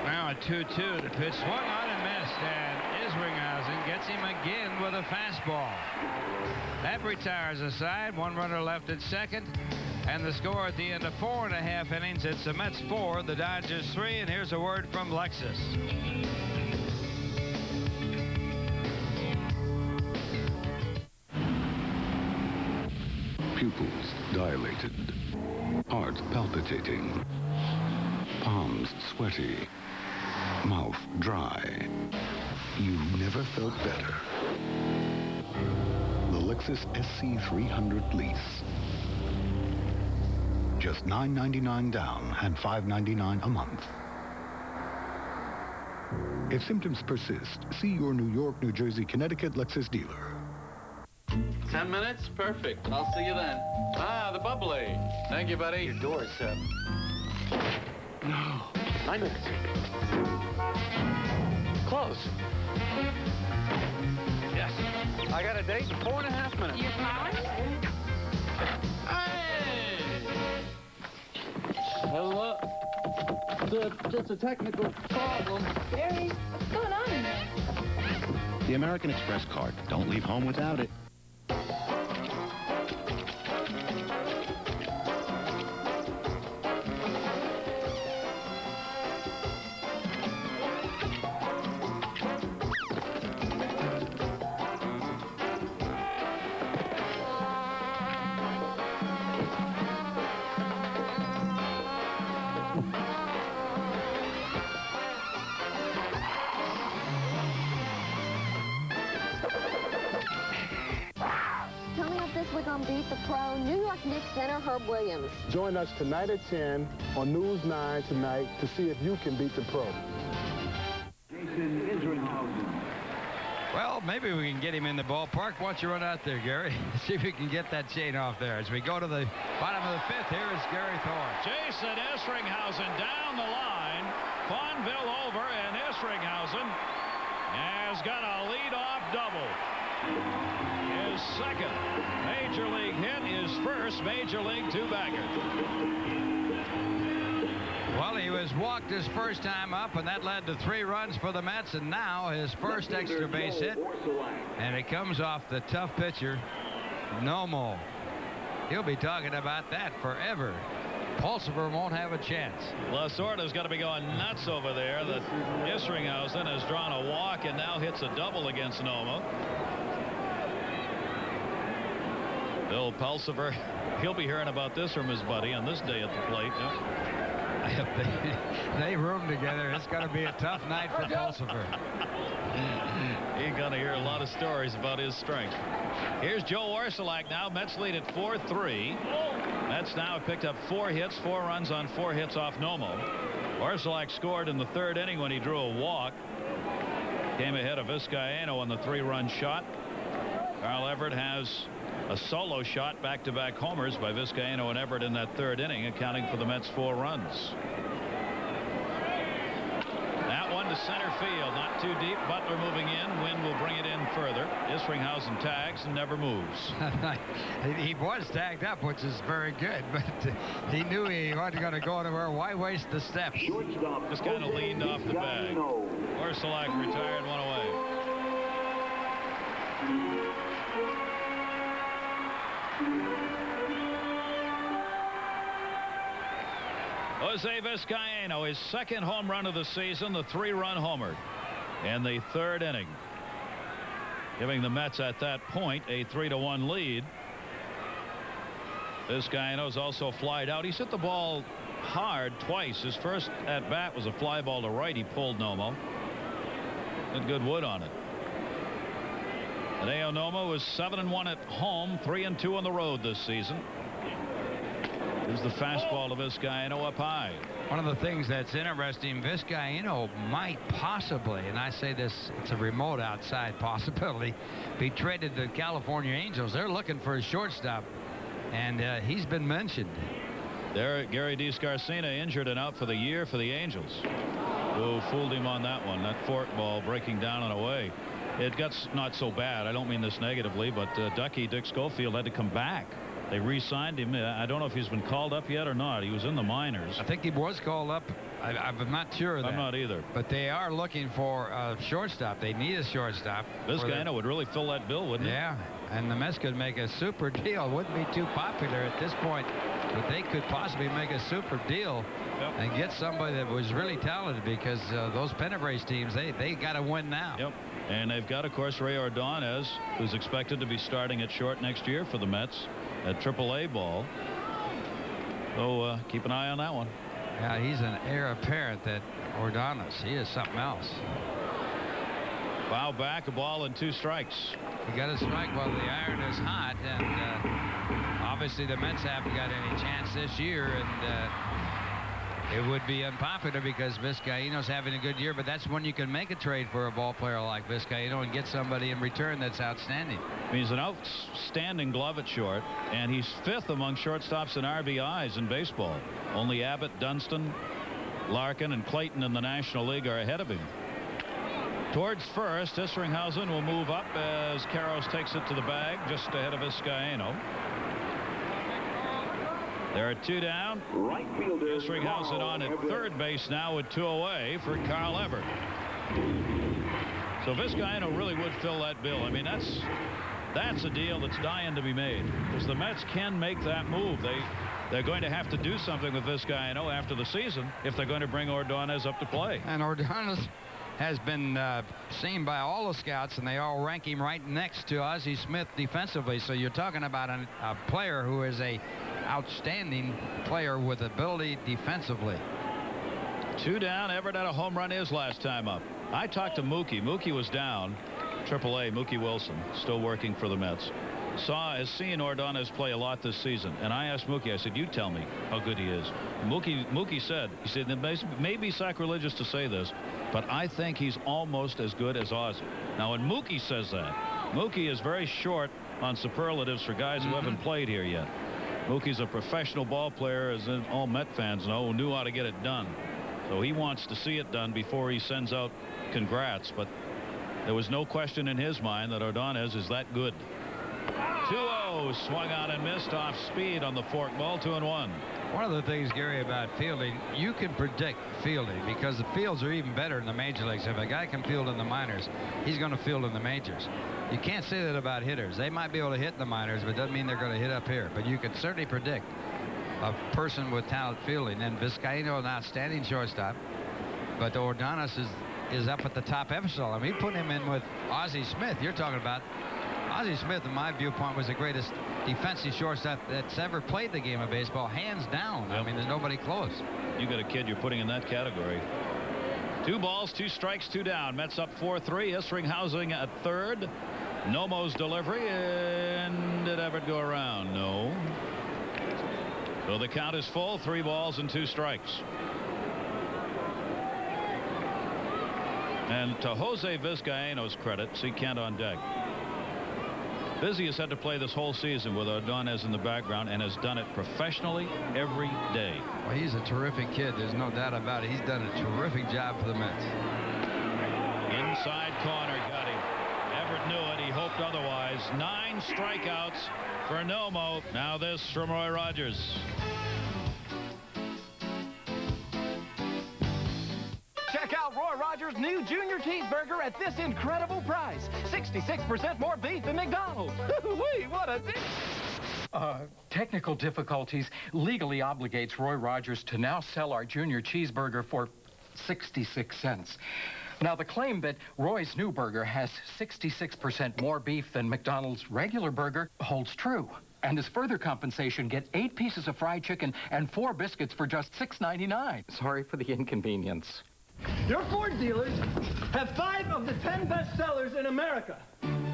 Now a 2-2. The pitch swung on and missed, and Isringhausen gets him again with a fastball. That retires a side. 1 runner left at second. And the score at the end of 4.5 innings, it's the Mets 4, the Dodgers 3. And here's a word from Lexus. Pupils dilated, heart palpitating, palms sweaty, mouth dry. You've never felt better. The Lexus SC300 lease. Just $9.99 down and $5.99 a month. If symptoms persist, see your New York, New Jersey, Connecticut Lexus dealer. 10 minutes? Perfect. I'll see you then. Ah, the bubbly. Thank you, buddy. Your door's No. 9 minutes. Close. Yes. I got a date in 4.5 minutes. You smiling? Hey! Hello. Just a technical problem. Barry, what's going on in there? The American Express card. Don't leave home without it. Coming up this week on Beat the Pro, New York Knicks center Herb Williams. Join us tonight at 10 on News 9 tonight to see if you can beat the pro. Well, maybe we can get him in the ballpark. Why don't you run out there, Gary? See if we can get that chain off there. As we go to the bottom of the 5th, here is Gary Thorne. Jason Isringhausen down the line. Fonville over, and Isringhausen has got a leadoff double. His second major league hit, his first major league two-bagger. Well, he was walked his first time up, and that led to 3 runs for the Mets, and now his first extra base hit, and it comes off the tough pitcher, NOMO. He'll be talking about that forever. Pulsifer won't have a chance. Lasorda's got to be going nuts over there. That Isringhausen has drawn a walk and now hits a double against NOMO. Bill Pulsifer, he'll be hearing about this from his buddy on this day at the plate. They room together. It's going to be a tough night for Pulsifer. He's going to hear a lot of stories about his strength. Here's Joe Orsulak now. Mets lead at 4-3. Mets now have picked up 4 hits, 4 runs on 4 hits off NOMO. Orsulak scored in the 3rd inning when he drew a walk. Came ahead of Vizcaino on the 3-run shot. Carl Everett has a solo shot, back-to-back homers by Vizcaino and Everett in that 3rd inning, accounting for the Mets' 4 runs. That one to center field, not too deep. Butler moving in. Wynn will bring it in further. Isringhausen tags and never moves. He was tagged up, which is very good, but he knew he wasn't going to go anywhere. Why waste the steps? Just kind of leaned off the bag. Orsulak retired, one away. Jose Vizcaino, his 2nd home run of the season, the 3-run homer in the 3rd inning, giving the Mets at that point a 3-1 lead. Vizcaino's also flied out. He's hit the ball hard twice. His first at bat was a fly ball to right. He pulled NOMO. Had good wood on it. Hideo NOMO was 7-1 at home, 3-2 on the road this season. Here's the fastball to Vizcaino up high. One of the things that's interesting, Vizcaino might possibly, and I say this, it's a remote outside possibility, be traded to the California Angels. They're looking for a shortstop, and he's been mentioned. There, Gary DeScarcina injured and out for the year for the Angels. Who fooled him on that one. That fork ball breaking down and away. It got not so bad. I don't mean this negatively, but Dick Schofield had to come back. They re-signed him. I don't know if he's been called up yet or not. He was in the minors. I think he was called up. I'm not sure of that. I'm not either. But they are looking for a shortstop. They need a shortstop. Vizcaino would really fill that bill, wouldn't he? Yeah, and the Mets could make a super deal. Wouldn't be too popular at this point, but they could possibly make a super deal and get somebody that was really talented, because those pennant race teams, they got to win now. Yep. And they've got, of course, Ray Ordonez, who's expected to be starting at short next year for the Mets at AAA ball. So keep an eye on that one. Yeah, he's an heir apparent, that Ordonez. He is something else. Foul back, a ball and 2 strikes. He got a strike while the iron is hot, and obviously the Mets haven't got any chance this year, and It would be unpopular because Vizcaíno's having a good year, but that's when you can make a trade for a ball player like Vizcaíno and get somebody in return that's outstanding. He's an outstanding glove at short, and he's 5th among shortstops in RBIs in baseball. Only Abbott, Dunston, Larkin, and Clayton in the National League are ahead of him. Towards first, Isringhausen will move up as Karros takes it to the bag just ahead of Vizcaíno. There are 2 down. Right fielder Isringhausen on at third base now with 2 away for Carl Everett. So Vizcaíno really would fill that bill. I mean, that's a deal that's dying to be made, because the Mets can make that move. They're going to have to do something with Vizcaíno after the season if they're going to bring Ordonez up to play. And Ordonez has been seen by all the scouts, and they all rank him right next to Ozzie Smith defensively. So you're talking about a player who is a outstanding player with ability defensively. 2 down. Everett had a home run his last time up. I talked to Mookie. Mookie was down. AAA, Mookie Wilson, still working for the Mets. Has seen Ordonez play a lot this season. And I asked Mookie, I said, you tell me how good he is. Mookie said, it may be sacrilegious to say this, but I think he's almost as good as Ozzie. Now, when Mookie says that, Mookie is very short on superlatives for guys who haven't played here yet. Mookie's a professional ball player, as all Met fans know, who knew how to get it done. So he wants to see it done before he sends out congrats. But there was no question in his mind that Ordonez is that good. 2-0, swung out and missed off speed on the fork ball. 2-1. One of the things, Gary, about fielding, you can predict fielding because the fields are even better in the major leagues. If a guy can field in the minors, he's going to field in the majors. You can't say that about hitters. They might be able to hit in the minors, but it doesn't mean they're going to hit up here. But you can certainly predict a person with talent fielding. And Vizcaíno, an outstanding shortstop, but Ordonez is up at the top echelon. I mean, putting him in with Ozzie Smith. You're talking about Ozzie Smith, in my viewpoint, was the greatest defensive shortstop that's ever played the game of baseball, hands down. Yep. I mean, there's nobody close. You got a kid you're putting in that category. 2 balls, 2 strikes, 2 down. Mets up 4-3. Isringhausen at third. Nomo's delivery, and did Everett go around? No. So the count is full. 3 balls and 2 strikes. And to Jose Vizcaíno's credit, see Kent on deck. Vizzy has had to play this whole season with Ordonez in the background and has done it professionally every day. Well, he's a terrific kid. There's no doubt about it. He's done a terrific job for the Mets. Inside corner, got him. Everett knew it. He hoped otherwise. 9 strikeouts for Nomo. Now this from Roy Rogers. Check out Roy Rogers' new Junior Cheeseburger at this incredible price. 66% more beef than McDonald's. Wee, what a deal! Technical difficulties legally obligates Roy Rogers to now sell our Junior Cheeseburger for 66 cents. Now, the claim that Roy's new burger has 66% more beef than McDonald's regular burger holds true. And as further compensation, get 8 pieces of fried chicken and 4 biscuits for just $6.99. Sorry for the inconvenience. Your Ford dealers have 5 of the 10 best sellers in America.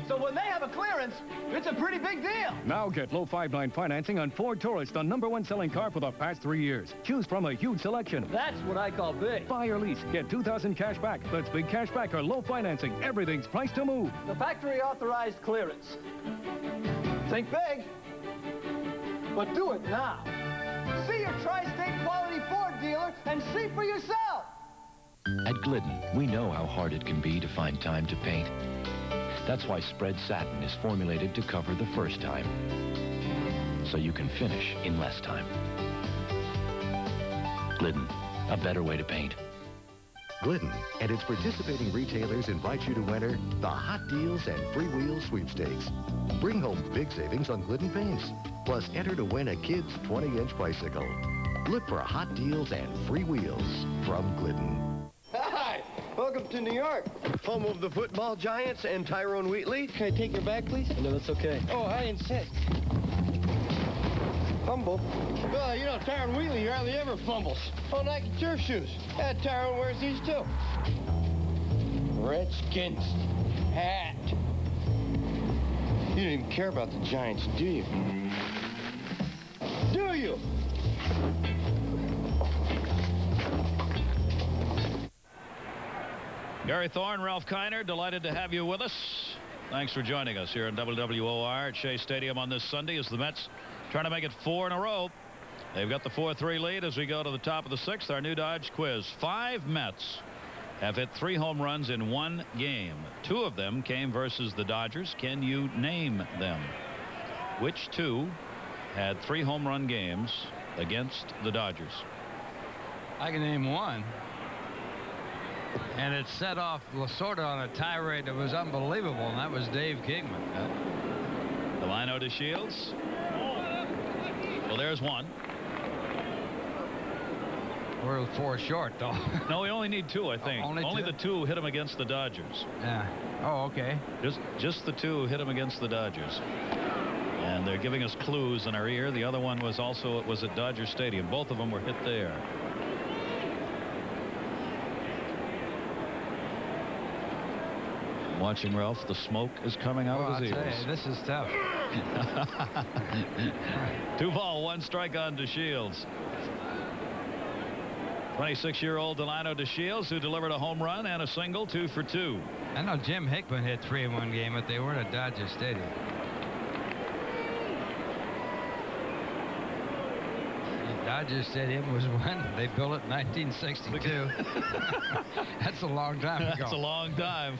So when they have a clearance, it's a pretty big deal. Now get low 5.9 financing on Ford Taurus, the #1 selling car for the past 3 years. Choose from a huge selection. That's what I call big. Buy or lease, get $2,000 cash back. That's big cash back or low financing. Everything's priced to move. The factory authorized clearance. Think big, but do it now. See your tri-state quality Ford dealer and see for yourself. At Glidden, we know how hard it can be to find time to paint. That's why spread satin is formulated to cover the first time, so you can finish in less time. Glidden, a better way to paint. Glidden and its participating retailers invite you to enter the Hot Deals and Free Wheels Sweepstakes. Bring home big savings on Glidden paints, plus enter to win a kid's 20-inch bicycle. Look for Hot Deals and Free Wheels from Glidden. Hi! Welcome to New York, home of the football giants and Tyrone Wheatley. Can I take your bag, please? No, it's okay. Oh, I insist. Fumble? Well, you know, Tyrone Wheatley hardly ever fumbles. Oh, Nike turf shoes. Tyrone wears these, too. Redskins hat. You don't even care about the Giants, do you? Do you? Gary Thorne, Ralph Kiner, delighted to have you with us. Thanks for joining us here in WWOR at Shea Stadium on this Sunday as the Mets trying to make it 4 in a row. They've got the 4-3 lead as we go to the top of the 6th. Our new Dodge quiz. 5 Mets have hit 3 home runs in 1 game. 2 of them came versus the Dodgers. Can you name them? Which 2 had 3 home run games against the Dodgers? I can name one. And it set off Lasorda on a tirade that was unbelievable, and that was Dave Kingman. Delino to Shields. Well, there's one. We're 4 short, though. No, we only need 2, I think. Only the 2 hit him against the Dodgers. Yeah. Oh, okay. Just the 2 hit him against the Dodgers. And they're giving us clues in our ear. The other one was also at Dodger Stadium. Both of them were hit there. Watching Ralph, the smoke is coming out of his ears. This is tough. 2 ball, 1 strike on DeShields. 26-year-old Delino DeShields, who delivered a home run and a single, 2 for 2. I know Jim Hickman hit 3 in 1 game, but they weren't at Dodger Stadium. Dodger Stadium was when they built it in 1962. That's a long time ago. That's a long time.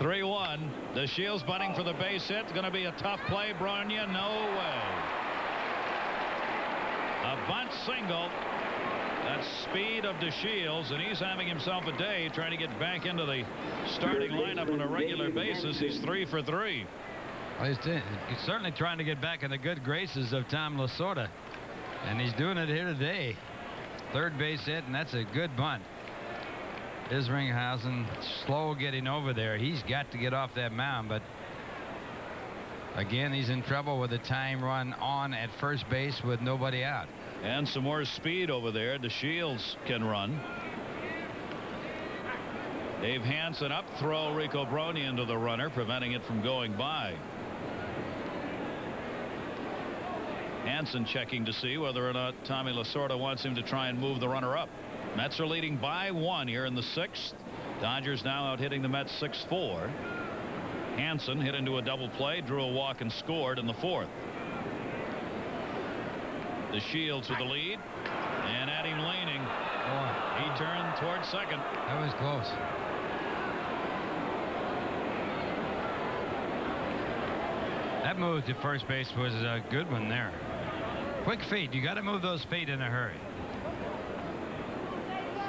3-1. DeShields bunting for the base hit. It's going to be a tough play. Bronya, no way. A bunt single. That's speed of DeShields, and he's having himself a day trying to get back into the starting lineup on a regular basis. He's 3 for 3. Well, he's certainly trying to get back in the good graces of Tom Lasorda. And he's doing it here today. 3rd base hit, and that's a good bunt. Isringhausen slow getting over there. He's got to get off that mound, but again, he's in trouble with a tying run on at first base with nobody out. And some more speed over there. DeShields can run. Dave Hansen up, throw Rico Brony into the runner, preventing it from going by. Hansen checking to see whether or not Tommy Lasorda wants him to try and move the runner up. Mets are leading by 1 here in the 6th. Dodgers now out hitting the Mets 6-4. Hansen hit into a double play, drew a walk, and scored in the 4th. DeShields with the lead, and at him leaning. He turned towards second. That was close. That move to first base was a good one there. Quick feet. You got to move those feet in a hurry.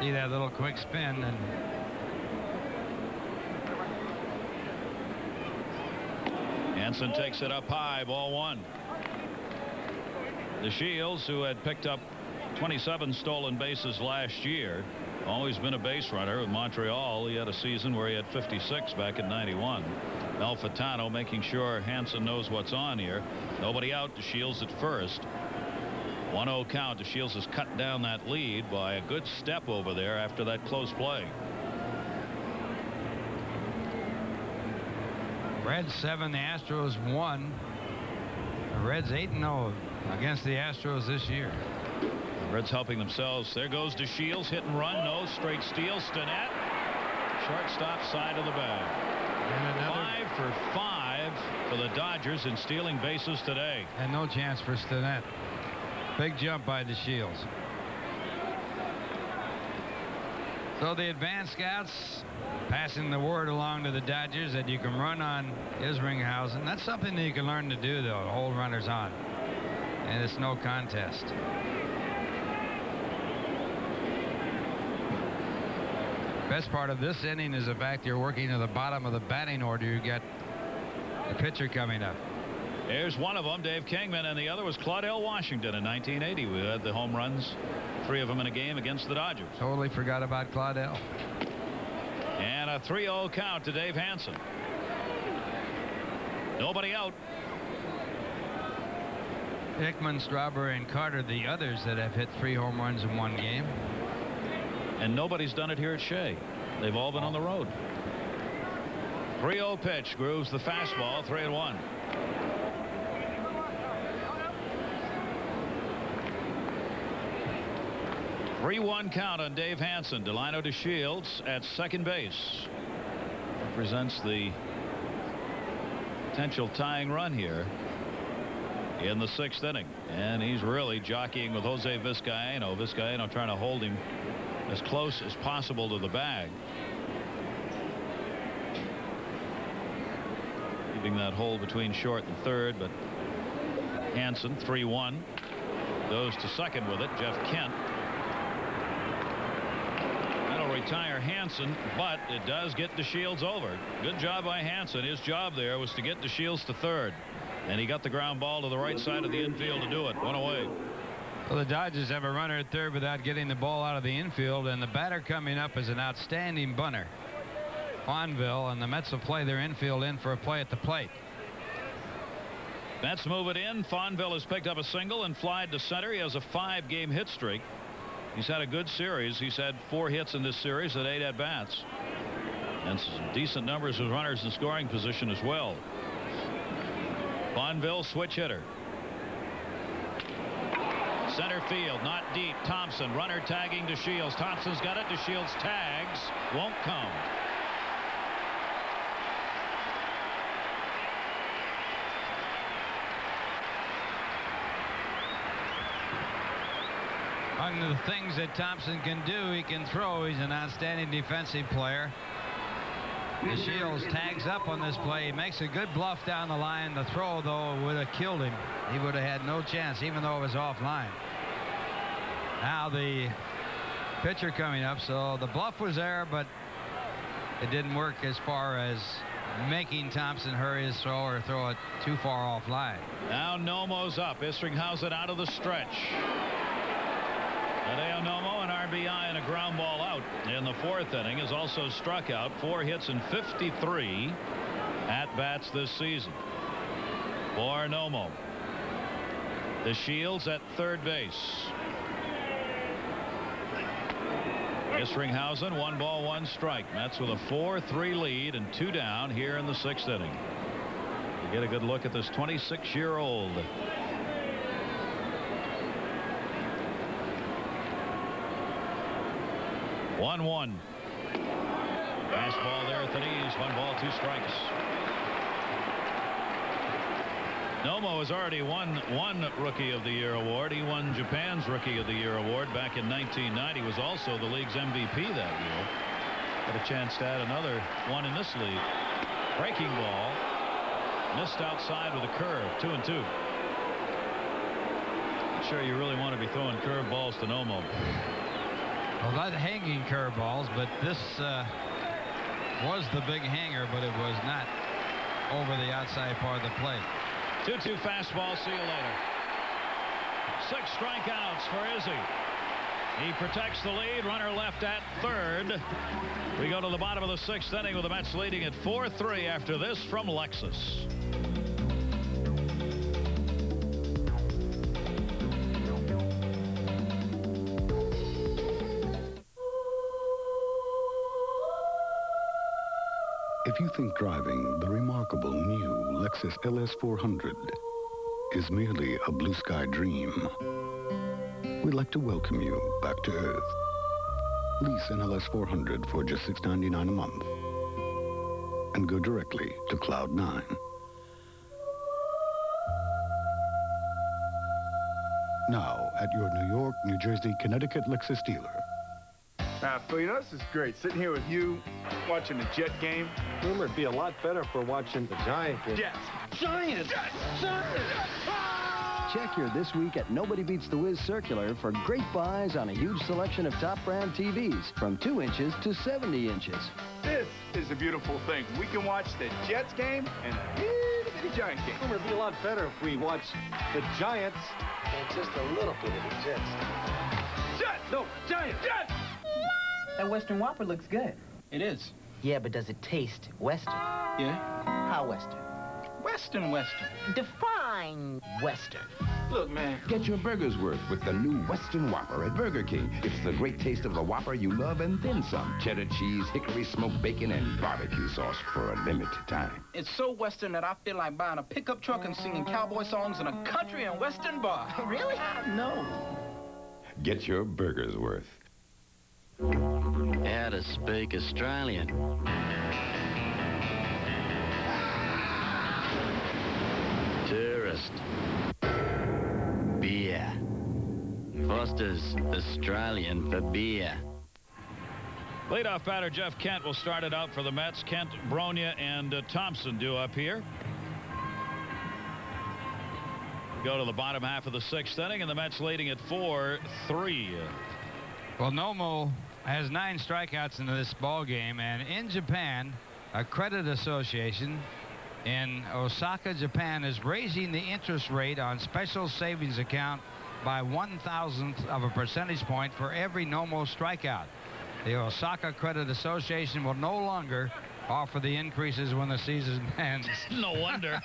See that little quick spin, and Hansen takes it up high, ball 1. DeShields, who had picked up 27 stolen bases last year, always been a base runner with Montreal. He had a season where he had 56 back in '91. Alfantano making sure Hansen knows what's on here. Nobody out. DeShields at first. 1-0 count. DeShields has cut down that lead by a good step over there after that close play. Reds 7, the Astros 1. The Reds 8-0 against the Astros this year. The Reds helping themselves. There goes DeShields, hit and run, no, straight steal. Stinnett, shortstop side of the bag. And another 5 for 5 for the Dodgers in stealing bases today. And no chance for Stinnett. Big jump by DeShields. So the advanced scouts passing the word along to the Dodgers that you can run on Isringhausen. That's something that you can learn to do, though, to hold runners on. And it's no contest. Best part of this inning is the fact you're working to the bottom of the batting order. You got the pitcher coming up. Here's one of them, Dave Kingman, and the other was Claudell Washington in 1980. We had the home runs, 3 of them in a game against the Dodgers. Totally forgot about Claudell. And a 3-0 count to Dave Hansen. Nobody out. Hickman, Strawberry, and Carter, the others that have hit 3 home runs in 1 game. And nobody's done it here at Shea. They've all been on the road. 3-0 pitch, grooves the fastball, 3-1. 3-1 count on Dave Hansen. Delino DeShields at second base. Represents the potential tying run here in the 6th inning. And he's really jockeying with Jose Vizcaino. Vizcaino trying to hold him as close as possible to the bag. Keeping that hole between short and third, but Hansen 3-1 goes to second with it. Jeff Kent. That'll retire Hansen, but it does get DeShields over. Good job by Hansen. His job there was to get DeShields to third, and he got the ground ball to the right side of the infield to do it. One away. Well, the Dodgers have a runner at third without getting the ball out of the infield, and the batter coming up is an outstanding bunter, Fonville, and the Mets will play their infield in for a play at the plate. Mets move it in. Fonville has picked up a single and flied to center. He has a 5-game hit streak. He's had a good series. He's had 4 hits in this series at 8 at-bats, and some decent numbers of runners in scoring position as well. Fonville, switch hitter. Center field, not deep. Thompson, runner tagging DeShields. Thompson's got it. DeShields tags, won't come. Among the things that Thompson can do, he can throw. He's an outstanding defensive player. DeShields tags up on this play. He makes a good bluff down the line. The throw, though, would have killed him. He would have had no chance, even though it was offline. Now the pitcher coming up. So the bluff was there, but it didn't work as far as making Thompson hurry his throw or throw it too far offline. Now Nomo's up. Isringhausen out of the stretch. Hideo Nomo, an RBI and a ground ball out in the 4th inning, has also struck out 4 hits and 53 at-bats this season for Nomo. DeShields at third base. Isringhausen, 1 ball, 1 strike. Mets with a 4-3 lead and 2 down here in the 6th inning. You get a good look at this 26-year-old. 1-1. Fastball there at the knees. 1 ball, 2 strikes. Nomo has already won 1 Rookie of the Year award. He won Japan's Rookie of the Year award back in 1990. Was also the league's MVP that year. Got a chance to add another one in this league. Breaking ball. Missed outside with a curve. 2-2. Not sure you really want to be throwing curve balls to Nomo. Well, not hanging curveballs, but this was the big hanger, but it was not over the outside part of the plate. 2-2 fastball. See you later. 6 strikeouts for Izzy. He protects the lead. Runner left at third. We go to the bottom of the 6th inning with the Mets leading at 4-3 after this from Lexus. If you think driving the remarkable new Lexus LS400 is merely a blue sky dream, we'd like to welcome you back to Earth. Lease an LS400 for just $6.99 a month and go directly to Cloud 9. Now at your New York, New Jersey, Connecticut Lexus dealer. Phil, you know, this is great. Sitting here with you, watching the Jet game. Rumor, it'd be a lot better for watching the Giant game. Jets! Giants! Giants! Check your This Week at Nobody Beats the Wiz Circular for great buys on a huge selection of top brand TVs from 2 inches to 70 inches. This is a beautiful thing. We can watch the Jets game and the itty-bitty Giant game. Rumor, it'd be a lot better if we watch the Giants and just a little bit of the Jets. Jets! No, Giants! Jets! That Western Whopper looks good. It is. Yeah, but does it taste Western? Yeah? How Western? Western. Define Western. Look, man. Get your burger's worth with the new Western Whopper at Burger King. It's the great taste of the Whopper you love and then some. Cheddar cheese, hickory smoked bacon, and barbecue sauce for a limited time. It's so Western that I feel like buying a pickup truck and singing cowboy songs in a country and Western bar. Really? No. Get your burger's worth. How to speak Australian. Tourist. Beer. Foster's Australian for beer. Leadoff batter Jeff Kent will start it out for the Mets. Kent, Bronya, and Thompson due up here. Go to the bottom half of the 6th inning, and the Mets leading at 4-3. Well, Nomo has 9 strikeouts in this ball game, and in Japan, a credit association in Osaka, Japan, is raising the interest rate on special savings account by 1/1000th of a percentage point for every Nomo strikeout. The Osaka Credit Association will no longer offer the increases when the season ends. No wonder.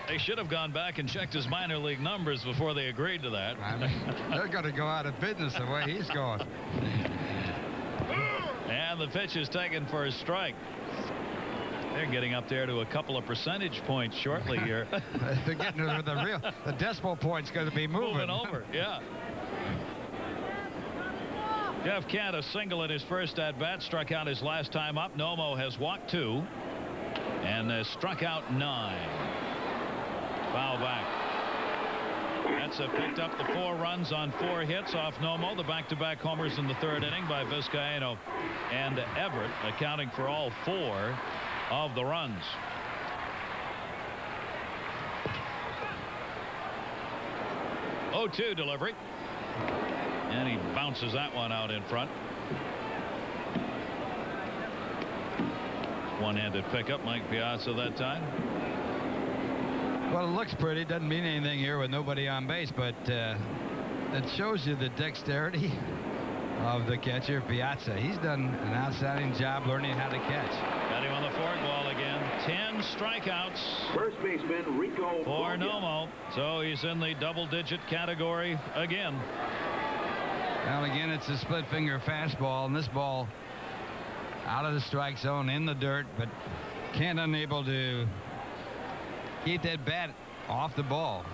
They should have gone back and checked his minor league numbers before they agreed to that. I mean, they're going to go out of business the way he's going. And the pitch is taken for a strike. They're getting up there to a couple of percentage points shortly here. They're getting to the decimal point's going to be moving over. Yeah. Jeff Kent, a single in his first at-bat, struck out his last time up. Nomo has walked 2 and has struck out 9. Foul back. Mets have picked up the 4 runs on 4 hits off Nomo. The back-to-back homers in the 3rd inning by Vizcaino and Everett, accounting for all 4 of the runs. Oh, 2 delivery. And he bounces that one out in front. One-handed pickup, Mike Piazza that time. Well, it looks pretty. Doesn't mean anything here with nobody on base, but it shows you the dexterity of the catcher, Piazza. He's done an outstanding job learning how to catch. Got him on the forkball again. 10 strikeouts. First baseman Rico for Nomo. So he's in the double-digit category again. Well, again, it's a split finger fastball, and this ball out of the strike zone in the dirt, but Kent unable to keep that bat off the ball.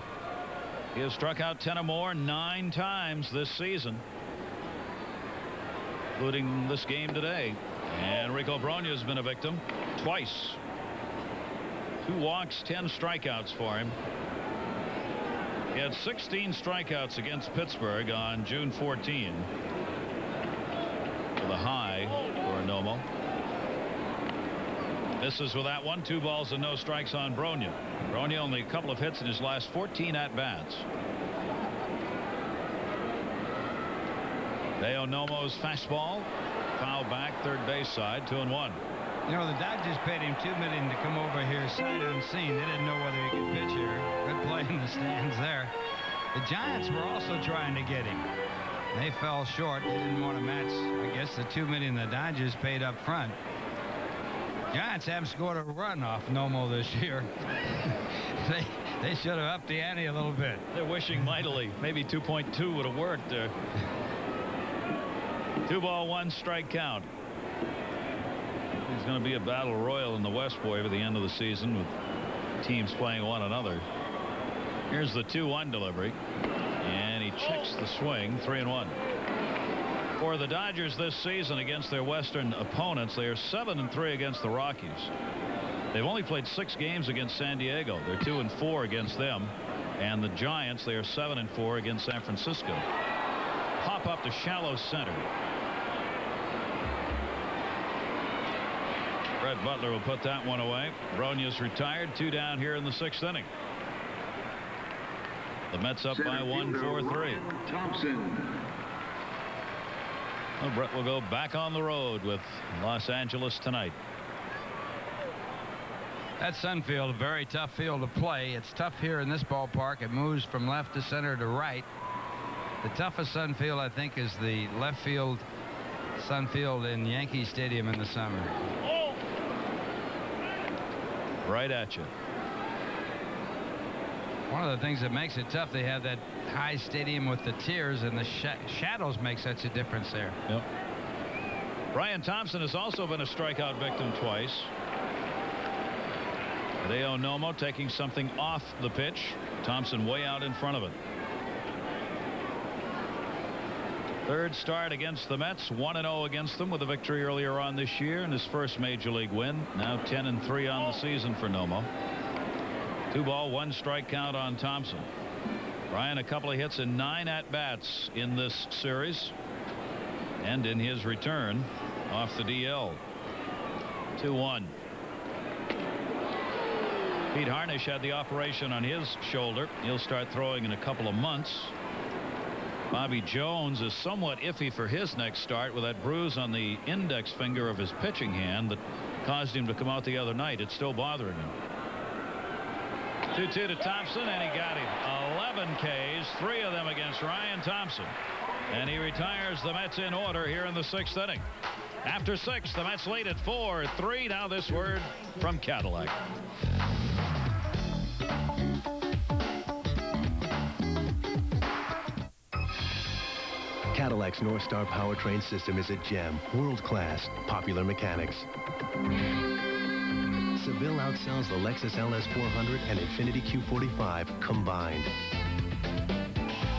He has struck out 10 or more 9 times this season, including this game today. And Rico Bronya has been a victim twice. 2 walks, 10 strikeouts for him. He had 16 strikeouts against Pittsburgh on June 14. With a high for Nomo. Misses with that one. 2 balls and no strikes on Bronya. Bronya only a couple of hits in his last 14 at-bats. Hideo Nomo's fastball. Foul back, third base side, 2-1. You know, the Dodgers paid him $2 million to come over here sight unseen. They didn't know whether he could pitch here. Good play in the stands there. The Giants were also trying to get him. They fell short. They didn't want to match, I guess, the $2 million the Dodgers paid up front. Giants haven't scored a run off Nomo this year. They should have upped the ante a little bit. They're wishing mightily. Maybe 2.2 would have worked there. 2 ball, 1 strike count. It's going to be a battle royal in the West, boy, by the end of the season with teams playing one another. Here's the 2-1 delivery, and he checks the swing. 3-1. For the Dodgers this season against their Western opponents, they are 7-3 against the Rockies. They've only played 6 games against San Diego. They're 2-4 against them. And the Giants, they are 7-4 against San Francisco. Pop up to shallow center. Brett Butler will put that one away. Bronya's retired. 2 down here in the 6th inning. The Mets up by 1, 4-3. Thompson. Well, Brett will go back on the road with Los Angeles tonight. That Sun field, a very tough field to play. It's tough here in this ballpark. It moves from left to center to right. The toughest Sun field, I think, is the left field Sun field in Yankee Stadium in the summer. Oh. Right at you. One of the things that makes it tough, they have that high stadium with the tiers, and the shadows make such a difference there. Yep. Brian Thompson has also been a strikeout victim twice. Hideo Nomo taking something off the pitch. Thompson way out in front of it. Third start against the Mets, 1-0 against them with a victory earlier on this year and his first major league win. Now 10-3 on the season for Nomo. 2-ball, 1-strike count on Thompson. Ryan, a couple of hits and 9 at-bats in this series and in his return off the DL. 2-1. Pete Harnish had the operation on his shoulder. He'll start throwing in a couple of months. Bobby Jones is somewhat iffy for his next start with that bruise on the index finger of his pitching hand that caused him to come out the other night. It's still bothering him. 2-2 to Thompson, and he got him. 11 Ks, 3 of them against Ryan Thompson. And he retires the Mets in order here in the 6th inning. After 6, the Mets lead at 4-3. Now this word from Cadillac. Cadillac's North Star powertrain system is a gem, world-class, popular mechanics. Seville outsells the Lexus LS400 and Infiniti Q45 combined.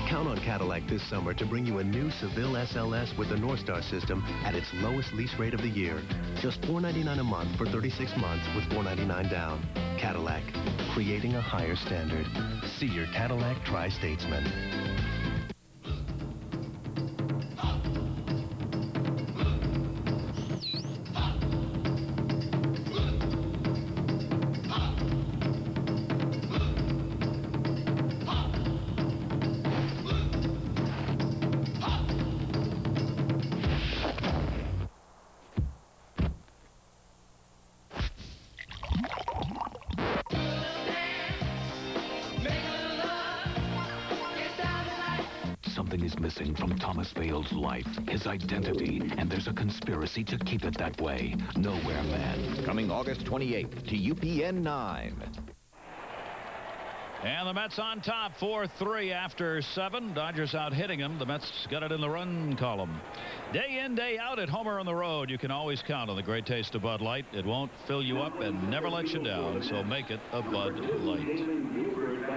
Count on Cadillac this summer to bring you a new Seville SLS with the North Star system at its lowest lease rate of the year. Just $499 a month for 36 months with $499 down. Cadillac, creating a higher standard. See your Cadillac Tri-Statesman. Something is missing from Thomas Vale's life, his identity, and there's a conspiracy to keep it that way. Nowhere Man. Coming August 28th to UPN 9. And the Mets on top, 4-3 after 7. Dodgers out hitting them. The Mets got it in the run column. Day in, day out at Homer on the road. You can always count on the great taste of Bud Light. It won't fill you up and never let you down, so make it a Bud Light.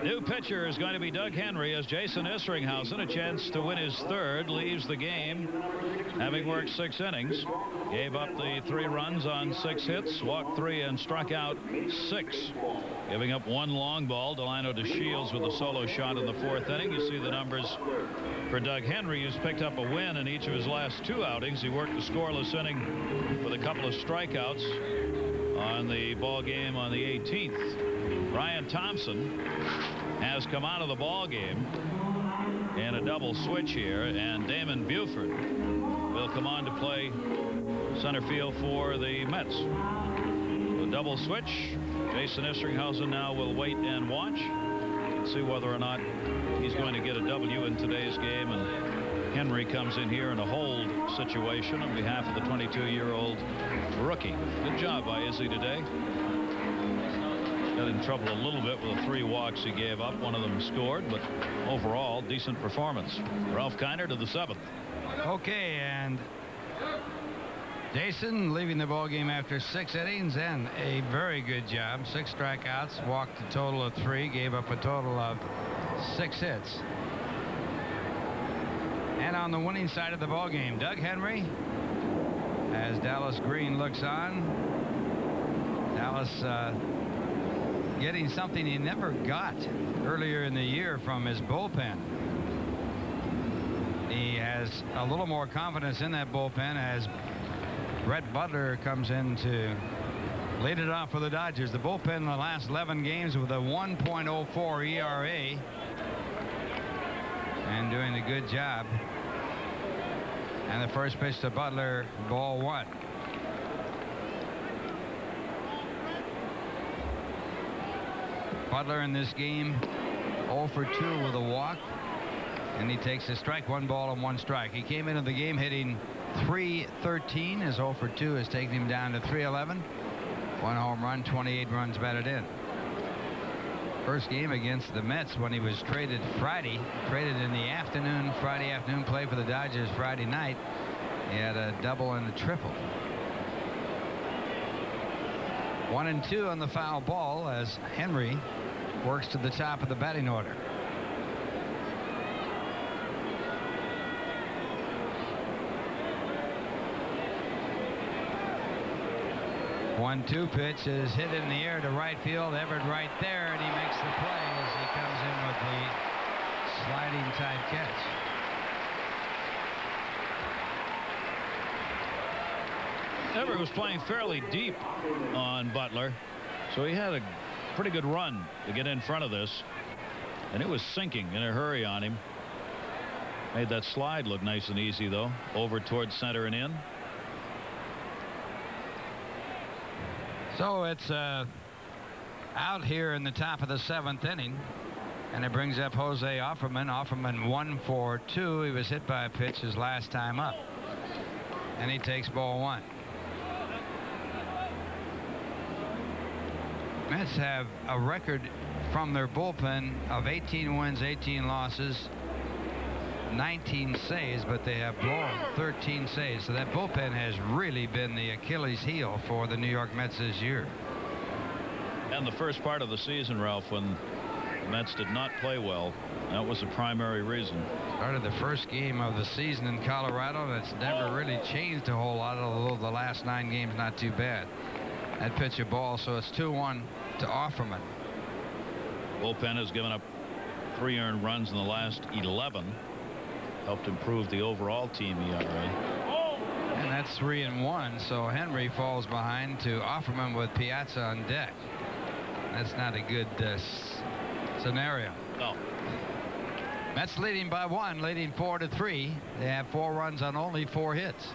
New pitcher is going to be Doug Henry as Jason Isringhausen, a chance to win his third, leaves the game having worked 6 innings. Gave up the 3 runs on 6 hits, walked 3 and struck out 6. Giving up 1 long ball. Delano DeShields with a solo shot in the 4th inning. You see the numbers for Doug Henry, who's picked up a win in each of his last 2 outings. He worked the scoreless inning with a couple of strikeouts on the ball game on the 18th. Ryan Thompson has come out of the ball game in a double switch here, and Damon Buford will come on to play center field for the Mets. A double switch. Jason Isringhausen now will wait and watch and see whether or not he's going to get a W in today's game, and Henry comes in here in a hold situation on behalf of the 22-year-old rookie. Good job by Izzy today. Got in trouble a little bit with the 3 walks he gave up. One of them scored, but overall decent performance. Ralph Kiner to the 7th. Okay, and Jason leaving the ball game after 6 innings, and a very good job. 6 strikeouts, walked a total of 3, gave up a total of 6 hits. And on the winning side of the ball game, Doug Henry, as Dallas Green looks on. Dallas getting something he never got earlier in the year from his bullpen. He has a little more confidence in that bullpen as Brett Butler comes in to lead it off for the Dodgers. The bullpen in the last 11 games with a 1.04 ERA and doing a good job. And the first pitch to Butler, ball 1. Butler in this game 0 for 2 with a walk, and he takes a strike, 1 ball and 1 strike. He came into the game hitting .313. His 0 for 2 has taken him down to .311. 1 home run, 28 runs batted in. First game against the Mets when he was traded Friday, traded in the afternoon, Friday afternoon, play for the Dodgers Friday night. He had a double and a triple. 1-2 on the foul ball as Henry works to the top of the batting order. 1-2 pitch is hit in the air to right field. Everett right there, and he makes the play as he comes in with the sliding type catch. Everett was playing fairly deep on Butler, so he had a pretty good run to get in front of this, and it was sinking in a hurry on him. Made that slide look nice and easy, though, over towards center and in. So it's out here in the top of the 7th inning, and it brings up Jose Offerman. Offerman 1 for 2. He was hit by a pitch his last time up, and he takes ball 1. Mets have a record from their bullpen of 18 wins, 18 losses, 19 saves, but they have blown 13 saves. So that bullpen has really been the Achilles heel for the New York Mets this year. And the first part of the season, Ralph, when the Mets did not play well, that was the primary reason. Started the first game of the season in Colorado, and it's never really changed a whole lot, although the last 9 games not too bad. That pitch a ball, so it's 2-1 to Offerman. Bullpen has given up 3 earned runs in the last 11. Helped improve the overall team ERA. And that's 3-1, so Henry falls behind to Offerman with Piazza on deck. That's not a good scenario. No. Mets leading by 1, leading 4-3. They have 4 runs on only 4 hits.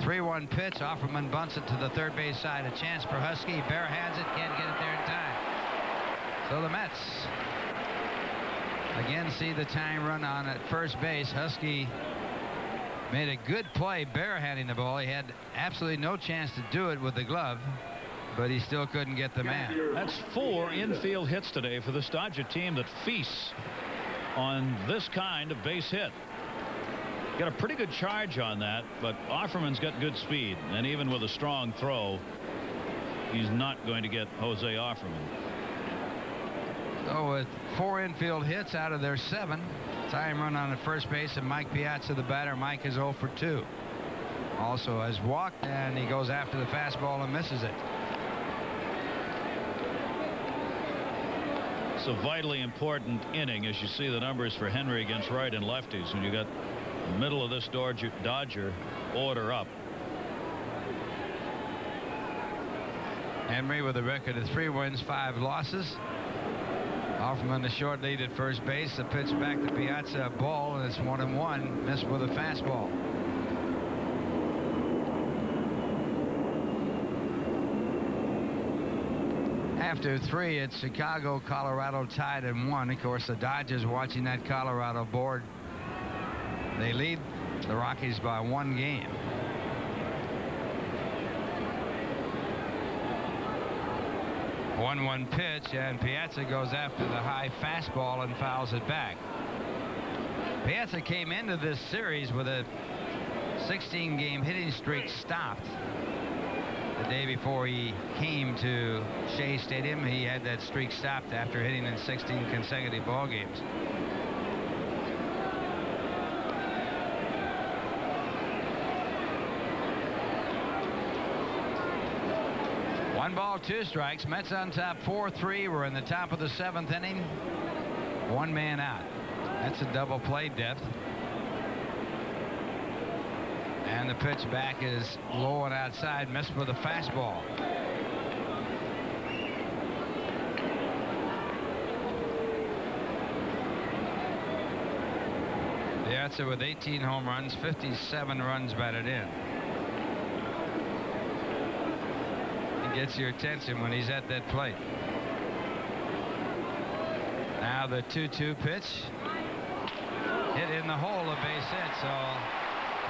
3-1 pitch. Offerman bunts it to the third base side. A chance for Husky. Barehands it. Can't get it there in time. So the Mets again see the tying run on at first base. Husky made a good play barehanding the ball. He had absolutely no chance to do it with the glove, but he still couldn't get the man. That's 4 infield hits today for this Dodger team that feasts on this kind of base hit. Got a pretty good charge on that, but Offerman's got good speed, and even with a strong throw, he's not going to get Jose Offerman. So with 4 infield hits out of their 7, tying run on at first base, and Mike Piazza, the batter. Mike is 0 for 2. Also has walked, and he goes after the fastball and misses it. It's a vitally important inning as you see the numbers for Henry against right and lefties when you got the middle of this Dodger order up. Henry with a record of 3 wins, 5 losses. Offerman the short lead at first base. The pitch back to Piazza, a ball, and it's 1-1. Missed with a fastball. After 3, it's Chicago, Colorado tied at 1. Of course, the Dodgers watching that Colorado board. They lead the Rockies by 1 game. One pitch, and Piazza goes after the high fastball and fouls it back. Piazza came into this series with a 16-game hitting streak stopped. The day before he came to Shea Stadium, he had that streak stopped after hitting in 16 consecutive ball games. One ball, 2 strikes. Mets on top 4-3. We're in the top of the 7th inning. 1 man out. That's a double play depth. And the pitch back is low and outside. Missed with a fastball. Piazza with 18 home runs, 57 runs batted in. Gets your attention when he's at that plate. Now the 2-2 pitch. Hit in the hole, a base hit. So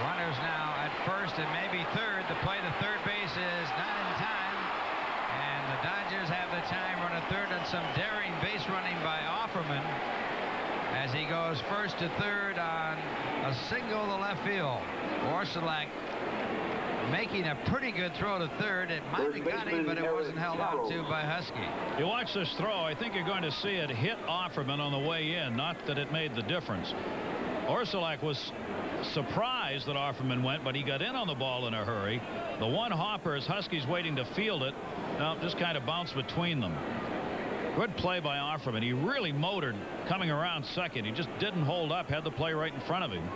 runners now at first and maybe third. The play to third base is not in time. And the Dodgers have the time run at third on some daring base running by Offerman as he goes first to third on a single to left field. Orsolak making a pretty good throw to third. It might have got him, but it wasn't held on to by Husky. You watch this throw, I think you're going to see it hit Offerman on the way in, not that it made the difference. Orsolak was surprised that Offerman went, but he got in on the ball in a hurry. The one hopper is Huskies waiting to field it. Now, just kind of bounced between them. Good play by Offerman. He really motored coming around second. He just didn't hold up, had the play right in front of him.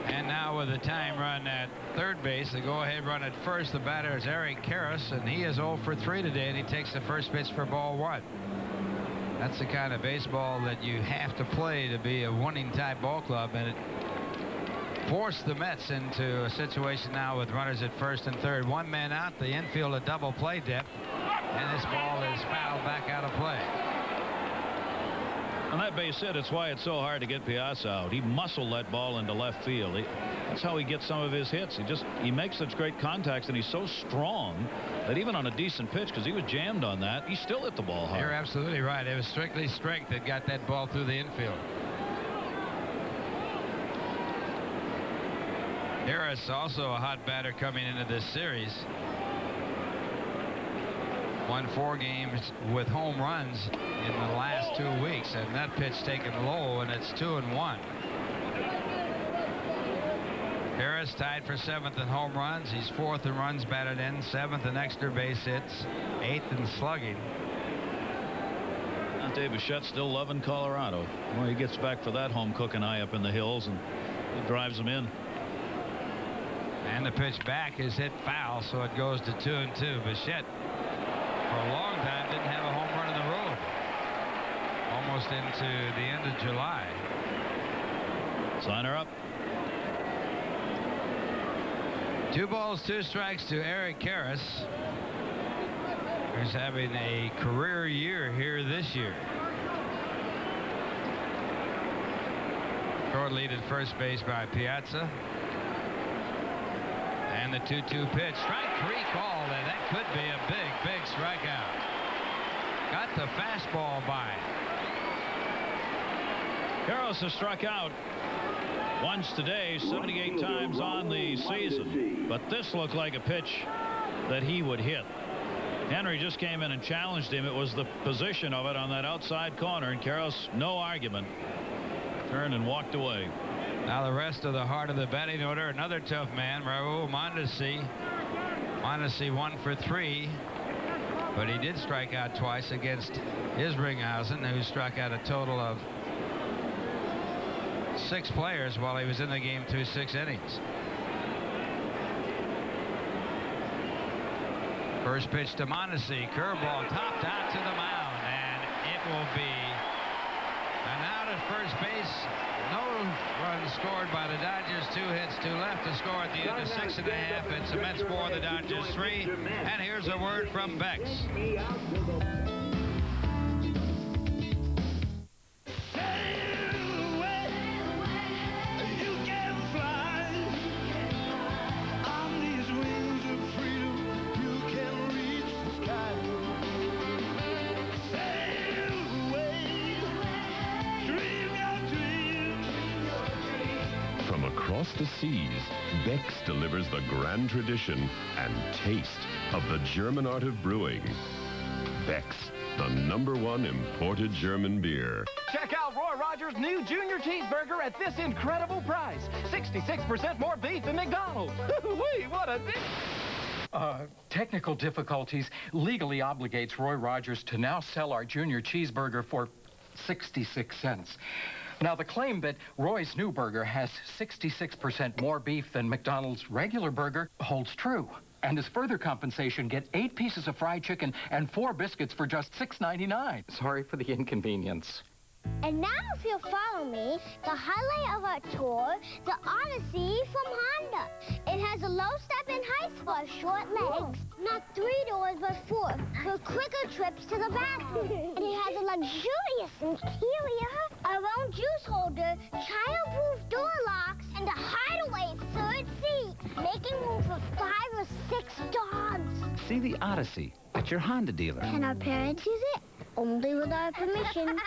And now with the time run at third base, the go-ahead run at first, the batter is Eric Karras, and he is 0 for 3 today, and he takes the first pitch for ball 1. That's the kind of baseball that you have to play to be a winning-type ball club, and it forced the Mets into a situation now with runners at first and third. One man out, the infield a double play depth, and this ball is fouled back out of play. On that base hit, it's why it's so hard to get Piazza out. He muscled that ball into left field. That's how he gets some of his hits. He makes such great contacts, and he's so strong that even on a decent pitch, because he was jammed on that, he still hit the ball hard. You're absolutely right. It was strictly strength that got that ball through the infield. Harris also a hot batter coming into this series. Won 4 games with home runs in the last 2 weeks, and that pitch taken low, and it's 2-1. Harris tied for 7th in home runs. He's 4th in runs batted in, 7th in extra base hits, 8th in slugging. Dave Bichette still loving Colorado. Well, he gets back for that home cooking eye up in the hills, and he drives them in. And the pitch back is hit foul, so it goes to 2-2. Bichette, for a long time, didn't have a home run on the road. Almost into the end of July. Signer up. 2 balls, 2 strikes to Eric Karras, who's having a career year here this year. Short lead at first base by Piazza. And the 2-2 pitch. Strike 3 called, and that could be a big strikeout. Got the fastball by. Karras has struck out once today, 78 times on the season. But this looked like a pitch that he would hit. Henry just came in and challenged him. It was the position of it on that outside corner, and Karras, no argument, turned and walked away. Now the rest of the heart of the batting order, another tough man, Raul Mondesi. Mondesi 1 for 3, but he did strike out twice against Isringhausen, who struck out a total of 6 players while he was in the game through 6 innings. First pitch to Mondesi, curveball topped out to the mound, and it will be an out at first base. No runs scored by the Dodgers. 2 hits, 2 left to score at the end of 6.5. It's the Mets 4, the Dodgers 3. And here's a word from Bex. Across the seas, Bex delivers the grand tradition and taste of the German art of brewing. Bex, the #1 imported German beer. Check out Roy Rogers' new Junior Cheeseburger at this incredible price. 66% more beef than McDonald's. Wee, what a deal! Technical difficulties legally obligates Roy Rogers to now sell our Junior Cheeseburger for 66 cents. Now, the claim that Roy's new burger has 66% more beef than McDonald's regular burger holds true. And as further compensation, get 8 pieces of fried chicken and 4 biscuits for just $6.99. Sorry for the inconvenience. And now, if you'll follow me, the highlight of our tour, the Odyssey from Honda. It has a low step and height for short legs. Not 3 doors, but 4, for quicker trips to the bathroom. And it has a luxurious interior, our own juice holder, child-proof door locks, and a hideaway 3rd seat, making room for 5 or 6 dogs. See the Odyssey at your Honda dealer. Can our parents use it? Only with our permission.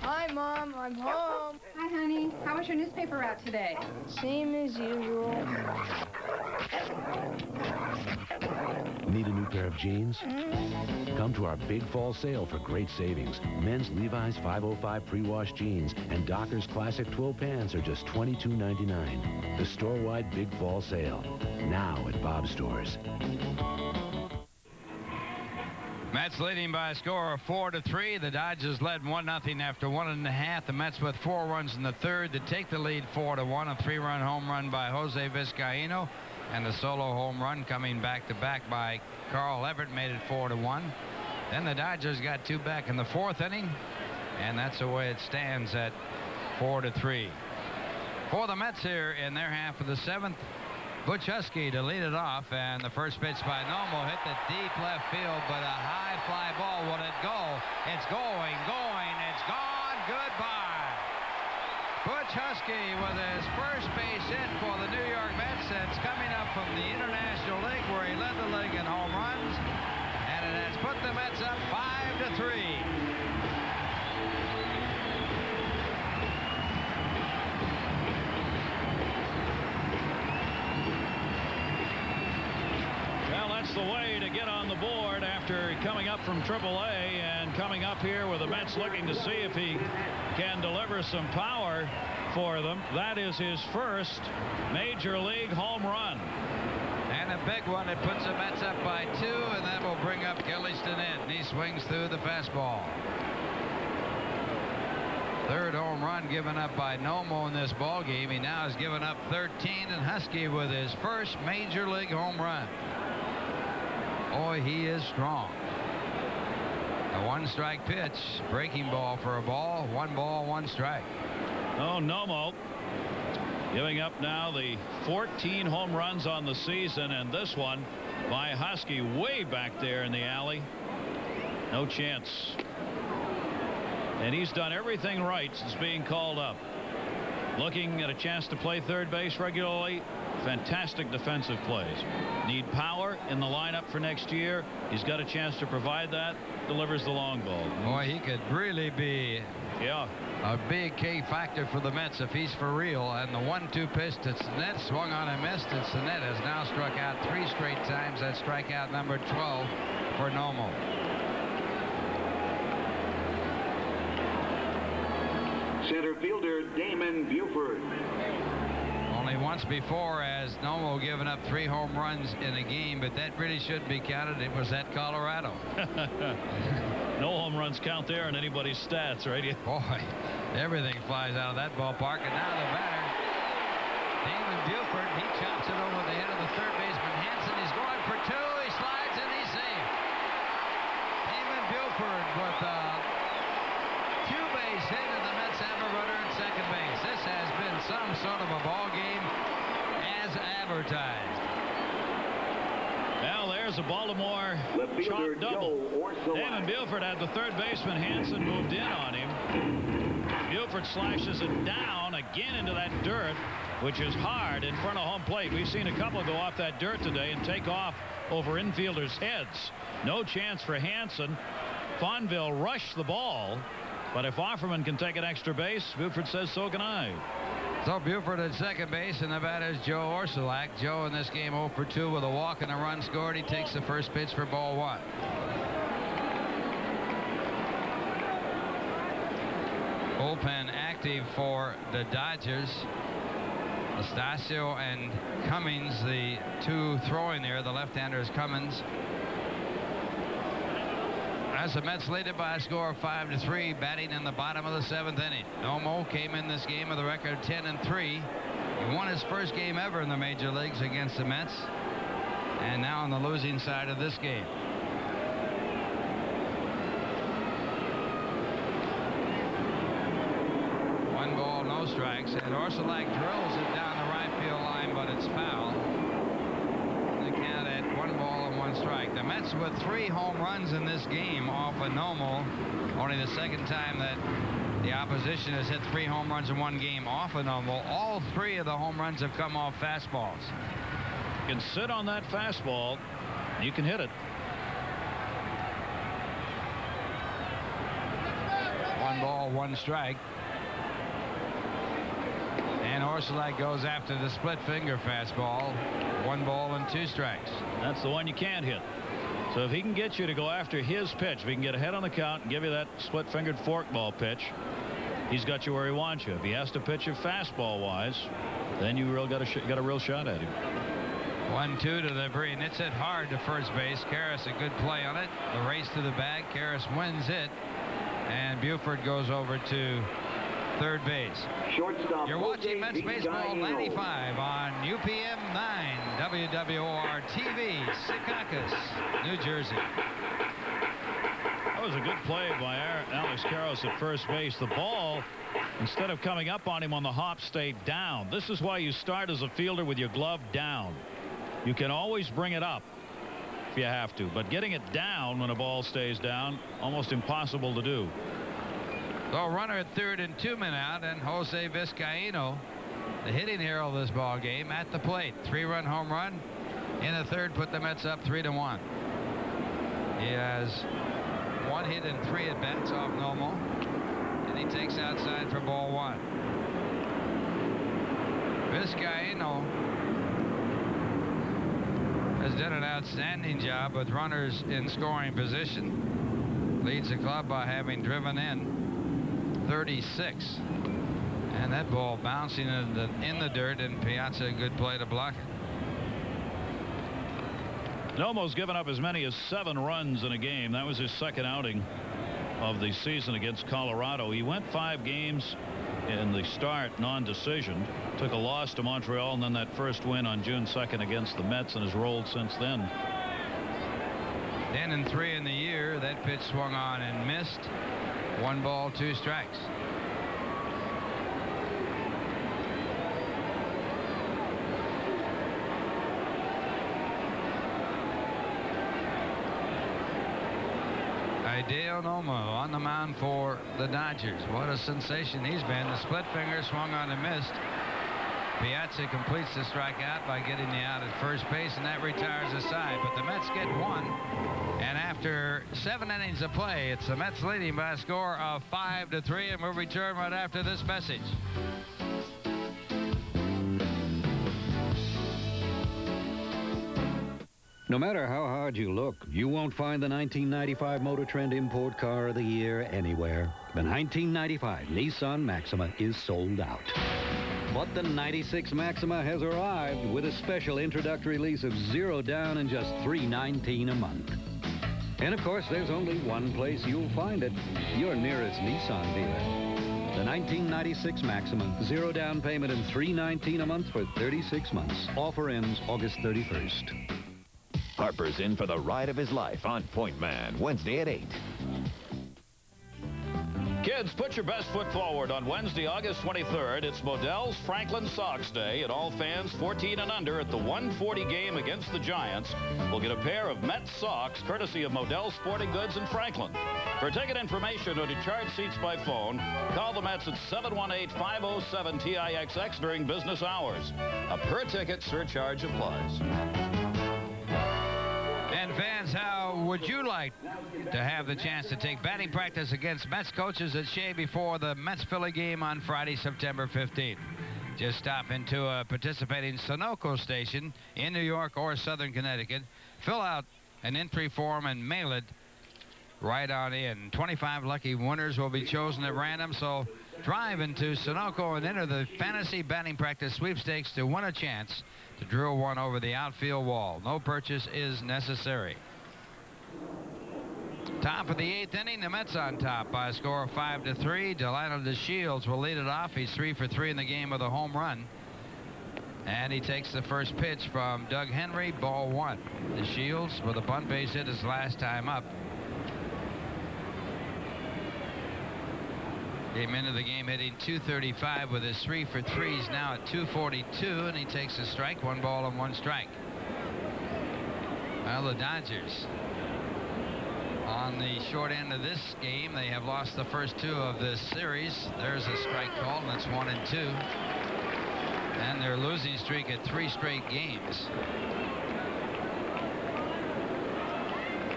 Hi, Mom. I'm home. honey. How was your newspaper route today? Same as usual. Need a new pair of jeans? Come to our big fall sale for great savings. Men's Levi's 505 pre-wash jeans and Dockers Classic twill pants are just $22.99. The store-wide big fall sale. Now at Bob's stores. Mets leading by a score of 4-3. The Dodgers led 1-0 after 1.5. The Mets with 4 runs in the third to take the lead 4-1. A 3-run home run by Jose Vizcaíno, and the solo home run coming back-to-back by Carl Everett made it 4-1. Then the Dodgers got 2 back in the 4th inning, and that's the way it stands at 4-3. For the Mets here in their half of the 7th, Butch Husky to lead it off, and the first pitch by NOMO hit the deep left field, but a high fly ball. Will it go? It's going, it's gone. Goodbye. Butch Husky with his first base hit for the New York Mets. It's coming up from the International League, where he led the league in home runs, and it has put the Mets up 5-3. That's the way to get on the board after coming up from AAA and coming up here with the Mets looking to see if he can deliver some power for them. That is his first major league home run. And a big one. It puts the Mets up by 2, and that will bring up Gillieston in. And he swings through the fastball. Third home run given up by NOMO in this ball game. He now has given up 13, and Husky with his first major league home run. Boy, he is strong. A 1-strike pitch, breaking ball for a ball. 1 ball, 1 strike. Oh, NOMO giving up now the 14 home runs on the season, and this one by Husky way back there in the alley. No chance. And he's done everything right since being called up. Looking at a chance to play third base regularly. Fantastic defensive plays. Need power in the lineup for next year. He's got a chance to provide that. Delivers the long ball. Boy, he could really be a big key factor for the Mets if he's for real. And the 1-2 pitch to Sinet swung on and missed, and Sinet has now struck out 3 straight times. That's strikeout number 12 for NOMO. Center fielder Damon Buford. Only once before has NOMO given up 3 home runs in a game, but that really shouldn't be counted. It was at Colorado. No home runs count there in anybody's stats, right? Boy, everything flies out of that ballpark. And now the batter, Damon Buford, he chops it over the head of the third baseman Hansen. He's going for 2. He slides and he's safe. Damon Buford with a 2-base hit, and the Mets have a runner at second base. This has been some sort of a ball game as advertised. Well, there's a Baltimore chalk double. Damon Buford had the third baseman Hansen moved in on him. Buford slashes it down again into that dirt, which is hard in front of home plate. We've seen a couple go off that dirt today and take off over infielders' heads. No chance for Hansen. Fonville rushed the ball, but if Offerman can take an extra base, Buford says so can I. So Buford at second base, and the batter's Joe Orsulak. Joe in this game 0 for 2 with a walk and a run scored. He takes the first pitch for ball 1. Bullpen active for the Dodgers. Estacio and Cummings, the 2 throwing there. The left-hander is Cummins. As the Mets lead it by a score of 5-3, batting in the bottom of the 7th inning. NOMO came in this game with a record of 10-3. He won his first game ever in the major leagues against the Mets, and now on the losing side of this game. One ball, no strikes, and Orsulak drills it down the right field line, but it's foul. They count at 1 ball and 1 strike. The Mets with 3 home runs in this game off of NOMO. Only the second time that the opposition has hit 3 home runs in 1 game off of NOMO. All 3 of the home runs have come off fastballs. You can sit on that fastball. You can hit it. 1 ball, 1 strike. And Orsolak goes after the split finger fastball. 1 ball and 2 strikes. That's the one you can't hit. So if he can get you to go after his pitch, if he can get ahead on the count and give you that split-fingered forkball pitch, he's got you where he wants you. If he has to pitch you fastball-wise, then you got a real shot at him. 1-2 to the Breen. It's hit hard to first base. Karras a good play on it. The race to the bag. Karras wins it. And Buford goes over to third base. Shortstop. You're watching Mets Baseball 95 on UPM 9 WWOR TV, Secaucus, New Jersey. That was a good play by Alex Karras at first base. The ball, instead of coming up on him on the hop, stayed down. This is why you start as a fielder with your glove down. You can always bring it up if you have to, but getting it down when a ball stays down, almost impossible to do. So runner at third and 2 men out, and Jose Vizcaíno, the hitting hero of this ball game, at the plate. 3-run home run in the third, put the Mets up 3-1. He has 1 hit and 3 at bats off Nomo, and he takes outside for ball 1. Vizcaíno has done an outstanding job with runners in scoring position. Leads the club by having driven in 36. And that ball bouncing in the dirt, and Piazza, a good play to block it. Nomo's given up as many as 7 runs in a game. That was his second outing of the season against Colorado. He went 5 games in the start non-decision, took a loss to Montreal, and then that first win on June 2nd against the Mets, and has rolled since then. 10-3 in the year. That pitch swung on and missed. 1 ball, 2 strikes. Hideo NOMO on the mound for the Dodgers. What a sensation he's been. The split finger swung on and missed. Piazza completes the strikeout by getting the out at first base, and that retires the side. But the Mets get 1. And after 7 innings of play, it's the Mets leading by a score of 5-3, and we'll return right after this message. No matter how hard you look, you won't find the 1995 Motor Trend Import Car of the Year anywhere. The 1995 Nissan Maxima is sold out. But the 96 Maxima has arrived with a special introductory lease of 0 down and just $319 a month. And of course, there's only one place you'll find it, your nearest Nissan dealer. The 1996 Maxima, 0 down payment and $319 a month for 36 months. Offer ends August 31st. Harper's in for the ride of his life on Point Man, Wednesday at 8. Kids, put your best foot forward on Wednesday, August 23rd. It's Modell's Franklin Sox Day, and all fans 14 and under at the 1:40 game against the Giants will get a pair of Mets socks courtesy of Modell Sporting Goods in Franklin. For ticket information or to charge seats by phone, call the Mets at 718-507-TIXX during business hours. A per-ticket surcharge applies. And fans, how would you like to have the chance to take batting practice against Mets coaches at Shea before the Mets-Philly game on Friday, September 15th? Just stop into a participating Sunoco station in New York or Southern Connecticut, fill out an entry form and mail it right on in. 25 lucky winners will be chosen at random, so drive into Sunoco and enter the fantasy batting practice sweepstakes to win a chance to drill one over the outfield wall. No purchase is necessary. Top of the 8th inning, the Mets on top by a score of 5-3. Delano DeShields will lead it off. He's 3 for 3 in the game with a home run. And he takes the first pitch from Doug Henry, ball 1. DeShields with a bunt base hit his last time up. Came into the game hitting .235 with his 3 for 3s now at .242, and he takes a strike. 1 ball and 1 strike. Well, the Dodgers on the short end of this game. They have lost the first 2 of this series. There's a strike called, and that's 1-2. And their losing streak at 3 straight games.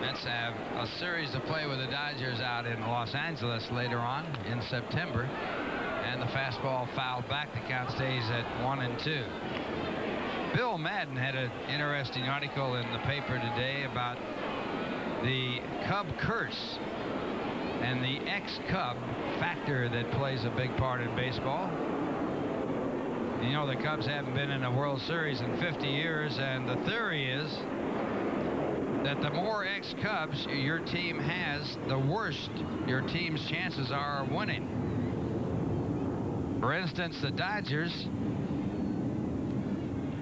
Mets have a series to play with the Dodgers out in Los Angeles later on in September. And the fastball fouled back. The count stays at 1-2. Bill Madden had an interesting article in the paper today about the Cub curse and the ex-Cub factor that plays a big part in baseball. You know, the Cubs haven't been in a World Series in 50 years, and the theory is that the more ex-Cubs your team has, the worse your team's chances are of winning. For instance, the Dodgers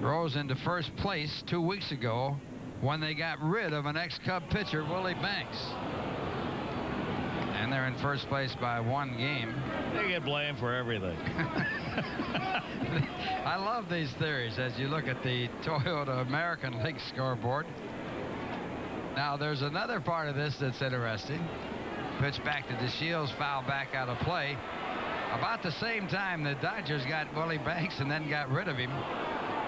rose into first place 2 weeks ago when they got rid of an ex-Cub pitcher, Willie Banks. And they're in first place by 1 game. They get blamed for everything. I love these theories as you look at the Toyota American League scoreboard. Now, there's another part of this that's interesting. Pitch back to DeShields, foul back out of play. About the same time the Dodgers got Willie Banks and then got rid of him.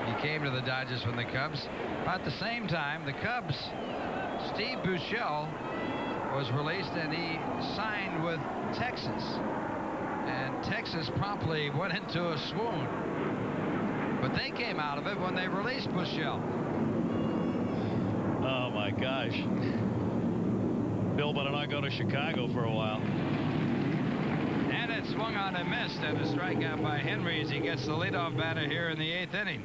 He came to the Dodgers from the Cubs. About the same time, the Cubs, Steve Buechele was released and he signed with Texas. And Texas promptly went into a swoon. But they came out of it when they released Buechele. Oh, my gosh. Bill better not go to Chicago for a while. And it swung on and missed, and a strikeout by Henry as he gets the leadoff batter here in the 8th inning.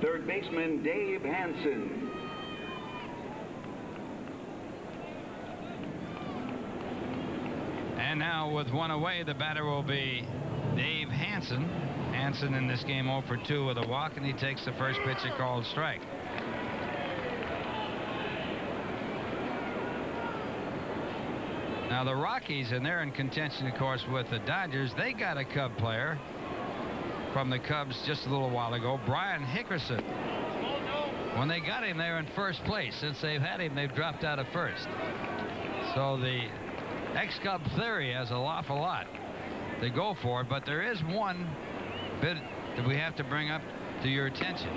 Third baseman Dave Hansen. And now with 1 away, the batter will be Dave Hansen. Hansen in this game 0 for 2 with a walk, and he takes the first pitch, a called strike. Now the Rockies, and they're in contention, of course, with the Dodgers. They got a Cub player from the Cubs just a little while ago, Brian Hickerson. When they got him, they were in first place. Since they've had him, they've dropped out of first. So the ex-Cub theory has an awful lot to go for, but there is one bit that we have to bring up to your attention,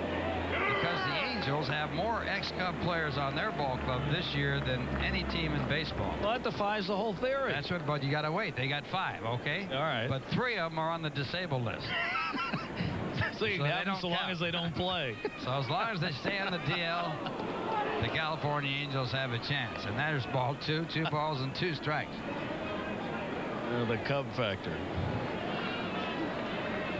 because the Angels have more ex-Cub players on their ball club this year than any team in baseball. Well, that defies the whole theory. That's what, but you got to wait. They got 5, okay? All right. But 3 of them are on the disabled list. So long as they don't play. So as long as they stay on the DL, the California Angels have a chance. And there's ball 2, 2 balls and 2 strikes. The Cub factor.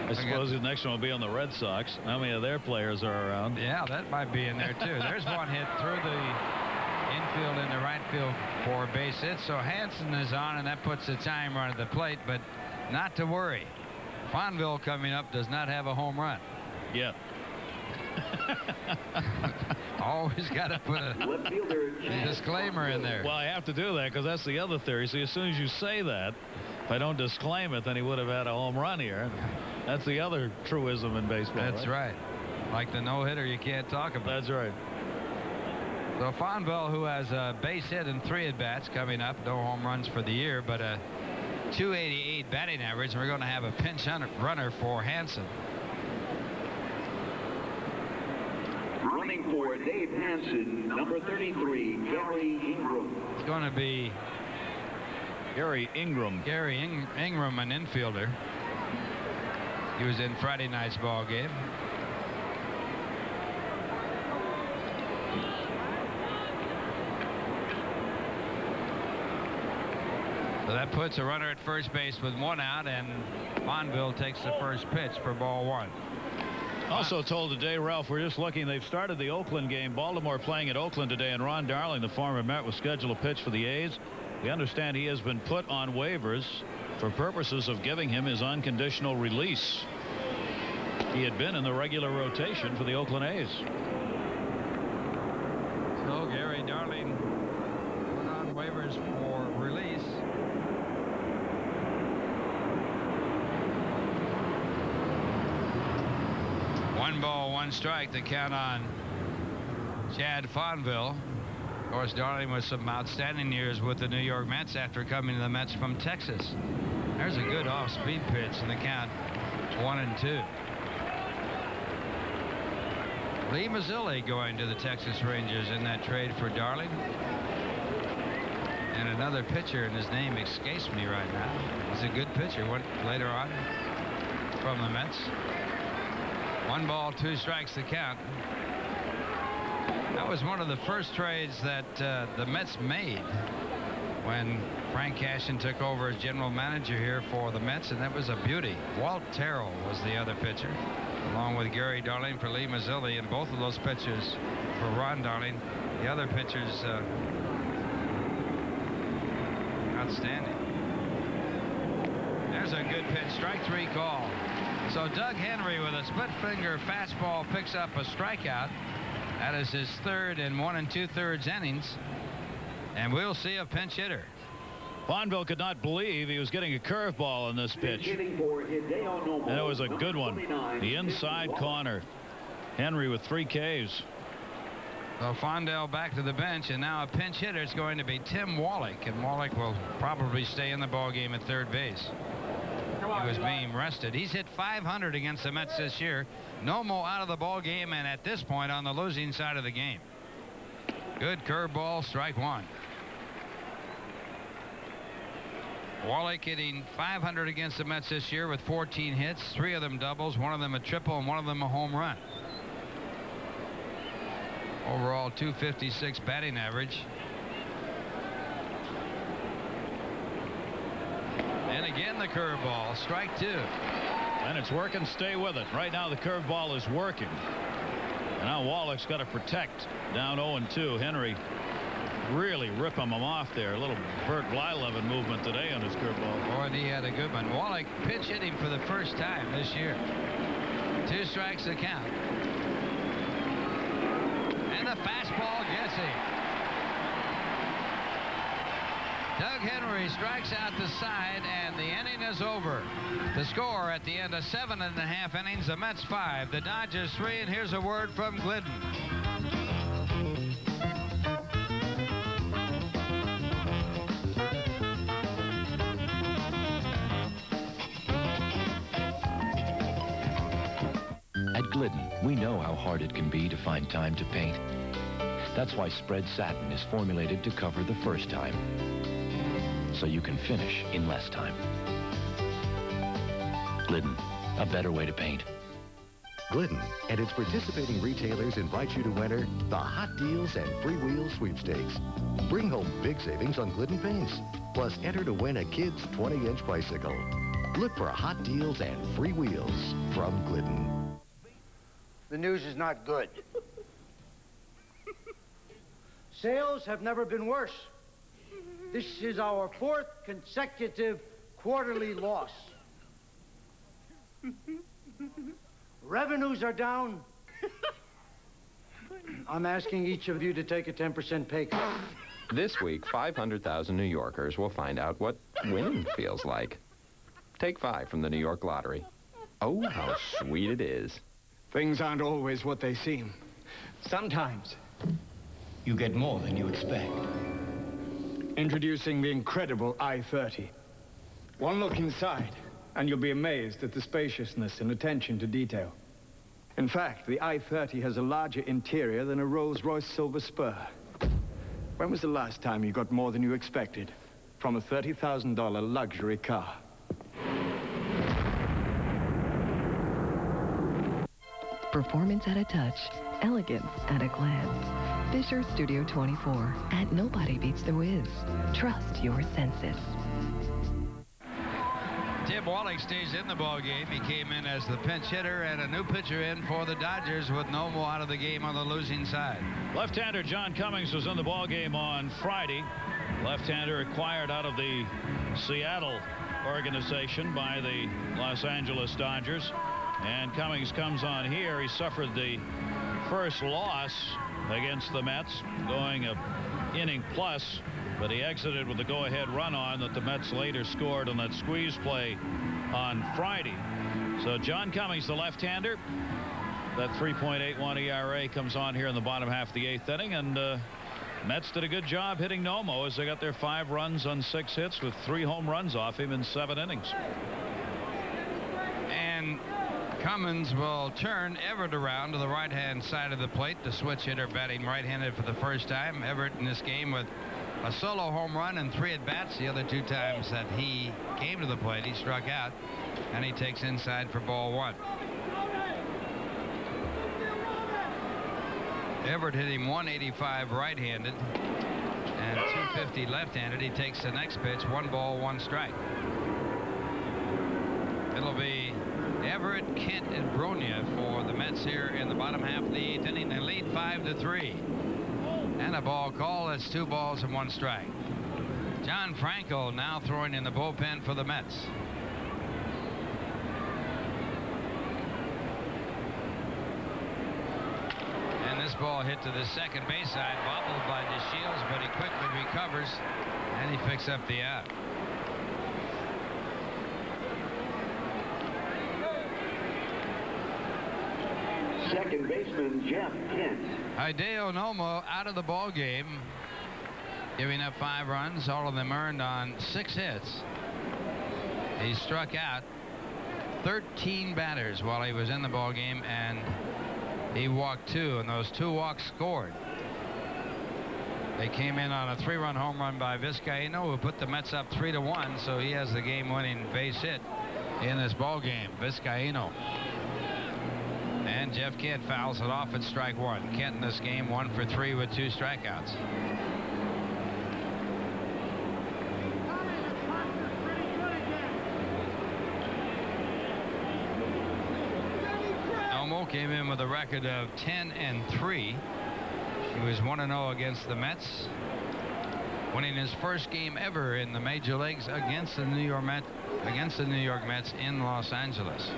I suppose the next one will be on the Red Sox. How many of their players are around? Yeah, that might be in there, too. There's one hit through the infield into right field for a base hit. So Hansen is on, and that puts the time run at the plate. But not to worry. Fonville coming up does not have a home run. Yeah. Always got to put a disclaimer in there. Well, I have to do that because that's the other theory. See, as soon as you say that, if I don't disclaim it, then he would have had a home run here. That's the other truism in baseball. That's right. Like the no-hitter you can't talk about. That's right. So Fonville, who has a base hit and 3 at-bats coming up, no home runs for the year, but a .288 batting average, and we're going to have a pinch runner for Hansen. Running for Dave Hansen, number 33, Gary Ingram. It's going to be Gary Ingram. Gary Ingram, an infielder. He was in Friday night's ball game. So that puts a runner at first base with 1 out, and Fonville takes the first pitch for ball 1. Also told today, Ralph, we're just looking. They've started the Oakland game. Baltimore playing at Oakland today, and Ron Darling, the former Met, was scheduled to pitch for the A's. We understand he has been put on waivers for purposes of giving him his unconditional release. He had been in the regular rotation for the Oakland A's. So Gary Darling put on waivers for release. One ball, 1 strike. The count on Chad Fonville. Of course, Darling with some outstanding years with the New York Mets after coming to the Mets from Texas. There's a good off-speed pitch, and the count 1-2. Lee Mazzilli going to the Texas Rangers in that trade for Darling. And another pitcher, and his name escapes me right now. He's a good pitcher. Went later on from the Mets. 1 ball, 2 strikes to count. That was one of the first trades that the Mets made when Frank Cashin took over as general manager here for the Mets, and that was a beauty. Walt Terrell was the other pitcher, along with Gary Darling for Lee Mazzilli, and both of those pitchers for Ron Darling. The other pitchers, outstanding. There's a good pitch, strike 3 call. So Doug Henry with a split finger fastball picks up a strikeout. That is his 3rd in 1 2/3 innings. And we'll see a pinch hitter. Bonville could not believe he was getting a curveball in this pitch. And it was a good one. The inside corner. Henry with 3 Ks. So Fondell back to the bench, and now a pinch hitter is going to be Tim Wallach, and Wallach will probably stay in the ball game at 3rd base. He was being rested. He's hit .500 against the Mets this year. Nomo out of the ball game, and at this point on the losing side of the game. Good curveball, strike 1. Wallach hitting .500 against the Mets this year with 14 hits, 3 of them doubles, 1 of them a triple, and 1 of them a home run. Overall, .256 batting average. And again, the curveball, strike 2. And it's working. Stay with it. Right now, the curveball is working. And now Wallach's got to protect. Down 0-2. Henry really ripping him off there. A little Bert Blyleven movement today on his curveball. Boy, and he had a good one. Wallach pinch hit him for the first time this year. 2 strikes to count. And the fastball gets him. Doug Henry strikes out the side, and the inning is over. The score at the end of 7.5 innings, the Mets 5, the Dodgers 3, and here's a word from Glidden. At Glidden, we know how hard it can be to find time to paint. That's why spread satin is formulated to cover the first time, so you can finish in less time. Glidden, a better way to paint. Glidden and its participating retailers invite you to enter the Hot Deals and Free Wheels Sweepstakes. Bring home big savings on Glidden paints, plus enter to win a kid's 20-inch bicycle. Look for Hot Deals and Free Wheels from Glidden. The news is not good. Sales have never been worse. This is our 4th consecutive quarterly loss. Revenues are down. I'm asking each of you to take a 10% pay cut. This week, 500,000 New Yorkers will find out what winning feels like. Take 5 from the New York Lottery. Oh, how sweet it is. Things aren't always what they seem. Sometimes you get more than you expect. Introducing the incredible I-30. One look inside, and you'll be amazed at the spaciousness and attention to detail. In fact, the I-30 has a larger interior than a Rolls-Royce Silver Spur. When was the last time you got more than you expected from a $30,000 luxury car? Performance at a touch, elegance at a glance. Fisher Studio 24 at Nobody Beats the Wiz. Trust your senses. Tim Wallach stays in the ball game. He came in as the pinch hitter, and a new pitcher in for the Dodgers with Nomo out of the game on the losing side. Left-hander John Cummings was in the ball game on Friday. Left-hander acquired out of the Seattle organization by the Los Angeles Dodgers. And Cummings comes on here. He suffered the first loss against the Mets, going an inning plus, but he exited with a go-ahead run on that the Mets later scored on that squeeze play on Friday. So John Cummings, the left-hander, that 3.81 ERA comes on here in the bottom half of the 8th inning, and Mets did a good job hitting Nomo as they got their 5 runs on 6 hits with 3 home runs off him in 7 innings. And Cummins will turn Everett around to the right-hand side of the plate. The switch hitter batting right-handed for the first time. Everett in this game with a solo home run and 3 at-bats. The other 2 times that he came to the plate, he struck out, and he takes inside for ball 1. Everett hit him 185 right-handed and 250 left-handed. He takes the next pitch, 1 ball, 1 strike. It'll be Everett, Kent, and Bronya for the Mets here in the bottom half of the 8th inning. They lead 5-3. And a ball call. That's 2 balls and 1 strike. John Franco now throwing in the bullpen for the Mets. And this ball hit to the second base side, bobbled by DeShields, but he quickly recovers, and he picks up the out. Second baseman Jeff Kent. Hideo NOMO out of the ball game, giving up 5 runs, all of them earned on 6 hits. He struck out 13 batters while he was in the ball game, and he walked 2, and those 2 walks scored. They came in on a 3-run home run by Vizcaino, who put the Mets up 3-1, so he has the game-winning base hit in this ball game. Vizcaino. And Jeff Kent fouls it off at strike 1. Kent in this game 1 for 3 with 2 strikeouts. NOMO came in with a record of 10-3. He was 1-0 against the Mets, winning his first game ever in the major leagues against the New York Mets in Los Angeles.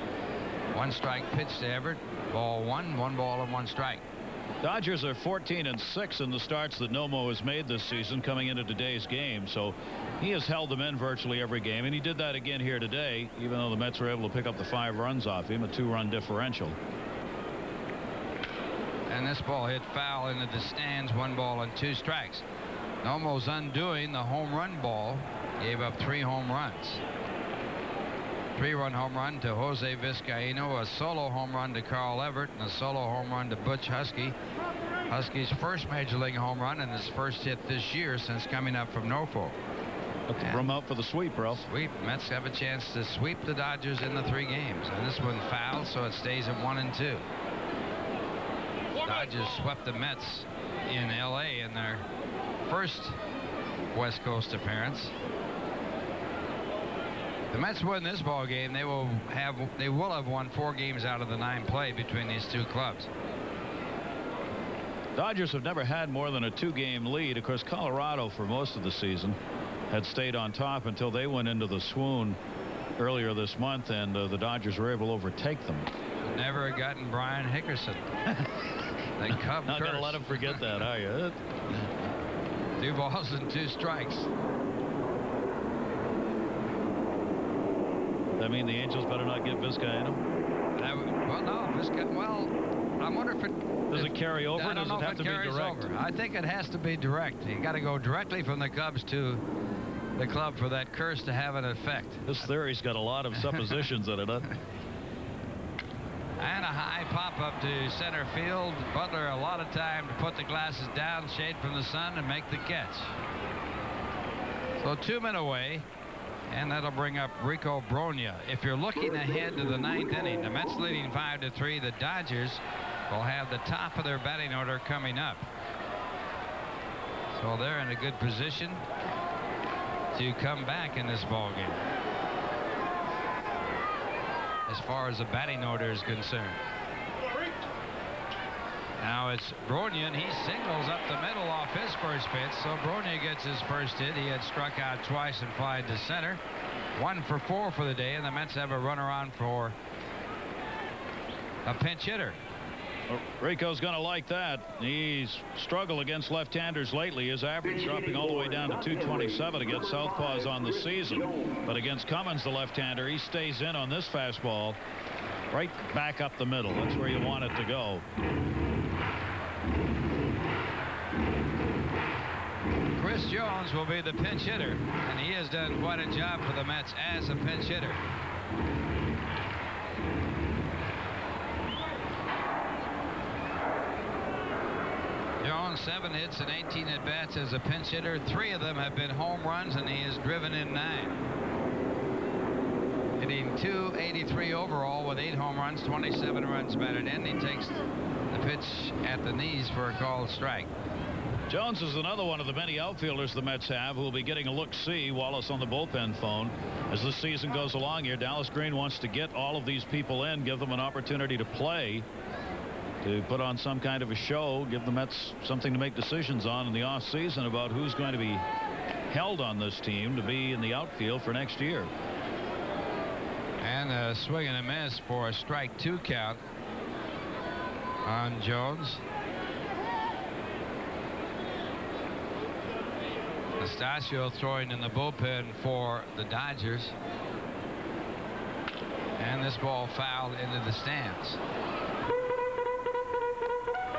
1 strike pitch to Everett. Ball 1, 1 ball and 1 strike. Dodgers are 14-6 in the starts that NOMO has made this season coming into today's game, so he has held them in virtually every game, and he did that again here today, even though the Mets were able to pick up the 5 runs off him, a 2-run differential. And this ball hit foul into the stands, 1 ball and 2 strikes. NOMO's undoing the home run ball, gave up 3 home runs. 3-run home run to Jose Vizcaino, a solo home run to Carl Everett, and a solo home run to Butch Husky. Husky's first major league home run and his first hit this year since coming up from Norfolk. Let's brum out for the sweep, bro. Sweep. Mets have a chance to sweep the Dodgers in the 3 games. And this one fouled, so it stays at 1-2. Dodgers swept the Mets in L.A. in their first West Coast appearance. The Mets win this ball game, they will have won 4 games out of the 9 played between these 2 clubs. Dodgers have never had more than a 2-game lead. Of course, Colorado for most of the season had stayed on top until they went into the swoon earlier this month, and the Dodgers were able to overtake them. Never gotten Brian Hickerson. The Cub Not going to let him forget that, are you? 2 balls and 2 strikes. That mean the Angels better not get Vizcaino? Well, no, Vizcaino. Well, I wonder if it does it carry over? I don't know if it carries over. I think it has to be direct. You got to go directly from the Cubs to the club for that curse to have an effect. This theory's got a lot of suppositions in it, huh? And a high pop-up to center field. Butler a lot of time to put the glasses down, shade from the sun, and make the catch. So 2 men away, and that'll bring up Rico Bronya. If you're looking ahead to the 9th inning, the Mets leading 5-3. The Dodgers will have the top of their batting order coming up. So they're in a good position to come back in this ball game, as far as the batting order is concerned. Now it's Bronya, and he singles up the middle off his first pitch, so Bronya gets his first hit. He had struck out twice and flied to center. 1 for 4 for the day, and the Mets have a runner on for a pinch hitter. Well, Rico's going to like that. He's struggled against left-handers lately. His average dropping all the way down to 227 against southpaws on the season. But against Cummins, the left-hander, he stays in on this fastball right back up the middle. That's where you want it to go. Chris Jones will be the pinch hitter, and he has done quite a job for the Mets as a pinch hitter. Jones, 7 hits and 18 at-bats as a pinch hitter. 3 of them have been home runs, and he has driven in 9. Hitting .283 overall with 8 home runs, 27 runs batted in. He takes the pitch at the knees for a called strike. Jones is another one of the many outfielders the Mets have who will be getting a look-see. Wallace on the bullpen phone. As the season goes along here, Dallas Green wants to get all of these people in, give them an opportunity to play, to put on some kind of a show, give the Mets something to make decisions on in the offseason about who's going to be held on this team to be in the outfield for next year. And a swing and a miss for a strike 2 count on Jones. Estacio throwing in the bullpen for the Dodgers. And this ball fouled into the stands.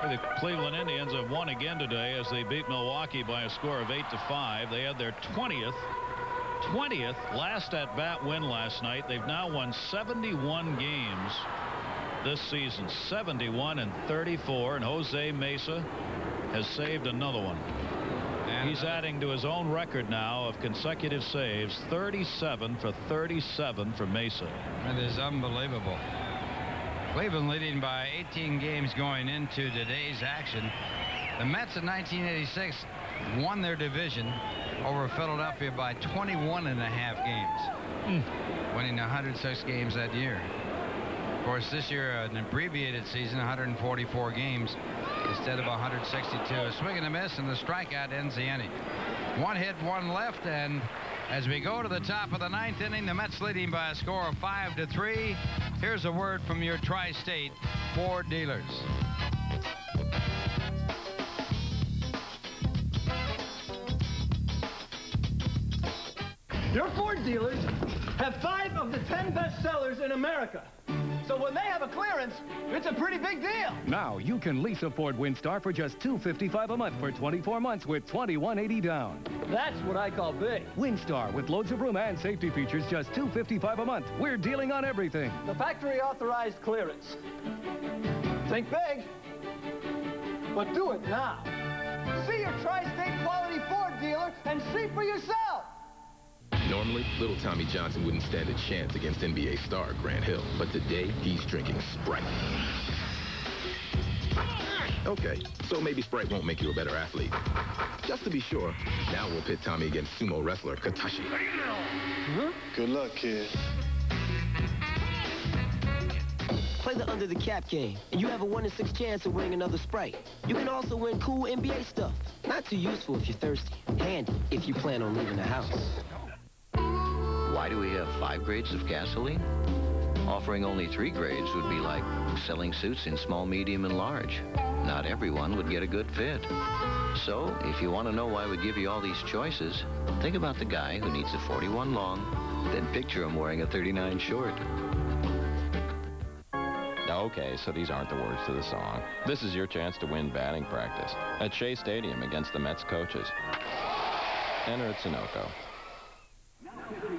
The Cleveland Indians have won again today as they beat Milwaukee by a score of 8-5. They had their 20th last at-bat win last night. They've now won 71 games this season, 71-34, and Jose Mesa has saved another one. And he's adding to his own record now of consecutive saves, 37 for 37 for Mesa. That is unbelievable. Cleveland leading by 18 games going into today's action. The Mets in 1986 won their division over Philadelphia by 21.5 games, winning 106 games that year. Of course, this year, an abbreviated season, 144 games instead of 162. A swing and a miss, and the strikeout ends the inning. 1 hit, 1 left, and as we go to the top of the 9th inning, the Mets leading by a score of 5-3. Here's a word from your Tri-State Ford dealers. Your Ford dealers have 5 of the 10 best sellers in America. So when they have a clearance, it's a pretty big deal. Now you can lease a Ford Windstar for just $255 a month for 24 months with $2,180 down. That's what I call big. Windstar with loads of room and safety features, just $255 a month. We're dealing on everything. The factory authorized clearance. Think big, but do it now. See your Tri-State quality Ford dealer and see for yourself. Normally, little Tommy Johnson wouldn't stand a chance against NBA star Grant Hill, but today he's drinking Sprite. Okay, so maybe Sprite won't make you a better athlete. Just to be sure, now we'll pit Tommy against sumo wrestler Katashi. Good luck, kid. Play the under the cap game, and you have a 1 in 6 chance of winning another Sprite. You can also win cool NBA stuff. Not too useful if you're thirsty. Handy if you plan on leaving the house. Why do we have 5 grades of gasoline? Offering only 3 grades would be like selling suits in small, medium, and large. Not everyone would get a good fit. So, if you want to know why we give you all these choices, think about the guy who needs a 41 long, then picture him wearing a 39 short. Okay, so these aren't the words to the song. This is your chance to win batting practice at Shea Stadium against the Mets coaches. Enter at Sunoco.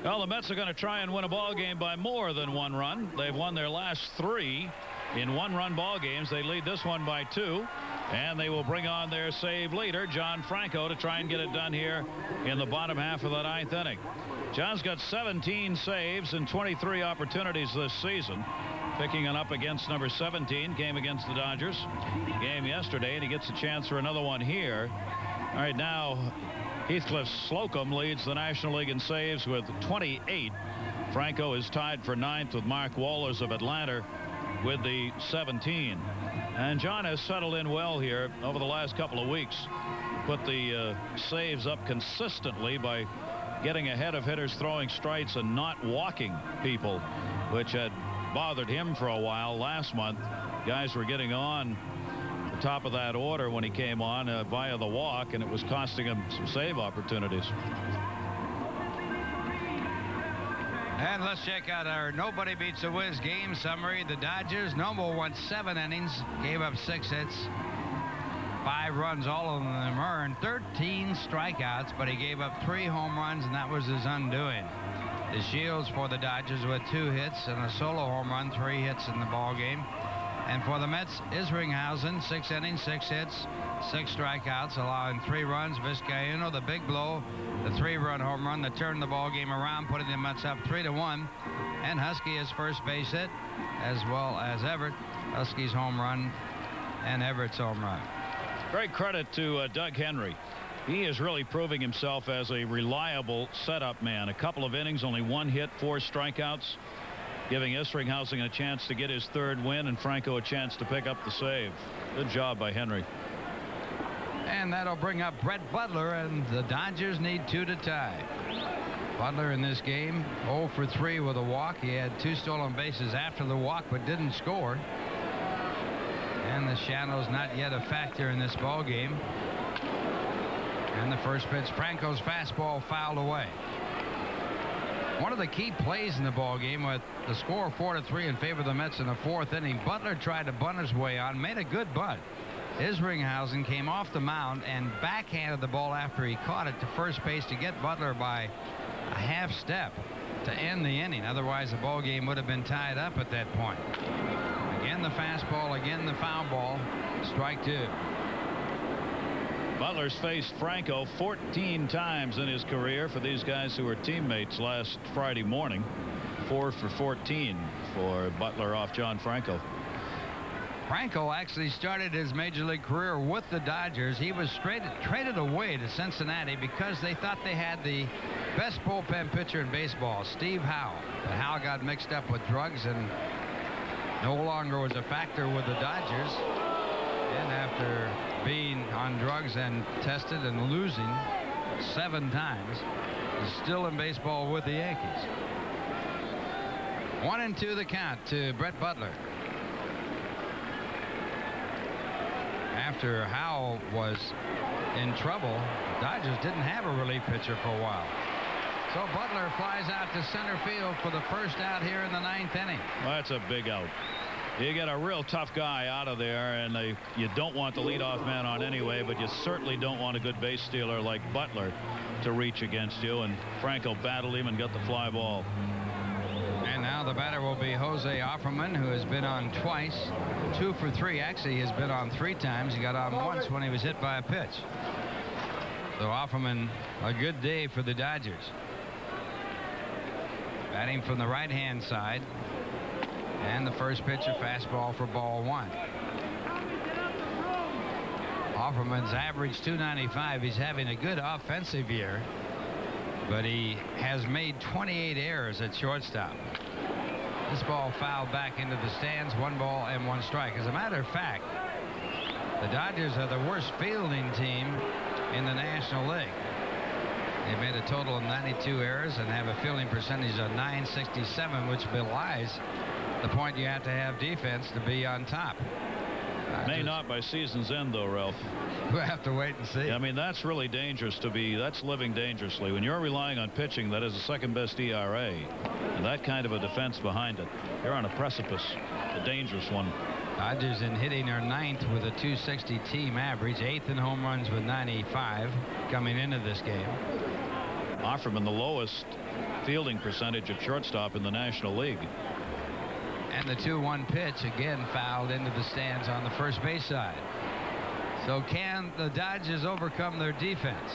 Well, the Mets are going to try and win a ball game by more than 1 run. They've won their last 3 in 1-run ball games. They lead this one by 2, and they will bring on their save leader, John Franco, to try and get it done here in the bottom half of the 9th inning. John's got 17 saves and 23 opportunities this season. Picking it up against number 17, came against the Dodgers game yesterday, and he gets a chance for another one here. All right, now Heathcliff Slocum leads the National League in saves with 28. Franco is tied for 9th with Mark Wohlers of Atlanta with the 17. And John has settled in well here over the last couple of weeks. Put the saves up consistently by getting ahead of hitters throwing strikes and not walking people, which had bothered him for a while last month. Guys were getting on the top of that order when he came on via the walk, and it was costing him some save opportunities. And let's check out our Nobody Beats the Wiz game summary. The Dodgers, NOMO went 7 innings, gave up 6 hits, 5 runs, all of them earned, 13 strikeouts, but he gave up 3 home runs, and that was his undoing. The Shields for the Dodgers with 2 hits and a solo home run, 3 hits in the ball game. And for the Mets, Isringhausen, 6 innings, 6 hits, 6 strikeouts, allowing 3 runs. Vizcaíno, the big blow, the 3-run home run that turned the ball game around, putting the Mets up 3-1. And Husky, his first base hit, as well as Everett. Husky's home run and Everett's home run. Great credit to Doug Henry. He is really proving himself as a reliable setup man. A couple of innings, only 1 hit, 4 strikeouts, giving Isringhausen a chance to get his 3rd win and Franco a chance to pick up the save. Good job by Henry. And that'll bring up Brett Butler, and the Dodgers need 2 to tie. Butler in this game 0 for 3 with a walk. He had 2 stolen bases after the walk but didn't score. And the shadow's not yet a factor in this ball game. And the first pitch, Franco's fastball fouled away. One of the key plays in the ball game, with the score 4-3 in favor of the Mets in the 4th inning, Butler tried to bunt his way on, made a good bunt. Isringhausen came off the mound and backhanded the ball after he caught it to first base to get Butler by a half step to end the inning. Otherwise, the ball game would have been tied up at that point. Again, the fastball, again, the foul ball. Strike 2. Butler's faced Franco 14 times in his career for these guys who were teammates last Friday morning. 4 for 14 for Butler off John Franco. Franco actually started his major league career with the Dodgers. He was traded away to Cincinnati because they thought they had the best bullpen pitcher in baseball, Steve Howe. But Howe got mixed up with drugs and no longer was a factor with the Dodgers. And after being on drugs and tested and losing 7 times, is still in baseball with the Yankees. 1-2 the count to Brett Butler. After Howe was in trouble, the Dodgers didn't have a relief pitcher for a while. So Butler flies out to center field for the first out here in the 9th inning. Well, that's a big out. You get a real tough guy out of there, and you don't want the leadoff man on anyway, but you certainly don't want a good base stealer like Butler to reach against you. And Franco battled him and got the fly ball. And now the batter will be Jose Offerman, who has been on twice. 2 for 3. Actually, he's been on 3 times. He got on once when he was hit by a pitch. So Offerman, a good day for the Dodgers. Batting from the right-hand side. And the first pitch, a fastball for ball 1. Offerman's average .295. He's having a good offensive year, but he has made 28 errors at shortstop. This ball fouled back into the stands. 1 ball and 1 strike. As a matter of fact, the Dodgers are the worst fielding team in the National League. They've made a total of 92 errors and have a fielding percentage of .967, which belies the point you have to have defense to be on top. May not by season's end, though, Ralph. We'll have to wait and see. I mean, that's really dangerous that's living dangerously. When you're relying on pitching that is the 2nd best ERA, and that kind of a defense behind it, you're on a precipice, a dangerous one. Dodgers in hitting are 9th with a .260 team average, 8th in home runs with 95 coming into this game. Offerman, the lowest fielding percentage at shortstop in the National League. And the 2-1 pitch again fouled into the stands on the first base side. So can the Dodgers overcome their defense?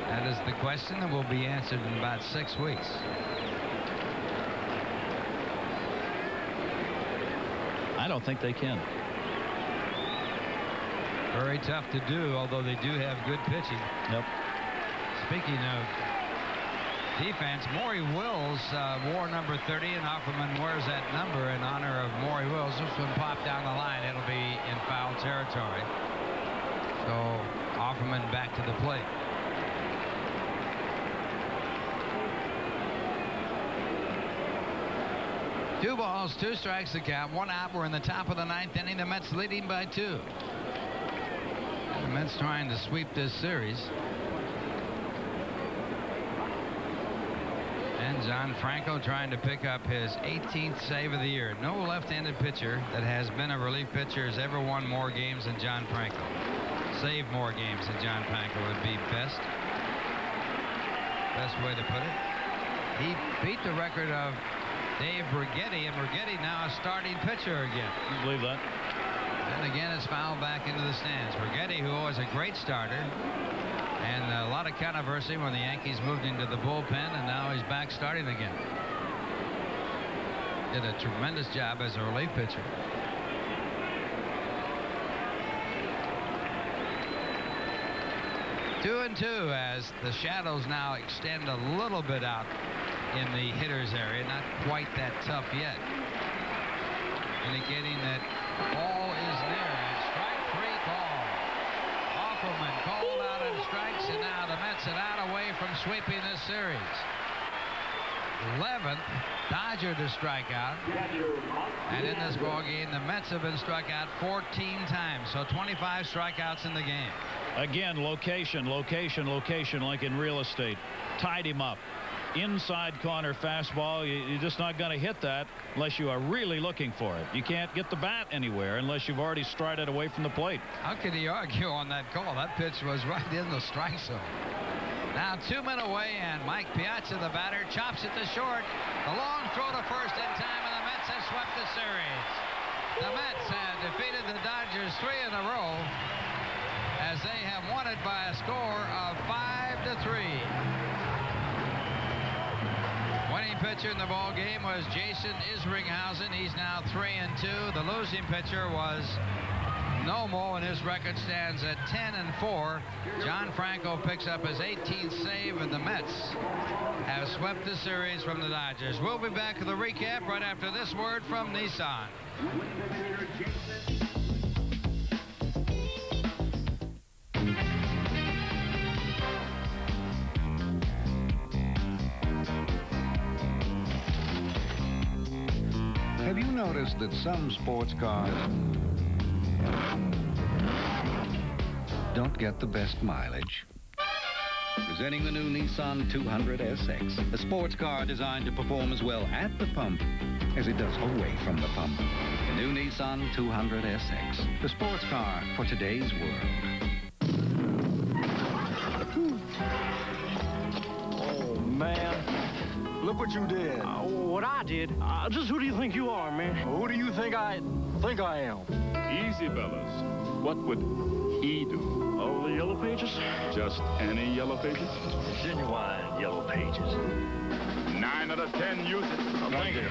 That is the question that will be answered in about 6 weeks. I don't think they can. Very tough to do, although they do have good pitching. Yep. Speaking of defense, Maury Wills wore number 30, and Offerman wears that number in honor of Maury Wills. This one popped down the line. It'll be in foul territory. So Offerman back to the plate. Two balls, 2 strikes the count. 1 out. We're in the top of the 9th inning. The Mets leading by 2. The Mets trying to sweep this series. And John Franco trying to pick up his 18th save of the year. No left-handed pitcher that has been a relief pitcher has ever won more games than John Franco. Saved more games than John Franco would be best way to put it. He beat the record of Dave Brigetti, and Brigetti now a starting pitcher again. You believe that? And again, it's fouled back into the stands. Brigetti, who was a great starter, and a lot of controversy when the Yankees moved into the bullpen, and now he's back starting again. Did a tremendous job as a relief pitcher. Two and two as the shadows now extend a little bit out in the hitter's area. Not quite that tough yet. Indicating that ball is near. And strike three call. Offerman called out in strikes, and now the Mets are not away from sweeping this series. 11th Dodger to strike out. And in this ball game, the Mets have been struck out 14 times. So 25 strikeouts in the game. Again, location, location, location, like in real estate. Tied him up. Inside corner fastball. You're just not going to hit that unless you are really looking for it. You can't get the bat anywhere unless you've already strided away from the plate. How could he argue on that call? That pitch was right in the strike zone. Now 2 men away, and Mike Piazza, the batter, chops it to short. The long throw to first in time, and the Mets have swept the series. The Mets have defeated the Dodgers 3 in a row as they have won it by a score of 5-3. Winning pitcher in the ball game was Jason Isringhausen. He's now 3-2. The losing pitcher was NOMO, and his record stands at 10-4. John Franco picks up his 18th save, and the Mets have swept the series from the Dodgers. We'll be back with a recap right after this word from Nissan. Have you noticed that some sports cars don't get the best mileage? Presenting the new Nissan 200SX, a sports car designed to perform as well at the pump as it does away from the pump. The new Nissan 200SX, the sports car for today's world. Oh, man. Look what you did. What I did? Just who do you think you are, man? Who do you think I am? Easy, fellas. What would he do? Oh, the Yellow Pages? Just any Yellow Pages? Genuine Yellow Pages. 9 out of 10 use it. Thank you.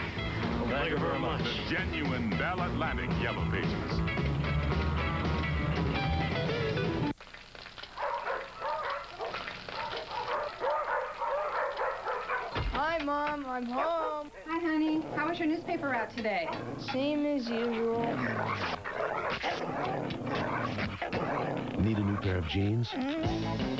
Thank you very much. The genuine Bell Atlantic Yellow Pages. Hi, Mom. I'm home. Hi, honey. How was your newspaper route today? Same as usual. Need a new pair of jeans?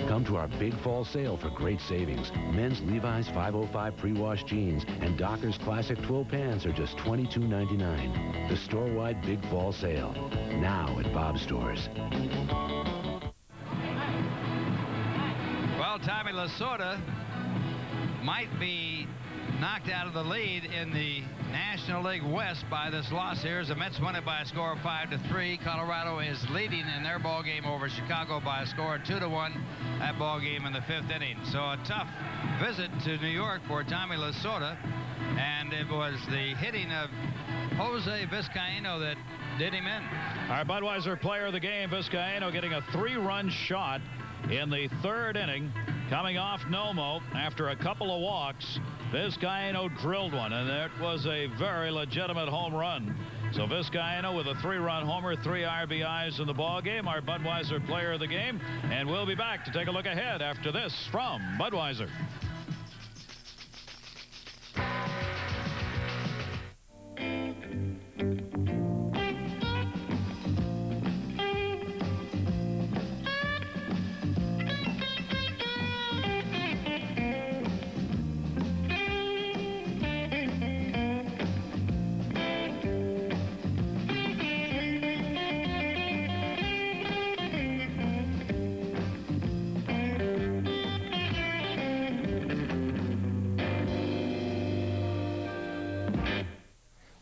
Come to our big fall sale for great savings. Men's Levi's 505 pre-wash jeans and Dockers Classic Twill pants are just $22.99. The store-wide big fall sale. Now at Bob's stores. Well, Tommy Lasorda might be knocked out of the lead in the National League West by this loss here as the Mets won it by a score of 5-3. Colorado is leading in their ball game over Chicago by a score of 2-1. That ball game in the 5th inning. So a tough visit to New York for Tommy Lasorda, and it was the hitting of Jose Vizcaino that did him in. Our Budweiser player of the game, Vizcaino, getting a 3-run shot in the 3rd inning, coming off NOMO after a couple of walks. Vizcaino drilled one, and it was a very legitimate home run. So Vizcaino with a 3-run homer, 3 RBIs in the ball game, our Budweiser player of the game. And we'll be back to take a look ahead after this from Budweiser.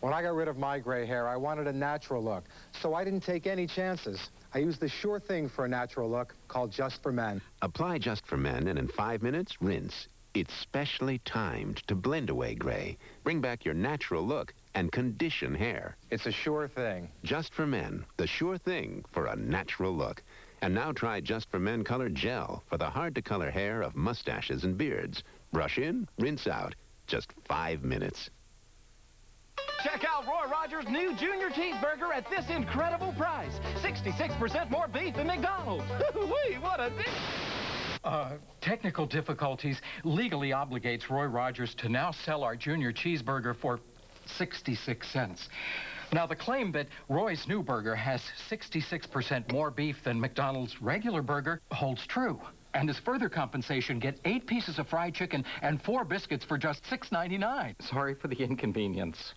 When I got rid of my gray hair, I wanted a natural look, so I didn't take any chances. I used the sure thing for a natural look called Just for Men. Apply Just for Men, and in 5 minutes, rinse. It's specially timed to blend away gray, bring back your natural look, and condition hair. It's a sure thing. Just for Men, the sure thing for a natural look. And now try Just for Men Color Gel for the hard-to-color hair of mustaches and beards. Brush in, rinse out. Just 5 minutes. Check out Roy Rogers' new Junior Cheeseburger at this incredible price. 66% more beef than McDonald's. Wee, what a deal! Technical difficulties legally obligates Roy Rogers to now sell our Junior Cheeseburger for 66 cents. Now, the claim that Roy's new burger has 66% more beef than McDonald's regular burger holds true. And as further compensation, get 8 pieces of fried chicken and 4 biscuits for just $6.99. Sorry for the inconvenience.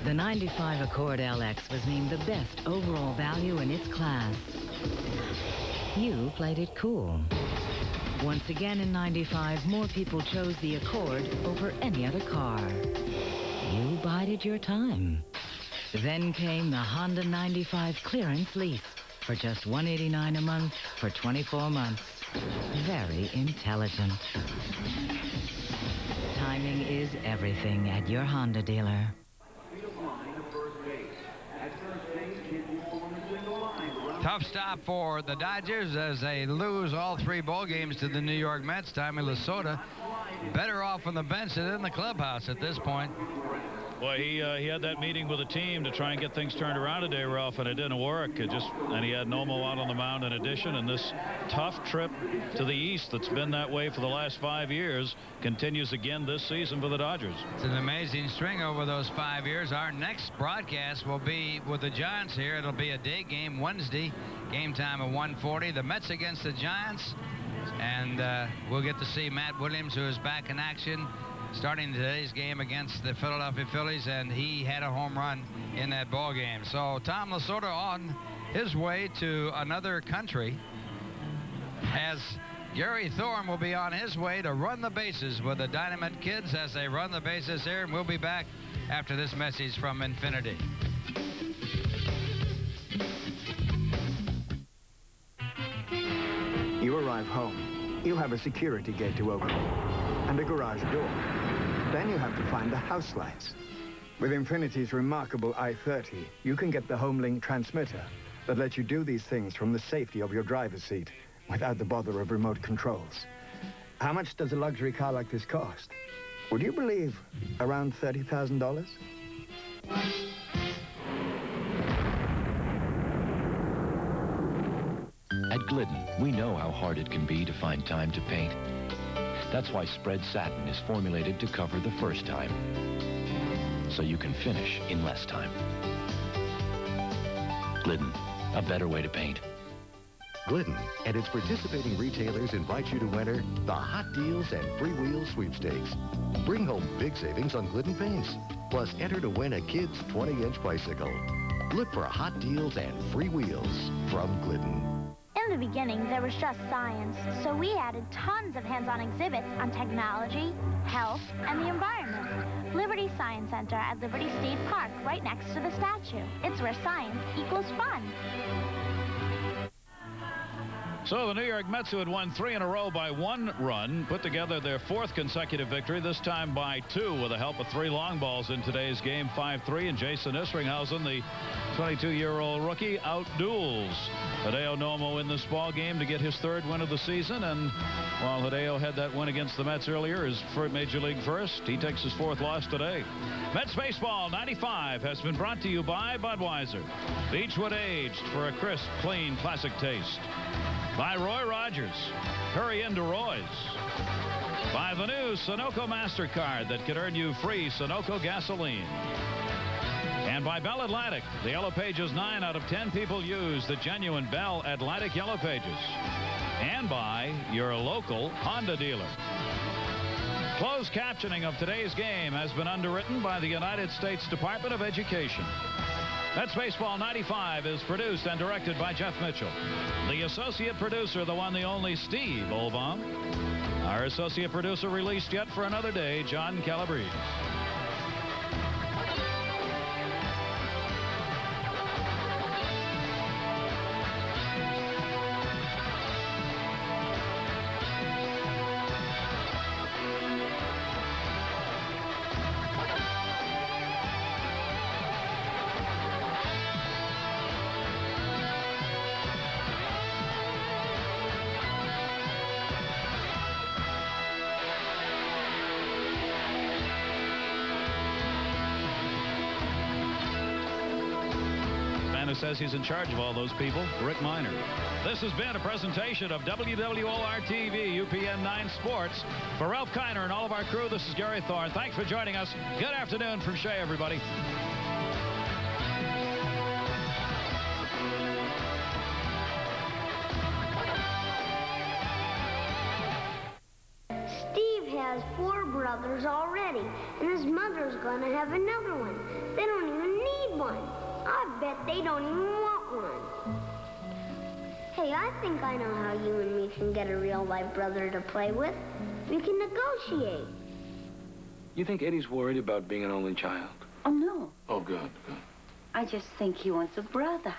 The 95 Accord LX was named the best overall value in its class. You played it cool. Once again in 95, more people chose the Accord over any other car. You bided your time. Then came the Honda 95 clearance lease for just $189 a month for 24 months. Very intelligent. Timing is everything at your Honda dealer. Tough stop for the Dodgers as they lose all 3 ball games to the New York Mets. Tommy Lasorda better off on the bench than in the clubhouse at this point. Boy, he had that meeting with the team to try and get things turned around today, Ralph, and it didn't work. And he had NOMO out on the mound in addition, and this tough trip to the East that's been that way for the last 5 years continues again this season for the Dodgers. It's an amazing string over those 5 years. Our next broadcast will be with the Giants here. It'll be a day game Wednesday, game time at 1:40. The Mets against the Giants, and we'll get to see Matt Williams, who is back in action, starting today's game against the Philadelphia Phillies, and he had a home run in that ball game. So Tom Lasorda on his way to another country, as Gary Thorne will be on his way to run the bases with the Dynamite Kids as they run the bases here, and we'll be back after this message from Infinity. You arrive home. You have a security gate to open and a garage door. Then you have to find the house lights. With Infinity's remarkable i30, you can get the HomeLink transmitter that lets you do these things from the safety of your driver's seat without the bother of remote controls. How much does a luxury car like this cost? Would you believe around $30,000? At Glidden, we know how hard it can be to find time to paint. That's why spread satin is formulated to cover the first time, so you can finish in less time. Glidden, a better way to paint. Glidden and its participating retailers invite you to enter the Hot Deals and Free Wheels sweepstakes. Bring home big savings on Glidden paints, plus enter to win a kid's 20-inch bicycle. Look for Hot Deals and Free Wheels from Glidden. In the beginning, there was just science, so we added tons of hands-on exhibits on technology, health, and the environment. Liberty Science Center at Liberty State Park, right next to the statue. It's where science equals fun. So the New York Mets, who had won 3 in a row by 1 run, put together their 4th consecutive victory, this time by 2 with the help of 3 long balls in today's game, 5-3, and Jason Isringhausen, the 22-year-old rookie, outduels Hideo NOMO in this ball game to get his 3rd win of the season. And while Hideo had that win against the Mets earlier, his Major League first, he takes his 4th loss today. Mets Baseball 95 has been brought to you by Budweiser. Beechwood aged for a crisp, clean, classic taste. By Roy Rogers. Hurry into Roy's. By the new Sunoco MasterCard that could earn you free Sunoco gasoline. And by Bell Atlantic. The Yellow Pages 9 out of 10 people use the genuine Bell Atlantic Yellow Pages. And by your local Honda dealer. Closed captioning of today's game has been underwritten by the United States Department of Education. Mets Baseball 95 is produced and directed by Jeff Mitchell. The associate producer, the one, the only, Steve Olbaum. Our associate producer released yet for another day, John Calabrese. who says he's in charge of all those people, Rick Miner. This has been a presentation of WWOR-TV, UPN 9 Sports. For Ralph Kiner and all of our crew, this is Gary Thorne. Thanks for joining us. Good afternoon from Shea, everybody. Steve has 4 brothers already, and his mother's gonna have another one. They don't even need one. I bet they don't even want one. Hey, I think I know how you and me can get a real-life brother to play with. We can negotiate. You think Eddie's worried about being an only child? Oh, no. Oh, good, good. I just think he wants a brother.